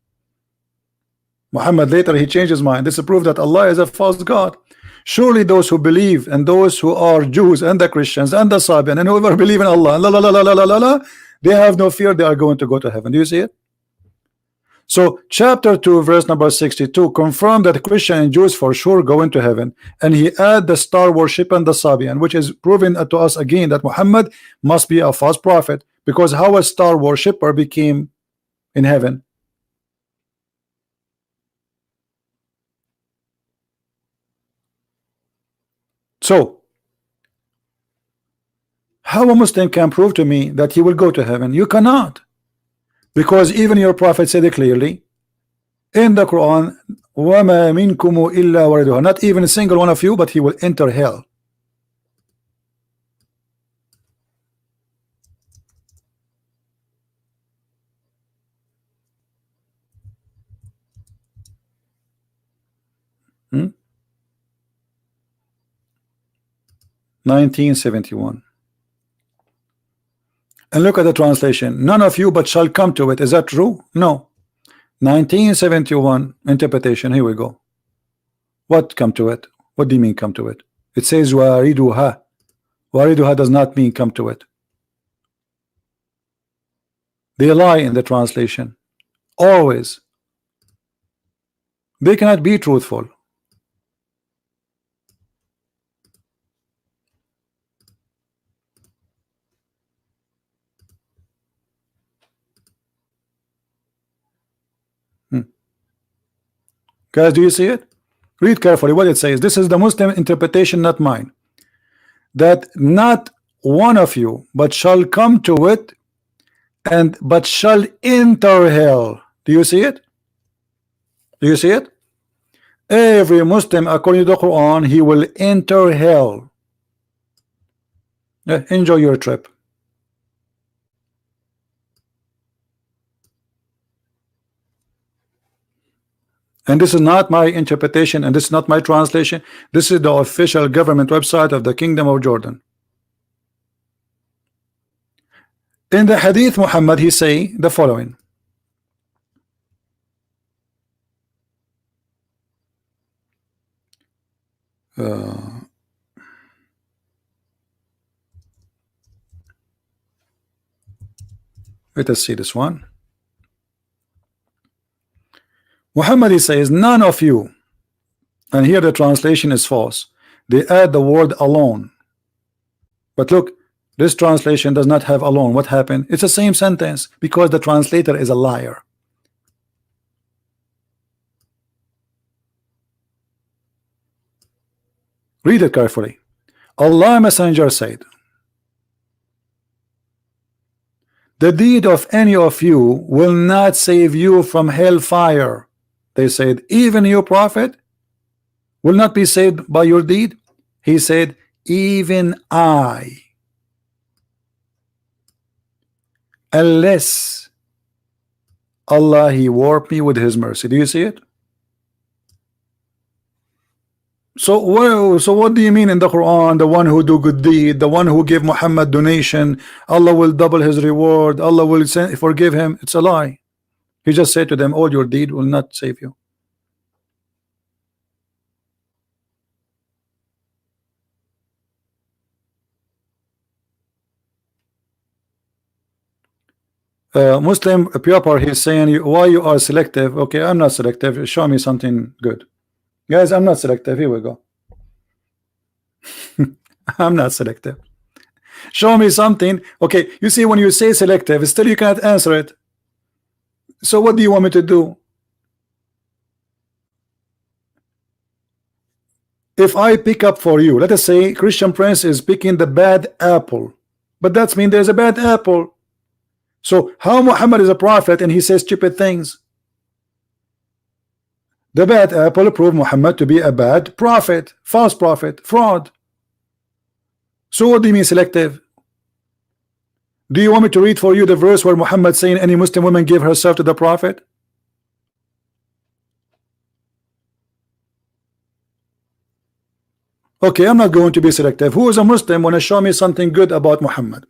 Muhammad later he changed his mind. This is proof that Allah is a false God. Surely those who believe and those who are Jews and the Christians and the Sabian and whoever believe in Allah, they have no fear, they are going to go to heaven. Do you see it? So chapter 2 verse number 62 confirmed that Christian and Jews for sure go into heaven, and he add the star worship and the Sabian, which is proven to us again that Muhammad must be a false prophet, because how a star worshipper became in heaven? So how a Muslim can prove to me that he will go to heaven? You cannot, because even your prophet said it clearly in the Quran, وَمَا مِنْكُمُ إِلَّا وَارِدُهَا, not even a single one of you, but he will enter hell. Hmm? 1971. And look at the translation. None of you but shall come to it. Is that true? No. 1971 interpretation. Here we go. What come to it? What do you mean come to it? It says wariduha. Wariduha does not mean come to it. They lie in the translation. Always. They cannot be truthful. Guys, do you see it? Read carefully what it says. This is the Muslim interpretation, not mine. That not one of you but shall come to it, and but shall enter hell. Do you see it? Do you see it? Every Muslim, according to the Quran, he will enter hell. Enjoy your trip. And this is not my interpretation, and this is not my translation. This is the official government website of the Kingdom of Jordan. In the Hadith, Muhammad, he say the following. Let us see this one. Muhammad, he says, none of you, and here the translation is false. They add the word alone. But look, this translation does not have alone. What happened? It's the same sentence because the translator is a liar. Read it carefully. Allah Messenger said, the deed of any of you will not save you from hellfire. They said, even you, Prophet, will not be saved by your deed. He said, even I, unless Allah he warp me with his mercy. Do you see it? So what do you mean in the Quran, the one who do good deed, the one who give Muhammad donation, Allah will double his reward, Allah will forgive him? It's a lie. He just said to them, all your deed will not save you. Muslim Pure, he's saying, why you are selective? Okay, I'm not selective. Show me something good. Guys, I'm not selective. Here we go. I'm not selective. Show me something. Okay, you see, when you say selective, still you cannot answer it. So what do you want me to do? If I pick up for you, let us say Christian Prince is picking the bad apple, but that means there's a bad apple. So how Muhammad is a prophet and he says stupid things? The bad apple proved Muhammad to be a bad prophet, false prophet, fraud. So what do you mean selective? Do you want me to read for you the verse where Muhammad saying any Muslim woman give herself to the prophet? Okay, I'm not going to be selective. Who is a Muslim want to show me something good about Muhammad?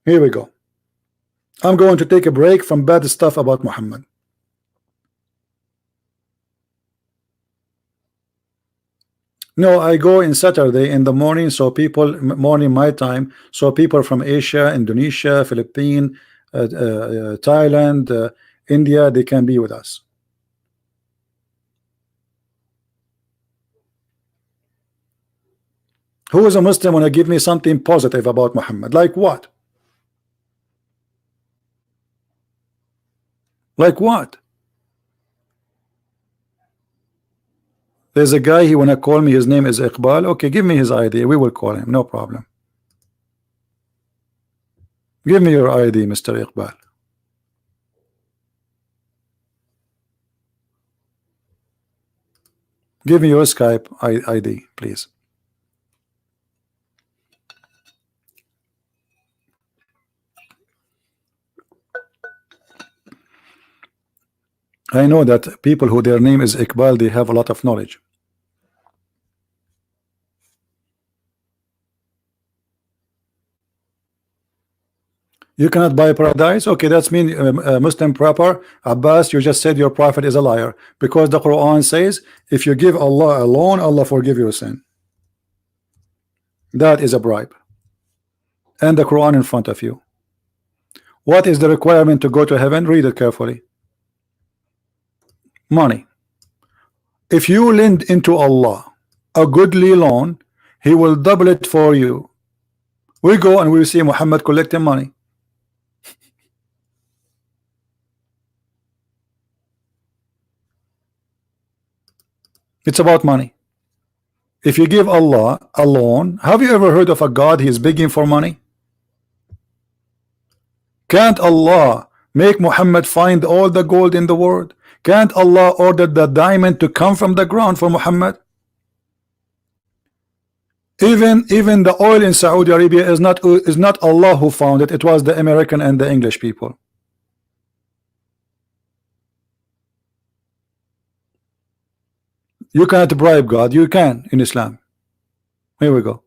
Here we go. I'm going to take a break from bad stuff about Muhammad. No, I go in Saturday in the morning, so people, morning my time, so people from Asia, Indonesia, Philippines, Thailand, India, they can be with us. Who is a Muslim want to give me something positive about Muhammad? Like what? Like what? There's a guy, he wanna call me, his name is Iqbal. Okay, give me his ID, we will call him, no problem. Give me your ID, Mr. Iqbal. Give me your Skype ID, please. I know that people who their name is Iqbal, they have a lot of knowledge. You cannot buy paradise. Okay, that's mean Muslim proper. Abbas, you just said your prophet is a liar because the Quran says if you give Allah alone, Allah forgive your sin. That is a bribe. And the Quran in front of you. What is the requirement to go to heaven? Read it carefully. Money. If you lend into Allah a goodly loan, He will double it for you. We go and we see Muhammad collecting money. It's about money. If you give Allah a loan, have you ever heard of a God he is begging for money? Can't Allah make Muhammad find all the gold in the world? Can't Allah order the diamond to come from the ground for Muhammad? Even the oil in Saudi Arabia is not Allah who found it. It was the American and the English people. You cannot bribe God. You can in Islam. Here we go.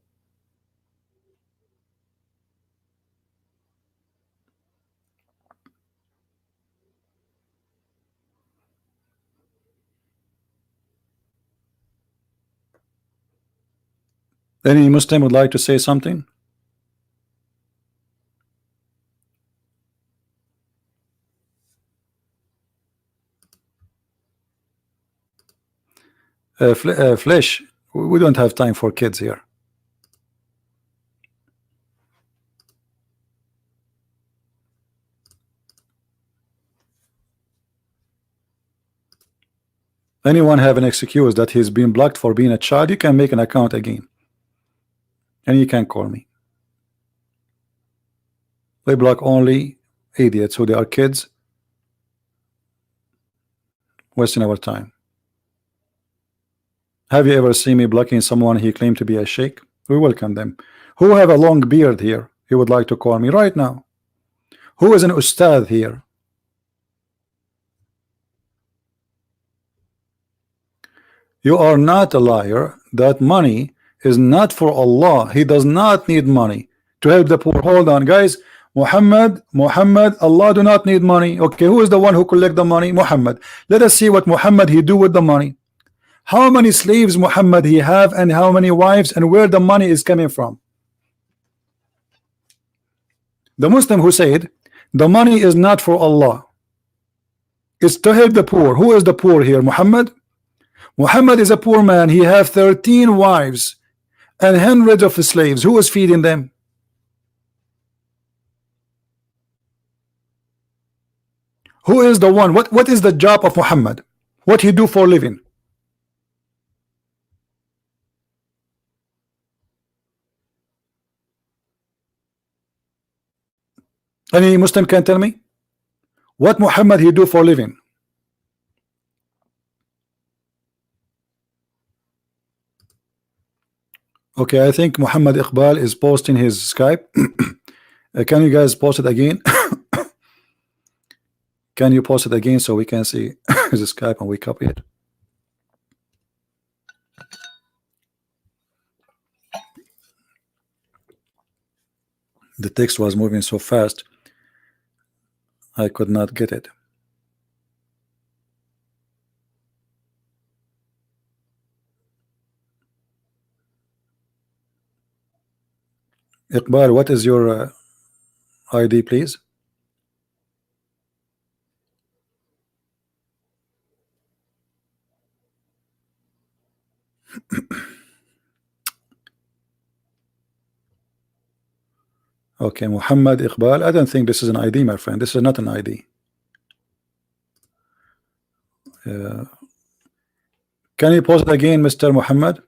Any Muslim would like to say something? Flesh, we don't have time for kids here. Anyone have an excuse that he's been blocked for being a child? You can make an account again and you can call me. We block only idiots who they are kids, wasting our time. Have you ever seen me blocking someone he claimed to be a sheikh? We welcome them. Who have a long beard here? He would like to call me right now. Who is an ustad here? You are not a liar. That money is not for Allah. He does not need money to help the poor. Hold on, guys. Muhammad, Allah do not need money. Okay, who is the one who collect the money? Muhammad. Let us see what Muhammad he do with the money. How many slaves Muhammad he have and how many wives and where the money is coming from? The Muslim who said the money is not for Allah, it's to help the poor. Who is the poor here? Muhammad? Muhammad is a poor man. He have 13 wives and hundreds of slaves. Who is feeding them? Who is the one? What is the job of Muhammad? What he do for living? Any Muslim can tell me what Muhammad he do for living? Okay, I think Muhammad Iqbal is posting his Skype. Can you guys post it again? Can you post it again so we can see his Skype and we copy it? The text was moving so fast I could not get it. Iqbal, what is your ID, please? Okay, Muhammad Iqbal. I don't think this is an ID, my friend. This is not an ID. Can you post it again, Mr. Muhammad?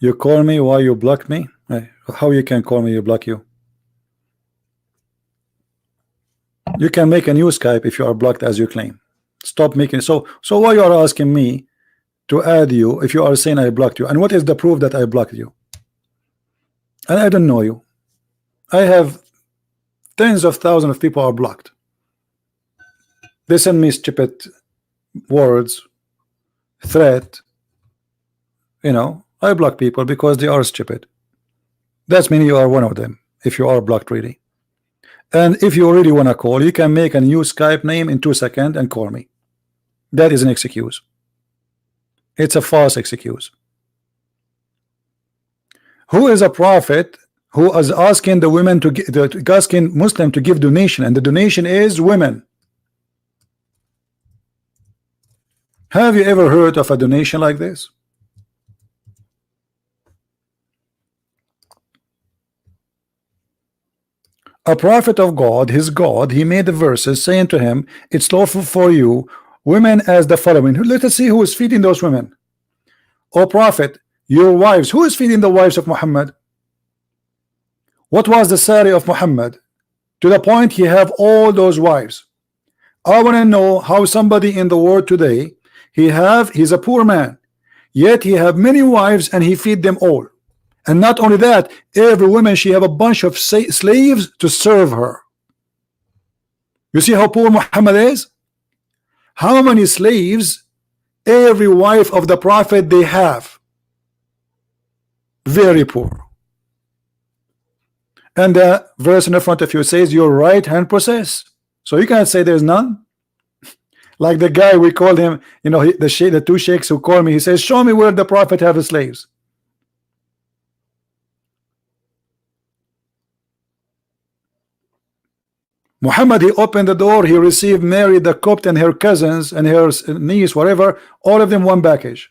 You call me, why you block me? How you can call me, you block you? You can make a new Skype if you are blocked as you claim. Stop making so why you are asking me to add you if you are saying I blocked you? And what is the proof that I blocked you? And I don't know you. I have tens of thousands of people are blocked. They send me stupid words, threat. You know, I block people because they are stupid. That's meaning you are one of them if you are blocked really. And if you really want to call, you can make a new Skype name in 2 seconds and call me. That is an excuse. It's a false excuse. Who is a prophet who is asking the women to asking Muslim to give donation, and the donation is women? Have you ever heard of a donation like this? A prophet of God, his God, he made the verses saying to him, it's lawful for you, women as the following. Let us see who is feeding those women. O prophet, your wives. Who is feeding the wives of Muhammad? What was the salary of Muhammad? To the point he have all those wives. I want to know how somebody in the world today, he's a poor man, yet he have many wives and he feed them all. And not only that, every woman she have a bunch of slaves to serve her. You see how poor Muhammad is? How many slaves every wife of the prophet they have? Very poor. And the verse in the front of you says your right hand possess. So you can't say there's none. Like the guy we called him, you know, the two sheikhs who called me, he says, show me where the prophet have slaves. Muhammad, he opened the door, he received Mary the Copt and her cousins and her niece, whatever, all of them one package.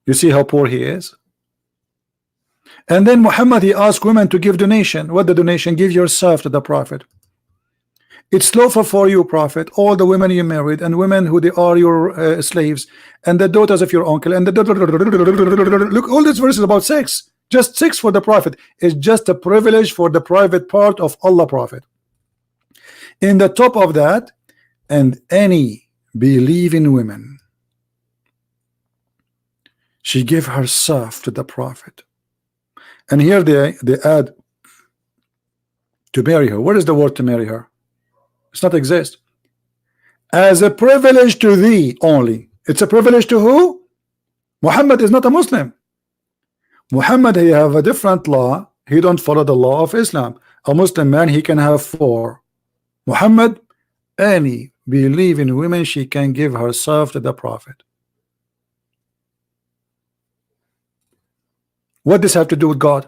You see how poor he is? And then Muhammad, he asked women to give donation. What the donation? Give yourself to the prophet. It's lawful for you, prophet, all the women you married and women who they are your slaves and the daughters of your uncle and the look, all this verse is about sex. Just sex for the prophet is just a privilege for the private part of Allah prophet. In the top of that, and any believing women, she gave herself to the prophet. And here they add to marry her. What is the word to marry her? It's not exist. As a privilege to thee only. It's a privilege to who? Muhammad is not a Muslim. Muhammad, he have a different law. He don't follow the law of Islam. A Muslim man, he can have 4. Muhammad, any believing women, she can give herself to the prophet. What does have to do with God?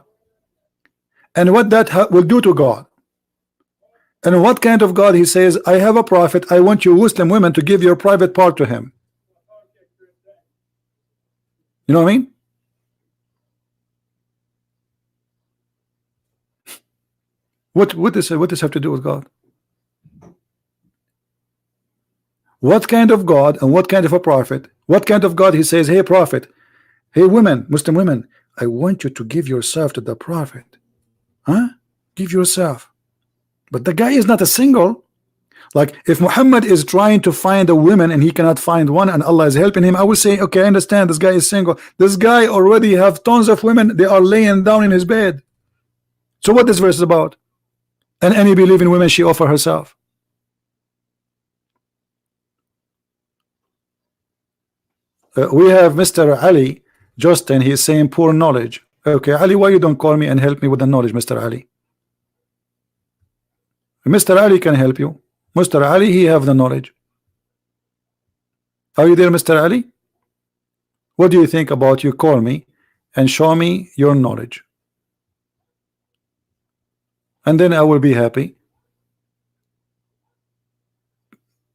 And what that will do to God? And what kind of God? He says, I have a prophet, I want you Muslim women to give your private part to him. You know what I mean? What does this have to do with God? What kind of God and what kind of a prophet? What kind of God? He says, hey prophet, hey women, Muslim women, I want you to give yourself to the prophet. Huh? Give yourself. But the guy is not a single. Like if Muhammad is trying to find a woman and he cannot find one and Allah is helping him, I will say, okay, I understand this guy is single. This guy already have tons of women, they are laying down in his bed. So what this verse is about? And any believing women, she offer herself. We have Mr. Ali Justin, he is saying poor knowledge. Okay, Ali, why you don't call me and help me with the knowledge, Mr. Ali? Mr. Ali can help you. Mr. Ali, he have the knowledge. Are you there, Mr. Ali? What do you think about you call me and show me your knowledge? And then I will be happy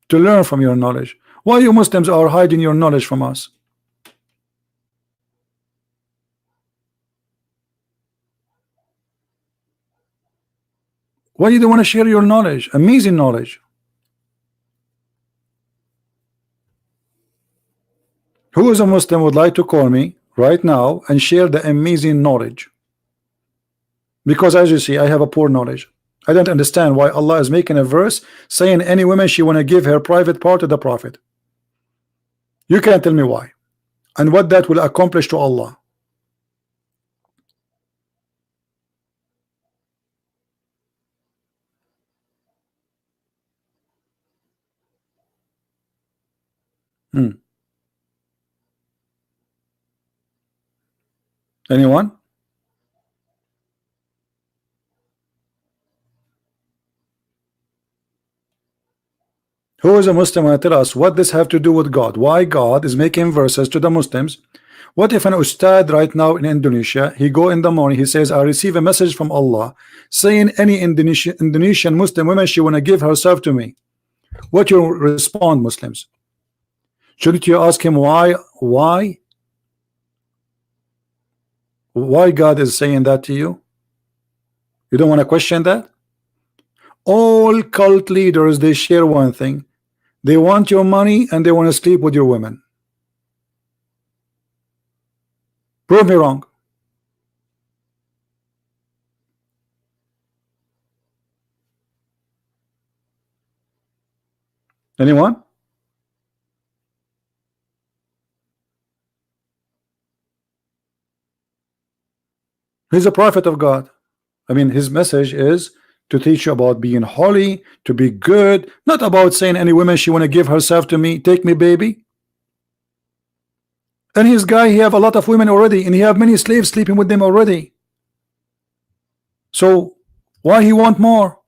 to learn from your knowledge. Why you Muslims are hiding your knowledge from us? Why you don't want to share your knowledge? Amazing knowledge. Who is a Muslim would like to call me right now and share the amazing knowledge? Because as you see, I have a poor knowledge. I don't understand why Allah is making a verse saying any woman she want to give her private part to the Prophet. You can't tell me why and what that will accomplish to Allah. Anyone? Who is a Muslim and tell us what this have to do with God? Why God is making verses to the Muslims? What if an ustad right now in Indonesia, he go in the morning, he says, I receive a message from Allah saying any Indonesian Muslim woman, she want to give herself to me. What you respond, Muslims? Shouldn't you ask him why God is saying that to you? You don't want to question that? All cult leaders, they share one thing. They want your money and they want to sleep with your women. Prove me wrong. Anyone? He's a prophet of God. I mean, his message is to teach you about being holy, to be good, not about saying any woman she want to give herself to me, take me baby. And his guy, he have a lot of women already and he have many slaves sleeping with them already. So why he want more?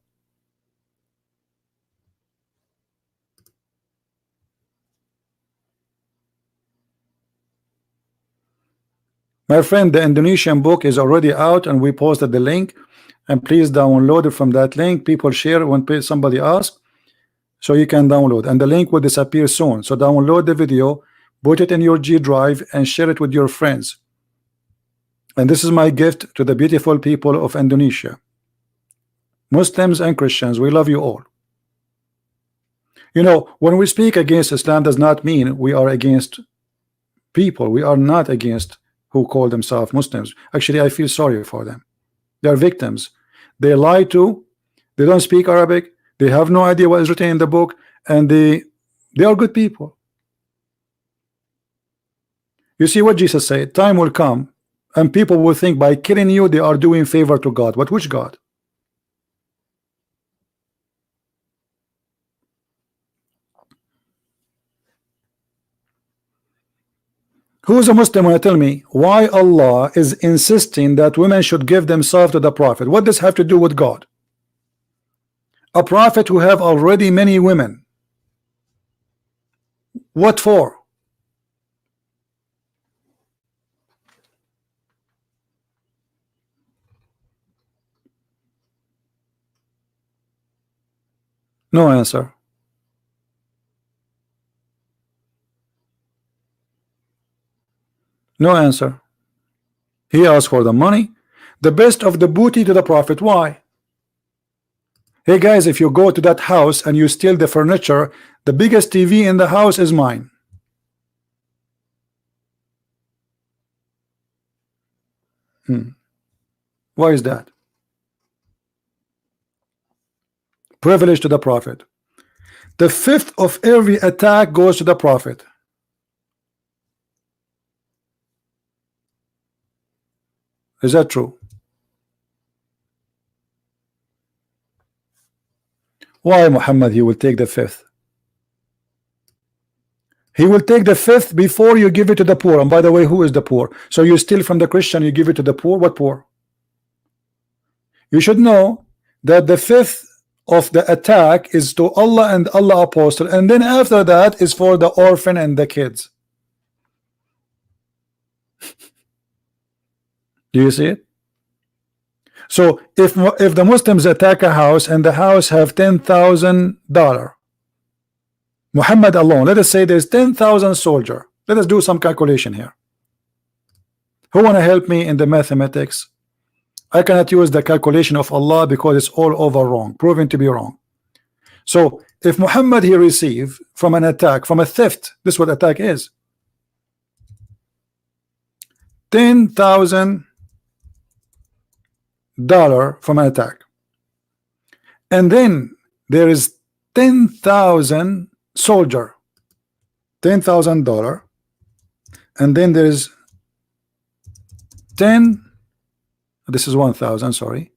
My friend, the Indonesian book is already out and we posted the link, and please download it from that link. People share when somebody asks, so you can download, and the link will disappear soon. So download the video, put it in your G drive and share it with your friends. And this is my gift to the beautiful people of Indonesia. Muslims and Christians, we love you all. You know, when we speak against Islam does not mean we are against people. We are not against who call themselves Muslims. Actually, I feel sorry for them. They are victims. They lie to, they don't speak Arabic, they have no idea what is written in the book, and they are good people. You see what Jesus said, time will come and people will think by killing you they are doing favor to God. But which God? Who is a Muslim when tell me why Allah is insisting that women should give themselves to the Prophet? What does have to do with God? A prophet who have already many women. What for? No answer. No answer. He asked for the money, the best of the booty to the Prophet. Why? Hey guys, if you go to that house and you steal the furniture, the biggest TV in the house is mine. Why is that? Privilege to the Prophet. The fifth of every attack goes to the Prophet. Is that true? Why Muhammad he will take the fifth? He will take the fifth before you give it to the poor. And by the way, who is the poor? So you steal from the Christian, you give it to the poor. What poor? You should know that the fifth of the attack is to Allah and Allah apostle, and then after that is for the orphan and the kids. Do you see it? So if the Muslims attack a house and the house have $10,000, Muhammad alone, let us say there's 10,000 soldiers. Let us do some calculation here. Who want to help me in the mathematics? I cannot use the calculation of Allah because it's all over wrong, proven to be wrong. So if Muhammad he received from an attack, from a theft, this is what attack is, $10,000 from an attack, and then there is 10,000 soldier, $10,000, and then there is 10, this is 1,000, sorry,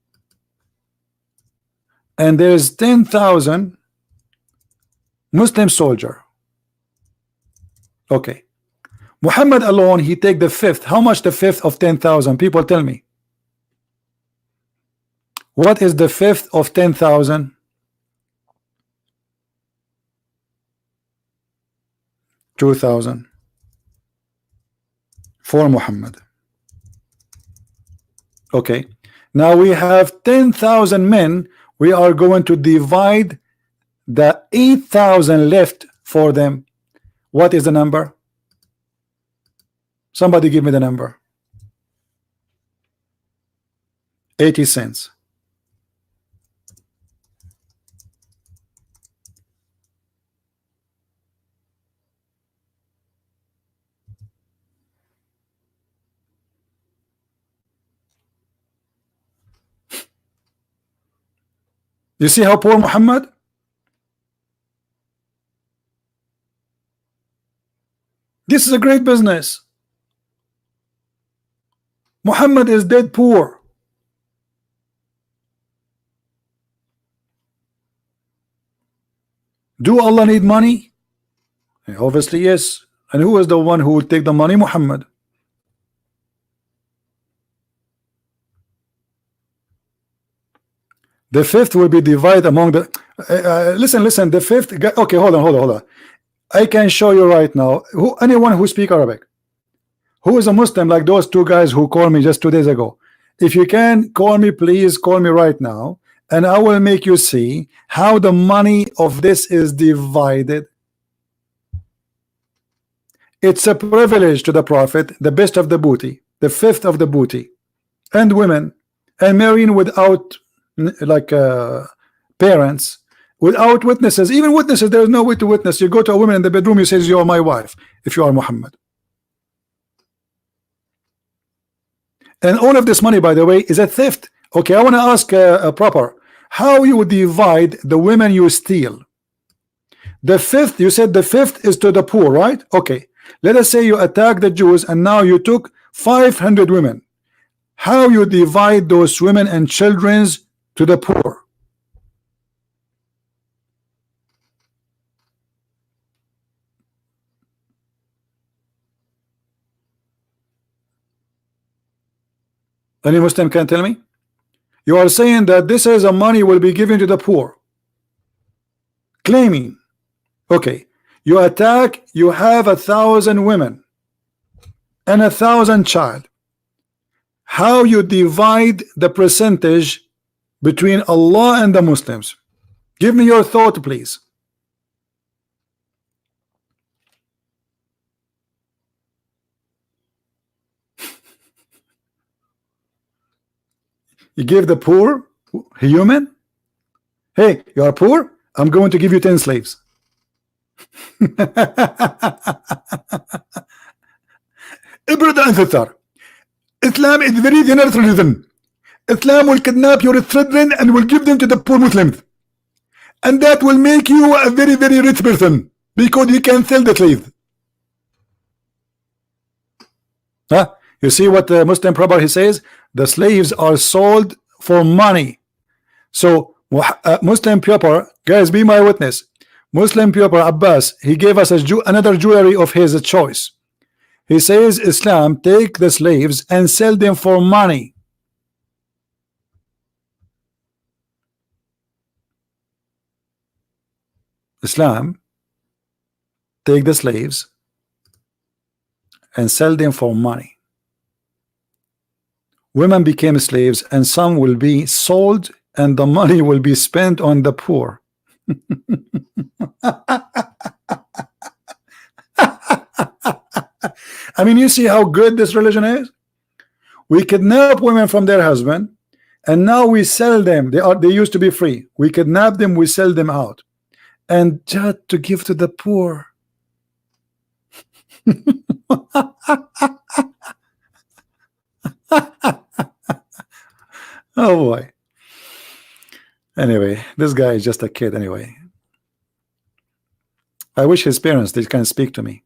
and there's 10,000 Muslim soldier. Okay, Muhammad alone, he take the fifth. How much the fifth of 10,000? People tell me. What is the fifth of 10,000? 2,000 for Muhammad. Okay, now we have 10,000 men. We are going to divide the 8,000 left for them. What is the number? Somebody give me the number. 80 cents. You see how poor Muhammad? This is a great business. Muhammad is dead poor. Do Allah need money? Obviously yes. And who is the one who will take the money? Muhammad. The fifth will be divided among the listen, the fifth, okay, hold on. I can show you right now. Anyone who speak Arabic, who is a Muslim, like those two guys who called me just 2 days ago, if you can call me, please call me right now, and I will make you see how the money of this is divided. It's a privilege to the Prophet, the best of the booty, the fifth of the booty, and women, and marrying without like parents, without witnesses. Even witnesses, there is no way to witness. You go to a woman in the bedroom, you say you are my wife if you are Muhammad. And all of this money, by the way, is a theft. Okay, I want to ask a proper, how you would divide the women you steal? The fifth, you said the fifth is to the poor, right? Okay, let us say you attack the Jews and now you took 500 women. How you divide those women and children's to the poor? Any Muslim can tell me? You are saying that this is a money will be given to the poor, claiming, okay, you attack, you have 1,000 women and 1,000 child. How you divide the percentage between Allah and the Muslims? Give me your thought, please. You give the poor human. Hey, you are poor, I'm going to give you 10 slaves. Brother and sister, Islam is very generous religion. Islam will kidnap your children and will give them to the poor Muslims, and that will make you a very, very rich person because you can sell the slaves. Huh? You see what the Muslim proverb he says? The slaves are sold for money. So Muslim people, guys, be my witness. Muslim people, Abbas, he gave us another jewelry of his choice. He says Islam take the slaves and sell them for money. Islam take the slaves and sell them for money. Women became slaves, and some will be sold, and the money will be spent on the poor. I mean, you see how good this religion is? We kidnap women from their husband, and now we sell them. They used to be free. We kidnap them, we sell them out, and just to give to the poor. Oh boy. Anyway, this guy is just a kid anyway. I wish his parents they can speak to me.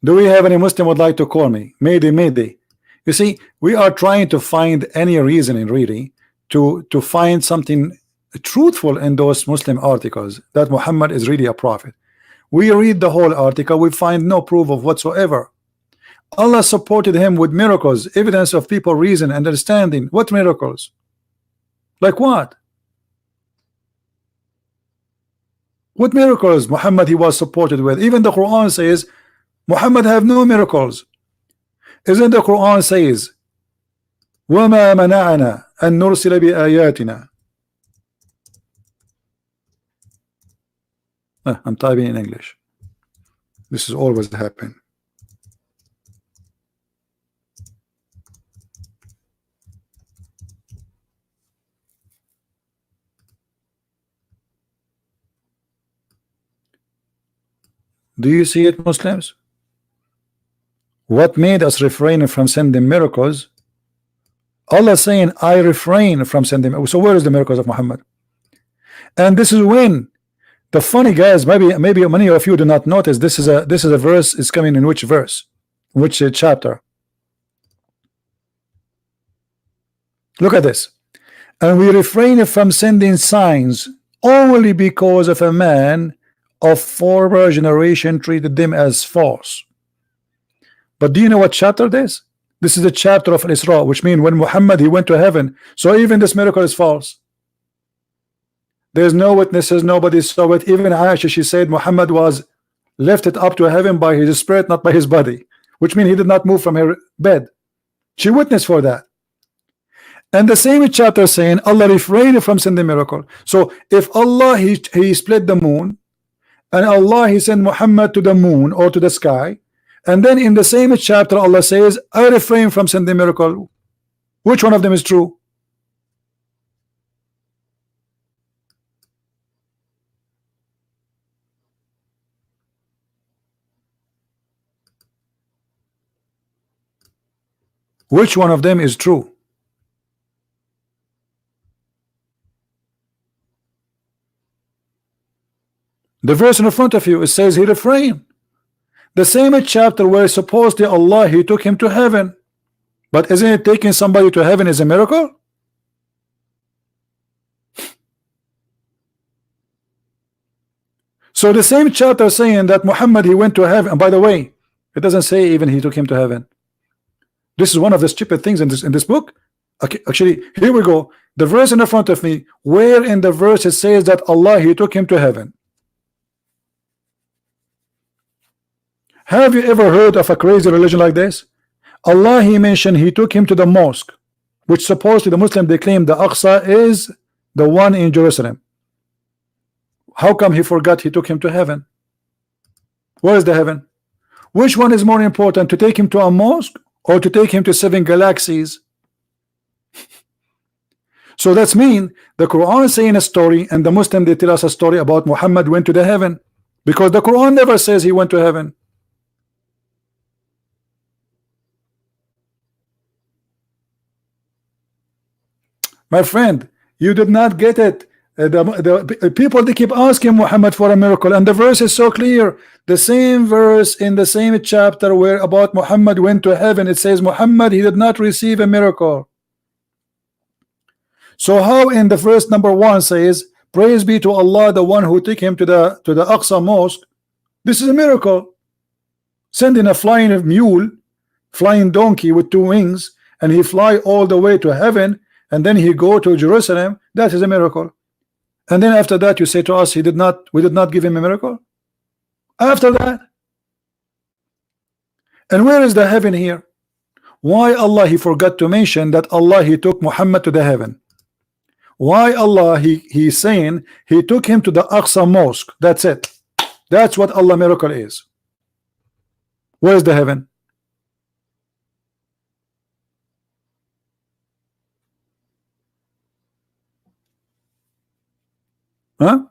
Do we have any Muslim would like to call me? Mayday, mayday. You see, we are trying to find any reason in really to find something truthful in those Muslim articles that Muhammad is really a prophet. We read the whole article, we find no proof of whatsoever. Allah supported him with miracles, evidence of people reason and understanding. What miracles? Like what? What miracles Muhammad he was supported with? Even the Quran says Muhammad have no miracles. Isn't the Quran says وَمَا مَنَعَنَا أَن نُرْسِلَ بِآيَاتِنَا. I'm typing in English. This is always happen. Do you see it, Muslims? What made us refrain from sending miracles? Allah saying, I refrain from sending. So where is the miracles of Muhammad? And this is when the funny guys, maybe many of you do not notice, this is a verse. It's coming in which verse? Which chapter? Look at this. And we refrain from sending signs only because of a man of former generation treated them as false. But do you know what chapter this? This is the chapter of Isra, which means when Muhammad he went to heaven. So even this miracle is false. There's no witnesses, nobody saw it. Even Aisha, she said Muhammad was lifted up to heaven by his spirit, not by his body, which means he did not move from her bed. She witnessed for that. And the same chapter saying Allah refrained from sending miracle. So if Allah he split the moon, and Allah he sent Muhammad to the moon or to the sky, and then in the same chapter Allah says I refrain from sending miracle. Which one of them is true? Which one of them is true? The verse in front of you, it says he refrained. The same chapter where supposedly Allah he took him to heaven. But isn't it taking somebody to heaven is a miracle? So the same chapter saying that Muhammad he went to heaven, and by the way, it doesn't say even he took him to heaven. This is one of the stupid things in this book. Okay, actually, here we go. The verse in the front of me, where in the verse it says that Allah he took him to heaven. Have you ever heard of a crazy religion like this? Allah he mentioned he took him to the mosque, which supposedly the Muslim they claim the Aqsa is the one in Jerusalem. How come he forgot he took him to heaven? Where is the heaven? Which one is more important, to take him to a mosque or to take him to 7 galaxies? So that's mean the Quran is saying a story and the Muslim they tell us a story about Muhammad went to the heaven, because the Quran never says he went to heaven. My friend, you did not get it. The people they keep asking Muhammad for a miracle, and the verse is so clear. The same verse in the same chapter where about Muhammad went to heaven, it says Muhammad he did not receive a miracle. So how in the verse number 1 says praise be to Allah, the one who took him to the Aqsa mosque? This is a miracle. Sending a flying mule, flying donkey with 2 wings, and he fly all the way to heaven, and then he go to Jerusalem. That is a miracle. And then after that you say to us we did not give him a miracle after that. And where is the heaven here? Why Allah he forgot to mention that Allah he took Muhammad to the heaven? Why Allah he saying he took him to the Aqsa mosque? That's it. That's what Allah miracle is. Where is the heaven? Huh?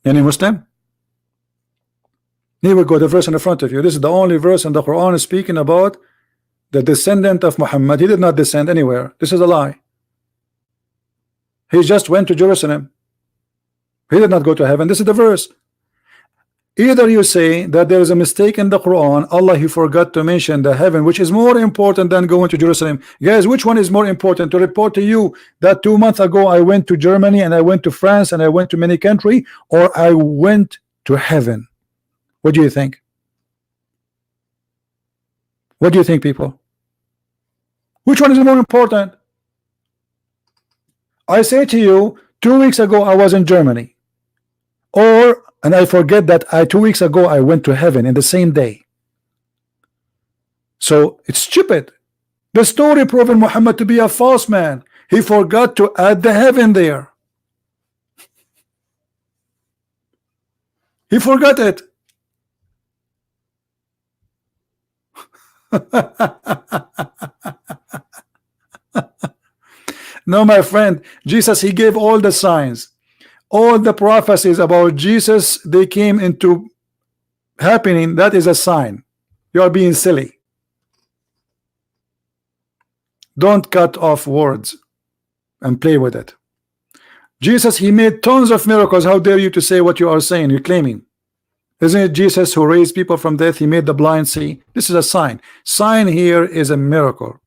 Any Muslim? Here we go, the verse in the front of you. This is the only verse in the Quran speaking about the descendant of Muhammad. He did not descend anywhere. This is a lie. He just went to Jerusalem. He did not go to heaven. This is the verse. Either you say that there is a mistake in the Quran, Allah he forgot to mention the heaven, which is more important than going to Jerusalem. Guys, which one is more important? To report to you that 2 months ago I went to Germany and I went to France and I went to many countries, or I went to heaven? What do you think? What do you think, people? Which one is more important? I say to you, 2 weeks ago I was in Germany, and I forget that 2 weeks ago I went to heaven in the same day. So it's stupid. The story proven Muhammad to be a false man. He forgot to add the heaven there. He forgot it. No, my friend, Jesus, he gave all the signs, all the prophecies about Jesus, they came into happening. That is a sign. You are being silly. Don't cut off words and play with it. Jesus, he made tons of miracles. How dare you to say what you are saying, you're claiming? Isn't it Jesus who raised people from death? He made the blind see. This is a sign. Sign here is a miracle.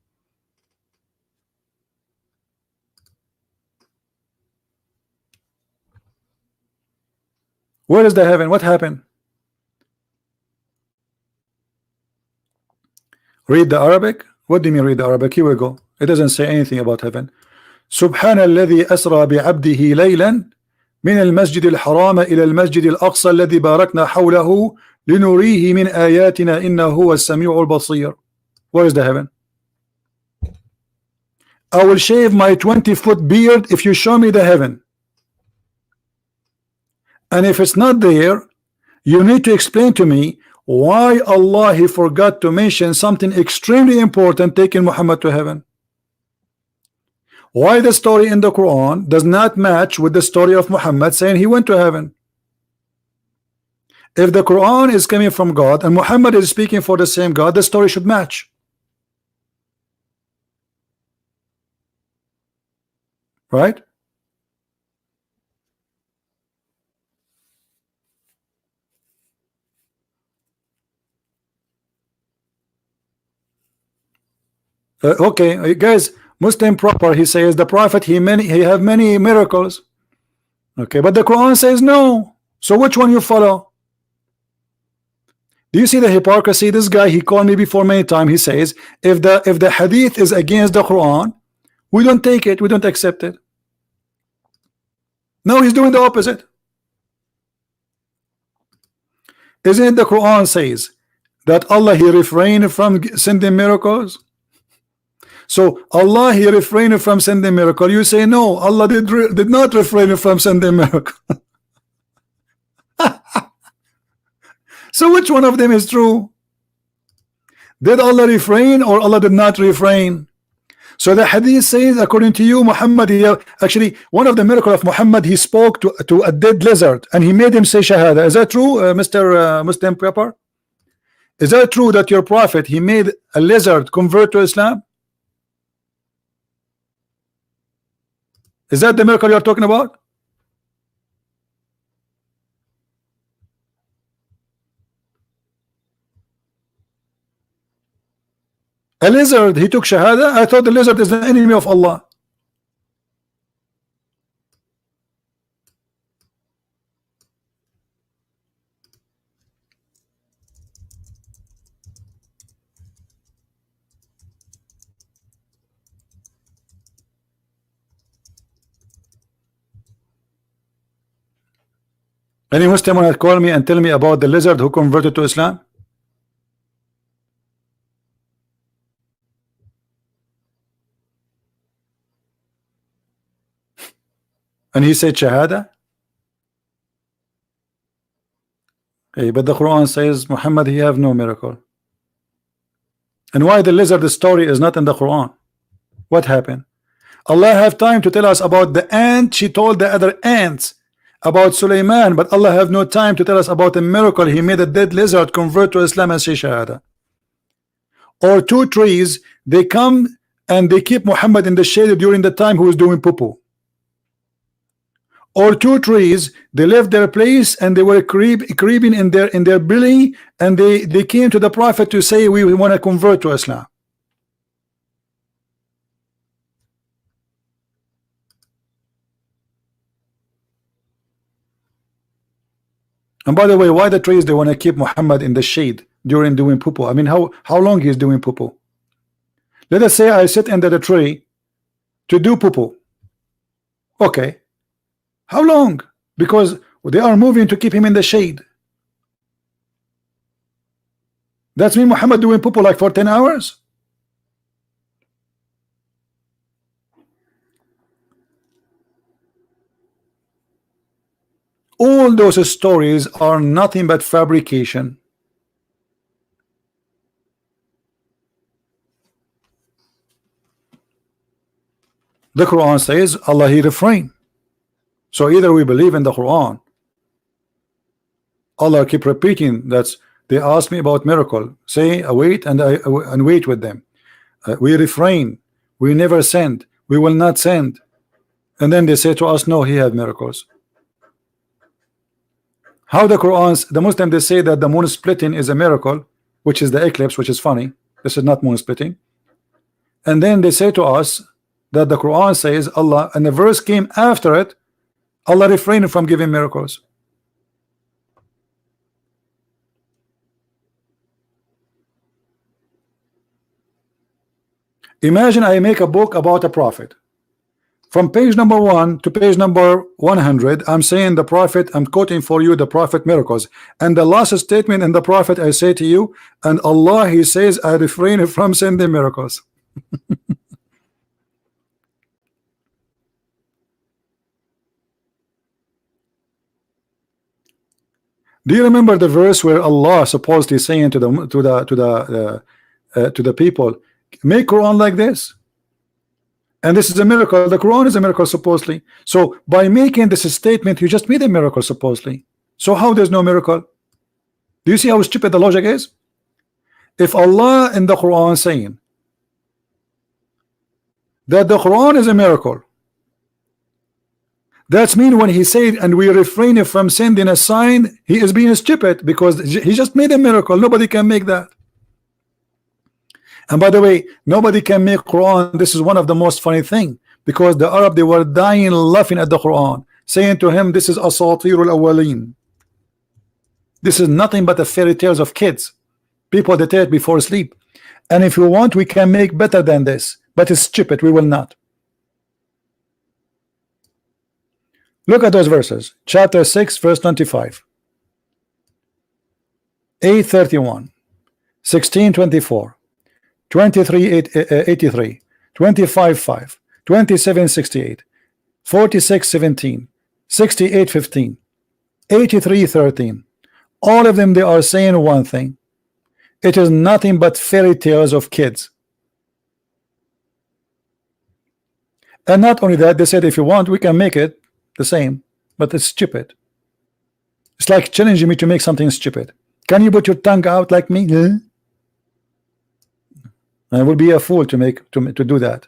Where is the heaven? What happened? Read the Arabic. What do you mean read the Arabic? Here we go. It doesn't say anything about heaven. سبحان الذي أسرى بعبده ليلا من المسجد الحرام إلى المسجد الأقصى الذي باركنا حوله لنريه من آياتنا إنه هو السميع البصير. Where is the heaven? I will shave my 20-foot beard if you show me the heaven. And if it's not there, you need to explain to me why Allah he forgot to mention something extremely important, taking Muhammad to heaven. Why the story in the Quran does not match with the story of Muhammad saying he went to heaven? If the Quran is coming from God and Muhammad is speaking for the same God, the story should match. Right? Okay, guys, Muslim proper, he says the prophet he have many miracles. Okay, but the Quran says no. So which one you follow? Do you see the hypocrisy? This guy, he called me before many times. He says if the hadith is against the Quran, we don't take it, we don't accept it. No, he's doing the opposite. Isn't it the Quran says that Allah he refrained from sending miracles? So Allah he refrained from sending miracle. You say no, Allah did not refrain from sending miracle. So which one of them is true? Did Allah refrain or Allah did not refrain? So the hadith says, according to you, Muhammad, actually one of the miracle of Muhammad, he spoke to a dead lizard and he made him say shahada. Is that true, Mr. Muslim Pepper? Is that true that your prophet he made a lizard convert to Islam? Is that the miracle you're talking about? A lizard, he took shahada. I thought the lizard is the enemy of Allah. Any Muslim want to call me and tell me about the lizard who converted to Islam? And he said shahada. Okay, but the Quran says Muhammad he have no miracle. And why the lizard story is not in the Quran? What happened? Allah have time to tell us about the ant. She told the other ants about Suleiman, but Allah have no time to tell us about a miracle. He made a dead lizard convert to Islam and say Shahada. Or two trees, they come and they keep Muhammad in the shade during the time he was doing poo-poo. Or two trees, they left their place and they were creeping in their belly, and they came to the Prophet to say, we want to convert to Islam. And by the way, why the trees they want to keep Muhammad in the shade during doing poo-poo? I mean, how long he is doing poo-poo? Let us say I sit under the tree to do poo-poo. Okay. How long? Because they are moving to keep him in the shade. That's mean Muhammad doing poo-poo like for 10 hours? All those stories are nothing but fabrication. The Quran says Allah He refrain. So either we believe in the Quran. Allah keep repeating that they ask me about miracle. Say await and wait with them. We refrain. We never send. We will not send. And then they say to us, no, He have miracles. How the Muslim they say that the moon splitting is a miracle, which is the eclipse, which is funny. This is not moon splitting. And then they say to us that the Quran says Allah, and the verse came after it, Allah refrained from giving miracles. Imagine I make a book about a prophet. From page number 1 to page number 100, I'm saying the prophet, I'm quoting for you the prophet miracles. And the last statement in the prophet, I say to you, and Allah, He says, I refrain from sending miracles. Do you remember the verse where Allah supposedly saying to the people, make Quran like this? And this is a miracle. The Quran is a miracle supposedly. So by making this statement, you just made a miracle supposedly. So how there's no miracle? Do you see how stupid the logic is? If Allah in the Quran saying that the Quran is a miracle, that's mean when He said and we refrain from sending a sign, He is being stupid because He just made a miracle. Nobody can make that. And by the way, nobody can make Quran. This is one of the most funny thing, because the Arab, they were dying laughing at the Quran, saying to him, this is asatirul awwalin. This is nothing but the fairy tales of kids, people that tell it before sleep. And if you want, we can make better than this, but it's stupid. We will not. Look at those verses. Chapter 6 verse 25, 8:31, 16:24, 23:83, 25:5, 27:68, 46:17, 68:15, 83:13. All of them, they are saying one thing. It is nothing but fairy tales of kids. And not only that, they said if you want, we can make it the same, but it's stupid. It's like challenging me to make something stupid. Can you put your tongue out like me? I will be a fool to do that.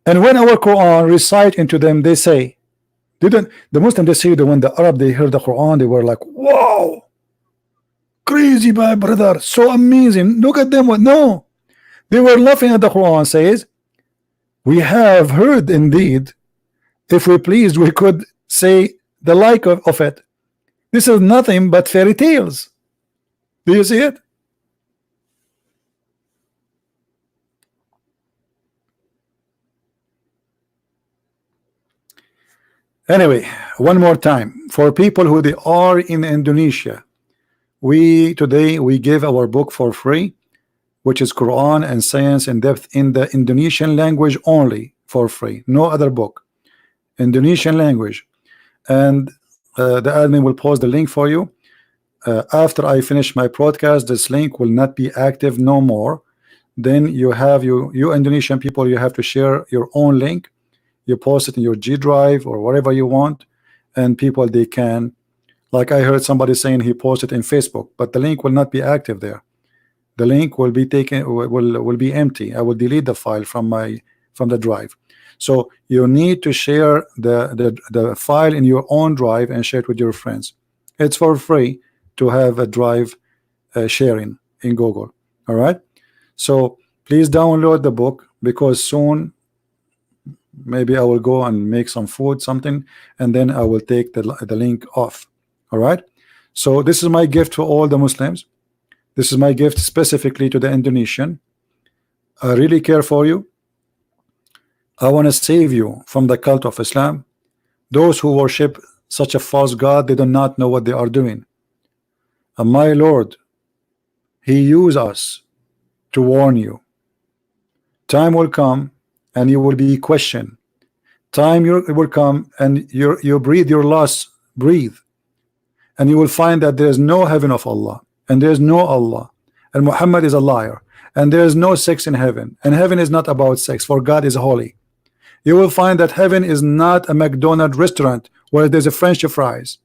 And when our Quran recite into them, they say, the Muslim, they say that when the Arab, they heard the Quran, they were like, wow, crazy, my brother, so amazing, look at them. No, they were laughing at the Quran. Says, we have heard indeed, if we pleased we could say the like of it. This is nothing but fairy tales. Do you see it? Anyway, one more time, for people who they are in Indonesia, today we give our book for free, which is Quran and Science in Depth in the Indonesian language only, for free, no other book, Indonesian language. And the admin will post the link for you. After I finish my broadcast, this link will not be active no more. then you have you Indonesian people, you have to share your own link. You post it in your G drive or whatever you want, and people they can, like I heard somebody saying he posted in Facebook, but the link will not be active there. The link will be taken, will be empty. I will delete the file from the drive. So you need to share the file in your own drive and share it with your friends. It's for free to have a drive sharing in Google. All right, so please download the book, because soon maybe I will go and make some food, something, and then I will take the link off. All right, so this is my gift to all the Muslims. This is my gift specifically to the Indonesian. I really care for you. I want to save you from the cult of Islam. Those who worship such a false god, they do not know what they are doing. And my Lord, He used us to warn you. Time will come and you will be questioned. Time will come and you breathe your last breathe, and you will find that there is no heaven of Allah, and there is no Allah, and Muhammad is a liar, and there is no sex in heaven, and heaven is not about sex, for God is holy. You will find that heaven is not a McDonald's restaurant where there's a French fries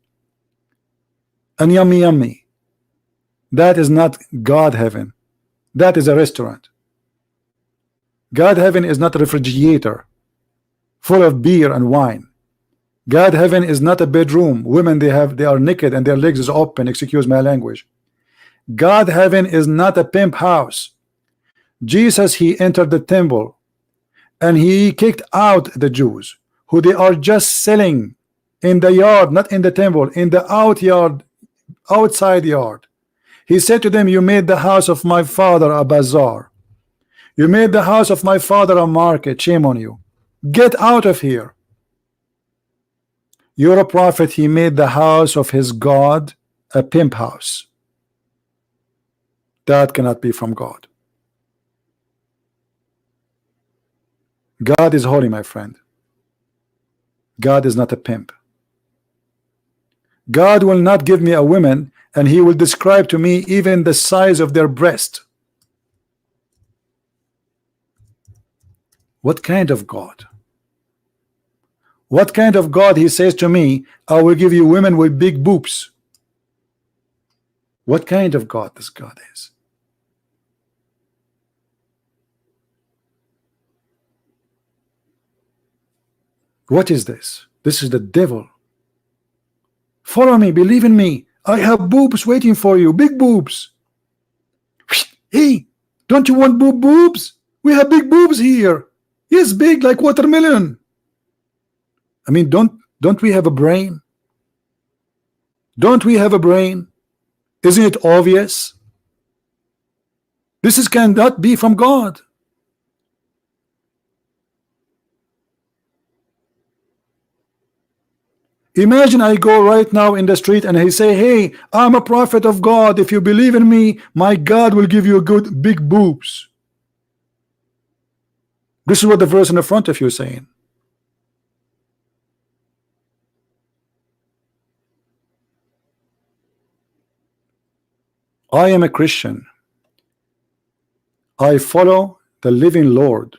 and yummy yummy. That is not God heaven. That is a restaurant. God heaven is not a refrigerator full of beer and wine. God heaven is not a bedroom. Women they are naked and their legs is open. Excuse my language. God heaven is not a pimp house. Jesus, he entered the temple and he kicked out the Jews who they are just selling in the yard, not in the temple, in the outside yard. He said to them, you made the house of my father a bazaar. You made the house of my father a market. Shame on you. Get out of here. You're a prophet. He made the house of his God a pimp house. That cannot be from God. God is holy, my friend. God is not a pimp. God will not give me a woman and he will describe to me even the size of their breast. What kind of God? What kind of God? He says to me, I will give you women with big boobs. What kind of God this God is? What is this? This is the devil. Follow me, believe in me. I have boobs waiting for you, big boobs. Hey, don't you want boobs? We have big boobs here. Yes, big like watermelon. I mean, don't we have a brain? Don't we have a brain? Isn't it obvious? This cannot be from God. Imagine I go right now in the street and he say, hey, I'm a prophet of God. If you believe in me, my God will give you a good big boobs. This is what the verse in the front of you is saying. I am a Christian. I follow the living Lord,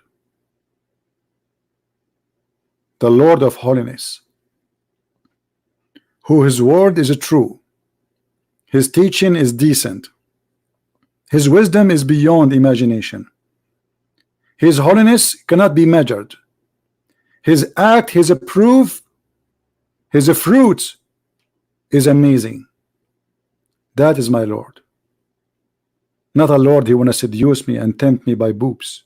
the Lord of holiness, who his word is true, his teaching is decent, his wisdom is beyond imagination, his holiness cannot be measured, his act, his proof, his fruit is amazing. That is my Lord. Not a Lord he want to seduce me and tempt me by boobs.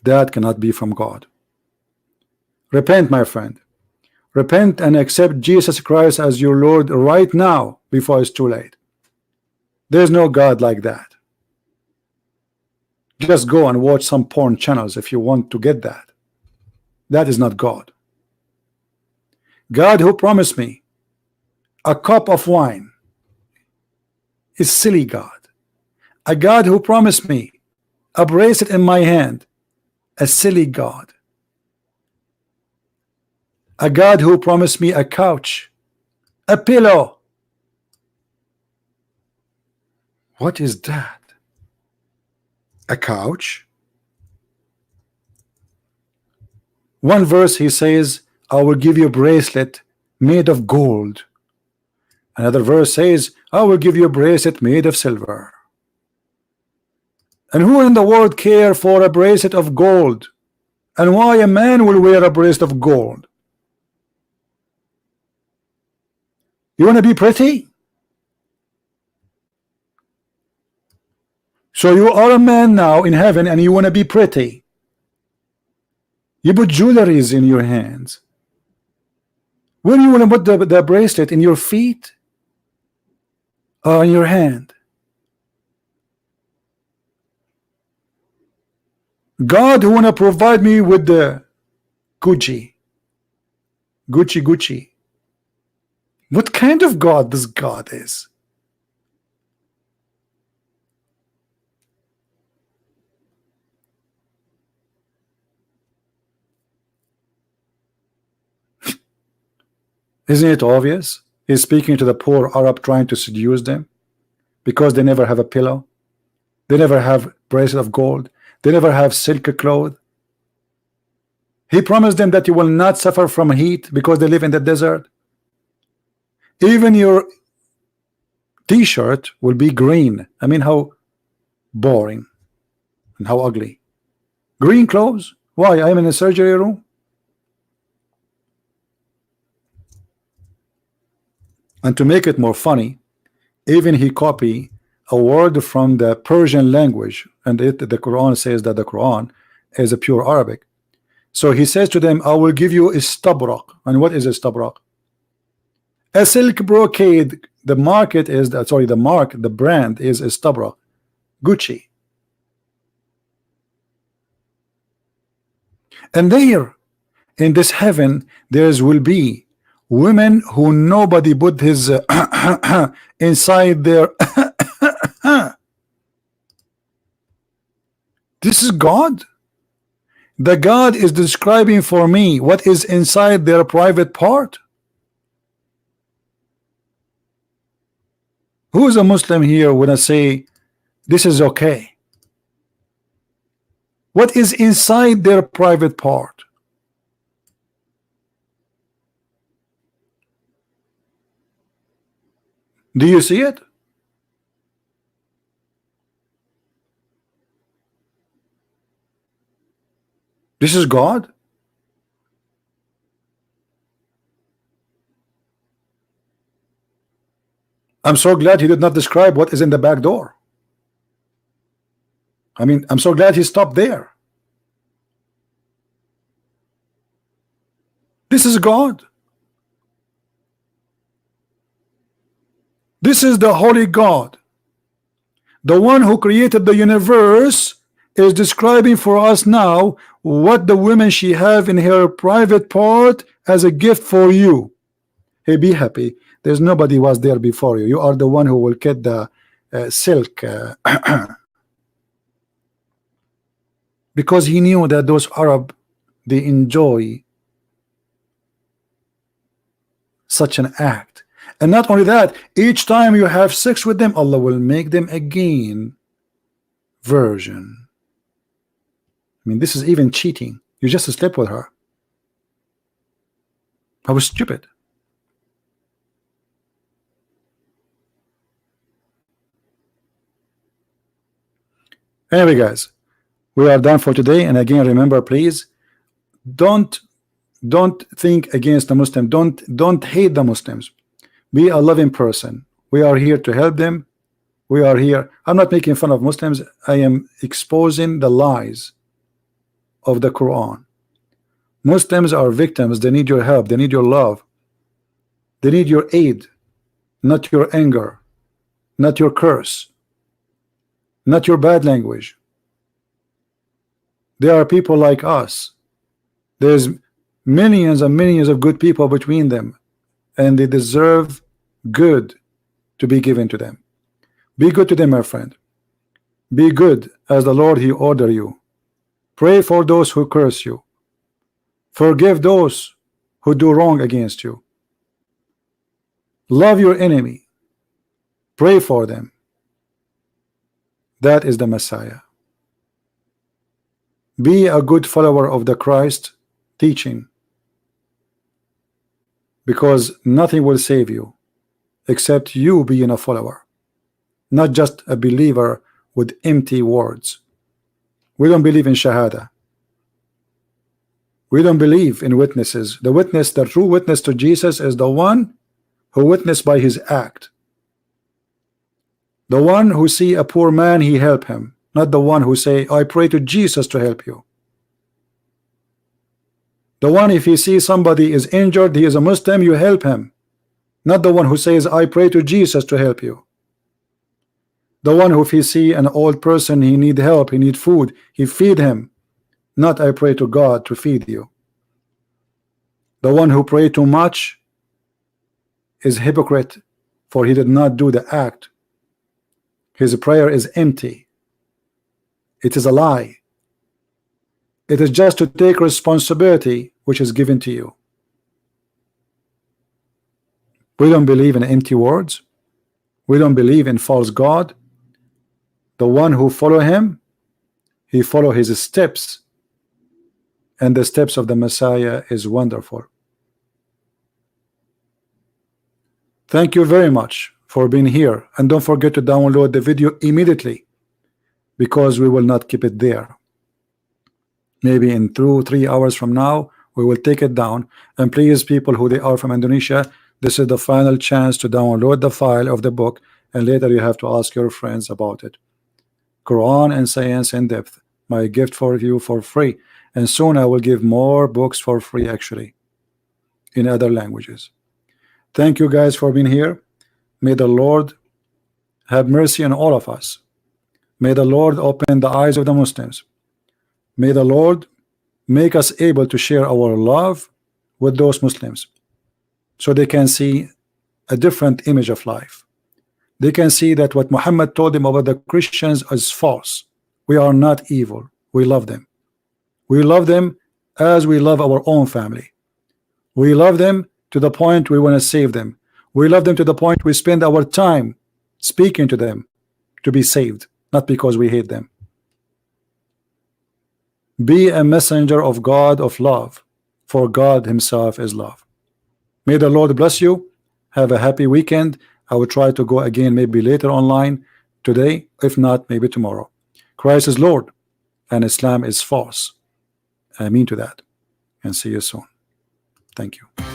That cannot be from God. Repent, my friend. Repent and accept Jesus Christ as your Lord right now before it's too late. There's no God like that. Just go and watch some porn channels if you want to get that. That is not God. God who promised me a cup of wine is silly God. A God who promised me a bracelet in my hand, a silly God. A God who promised me a couch, a pillow. What is that? A couch? One verse he says, I will give you a bracelet made of gold. Another verse says, I will give you a bracelet made of silver. And who in the world care for a bracelet of gold? And why a man will wear a bracelet of gold? You want to be pretty? So you are a man now in heaven and you want to be pretty. You put jewelries in your hands. Where do you want to put the bracelet? In your feet or in your hand? God who want to provide me with the Gucci. What kind of God this God is? Isn't it obvious? He's speaking to the poor Arab, trying to seduce them because they never have a pillow, they never have bracelet of gold, they never have silk cloth. He promised them that you will not suffer from heat because they live in the desert. Even your t-shirt will be green. I mean, how boring and how ugly. Green clothes? Why? I'm in a surgery room. And to make it more funny, even he copy a word from the Persian language, and the Quran says that the Quran is a pure Arabic. So he says to them, I will give you istabrak. And what is istabrak? A silk brocade. The market is that, sorry, the brand is istabrak, Gucci. And there in this heaven there will be women who nobody put his inside their this is God. The God is describing for me what is inside their private part. Who is a Muslim here when I say this is okay? What is inside their private part? Do you see it? This is God. I'm so glad he did not describe what is in the back door. I mean, I'm so glad he stopped there. This is God. This is the holy God. The one who created the universe is describing for us now what the woman she have in her private part as a gift for you. Hey, be happy. There's nobody was there before you. You are the one who will get the silk because he knew that those Arab, they enjoy such an act. And not only that, each time you have sex with them, Allah will make them again virgin. I mean, this is even cheating. You just slept with her. How stupid. Anyway, guys, we are done for today. And again, remember, please don't think against the Muslim. Don't hate the Muslims. Be a loving person. We are here to help them. We are here. I'm not making fun of Muslims. I am exposing the lies of the Quran. Muslims are victims. They need your help. They need your love. They need your aid, not your anger, not your curse, not your bad language. There are people like us. There's millions and millions of good people between them, and they deserve good to be given to them. Be good to them, my friend. Be good as the Lord he order you. Pray for those who curse you. Forgive those who do wrong against you. Love your enemy. Pray for them. That is the Messiah. Be a good follower of the Christ teaching, because nothing will save you except you being a follower, not just a believer with empty words. We don't believe in Shahada. We don't believe in witnesses. The witness, the true witness to Jesus, is the one who witnessed by his act. The one who see a poor man, he help him, not the one who say, I pray to Jesus to help you. The one, if he sees somebody is injured, he is a Muslim, you help him, not the one who says, I pray to Jesus to help you. The one who, if he see an old person, he need help, he need food, he feed him, not I pray to God to feed you. The one who pray too much is hypocrite, for he did not do the act. His prayer is empty. It is a lie. It is just to take responsibility which is given to you. We don't believe in empty words. We don't believe in false God. The one who follow him, he follow his steps, and the steps of the Messiah is wonderful. Thank you very much for being here, and don't forget to download the video immediately, because we will not keep it there. Maybe in 2-3 hours from now we will take it down. And please, people who they are from Indonesia, this is the final chance to download the file of the book, and later you have to ask your friends about it. Quran and Science in Depth, my gift for you for free, and soon I will give more books for free, actually, in other languages. Thank you guys for being here. May the Lord have mercy on all of us. May the Lord open the eyes of the Muslims. May the Lord make us able to share our love with those Muslims, so they can see a different image of life. They can see that what Muhammad told them about the Christians is false. We are not evil. We love them. We love them as we love our own family. We love them to the point we want to save them. We love them to the point we spend our time speaking to them to be saved, not because we hate them. Be a messenger of God of love, for God himself is love. May the Lord bless you. Have a happy weekend. I will try to go again maybe later online today, if not maybe tomorrow. Christ is Lord and Islam is false. I mean to that, and see you soon. Thank you.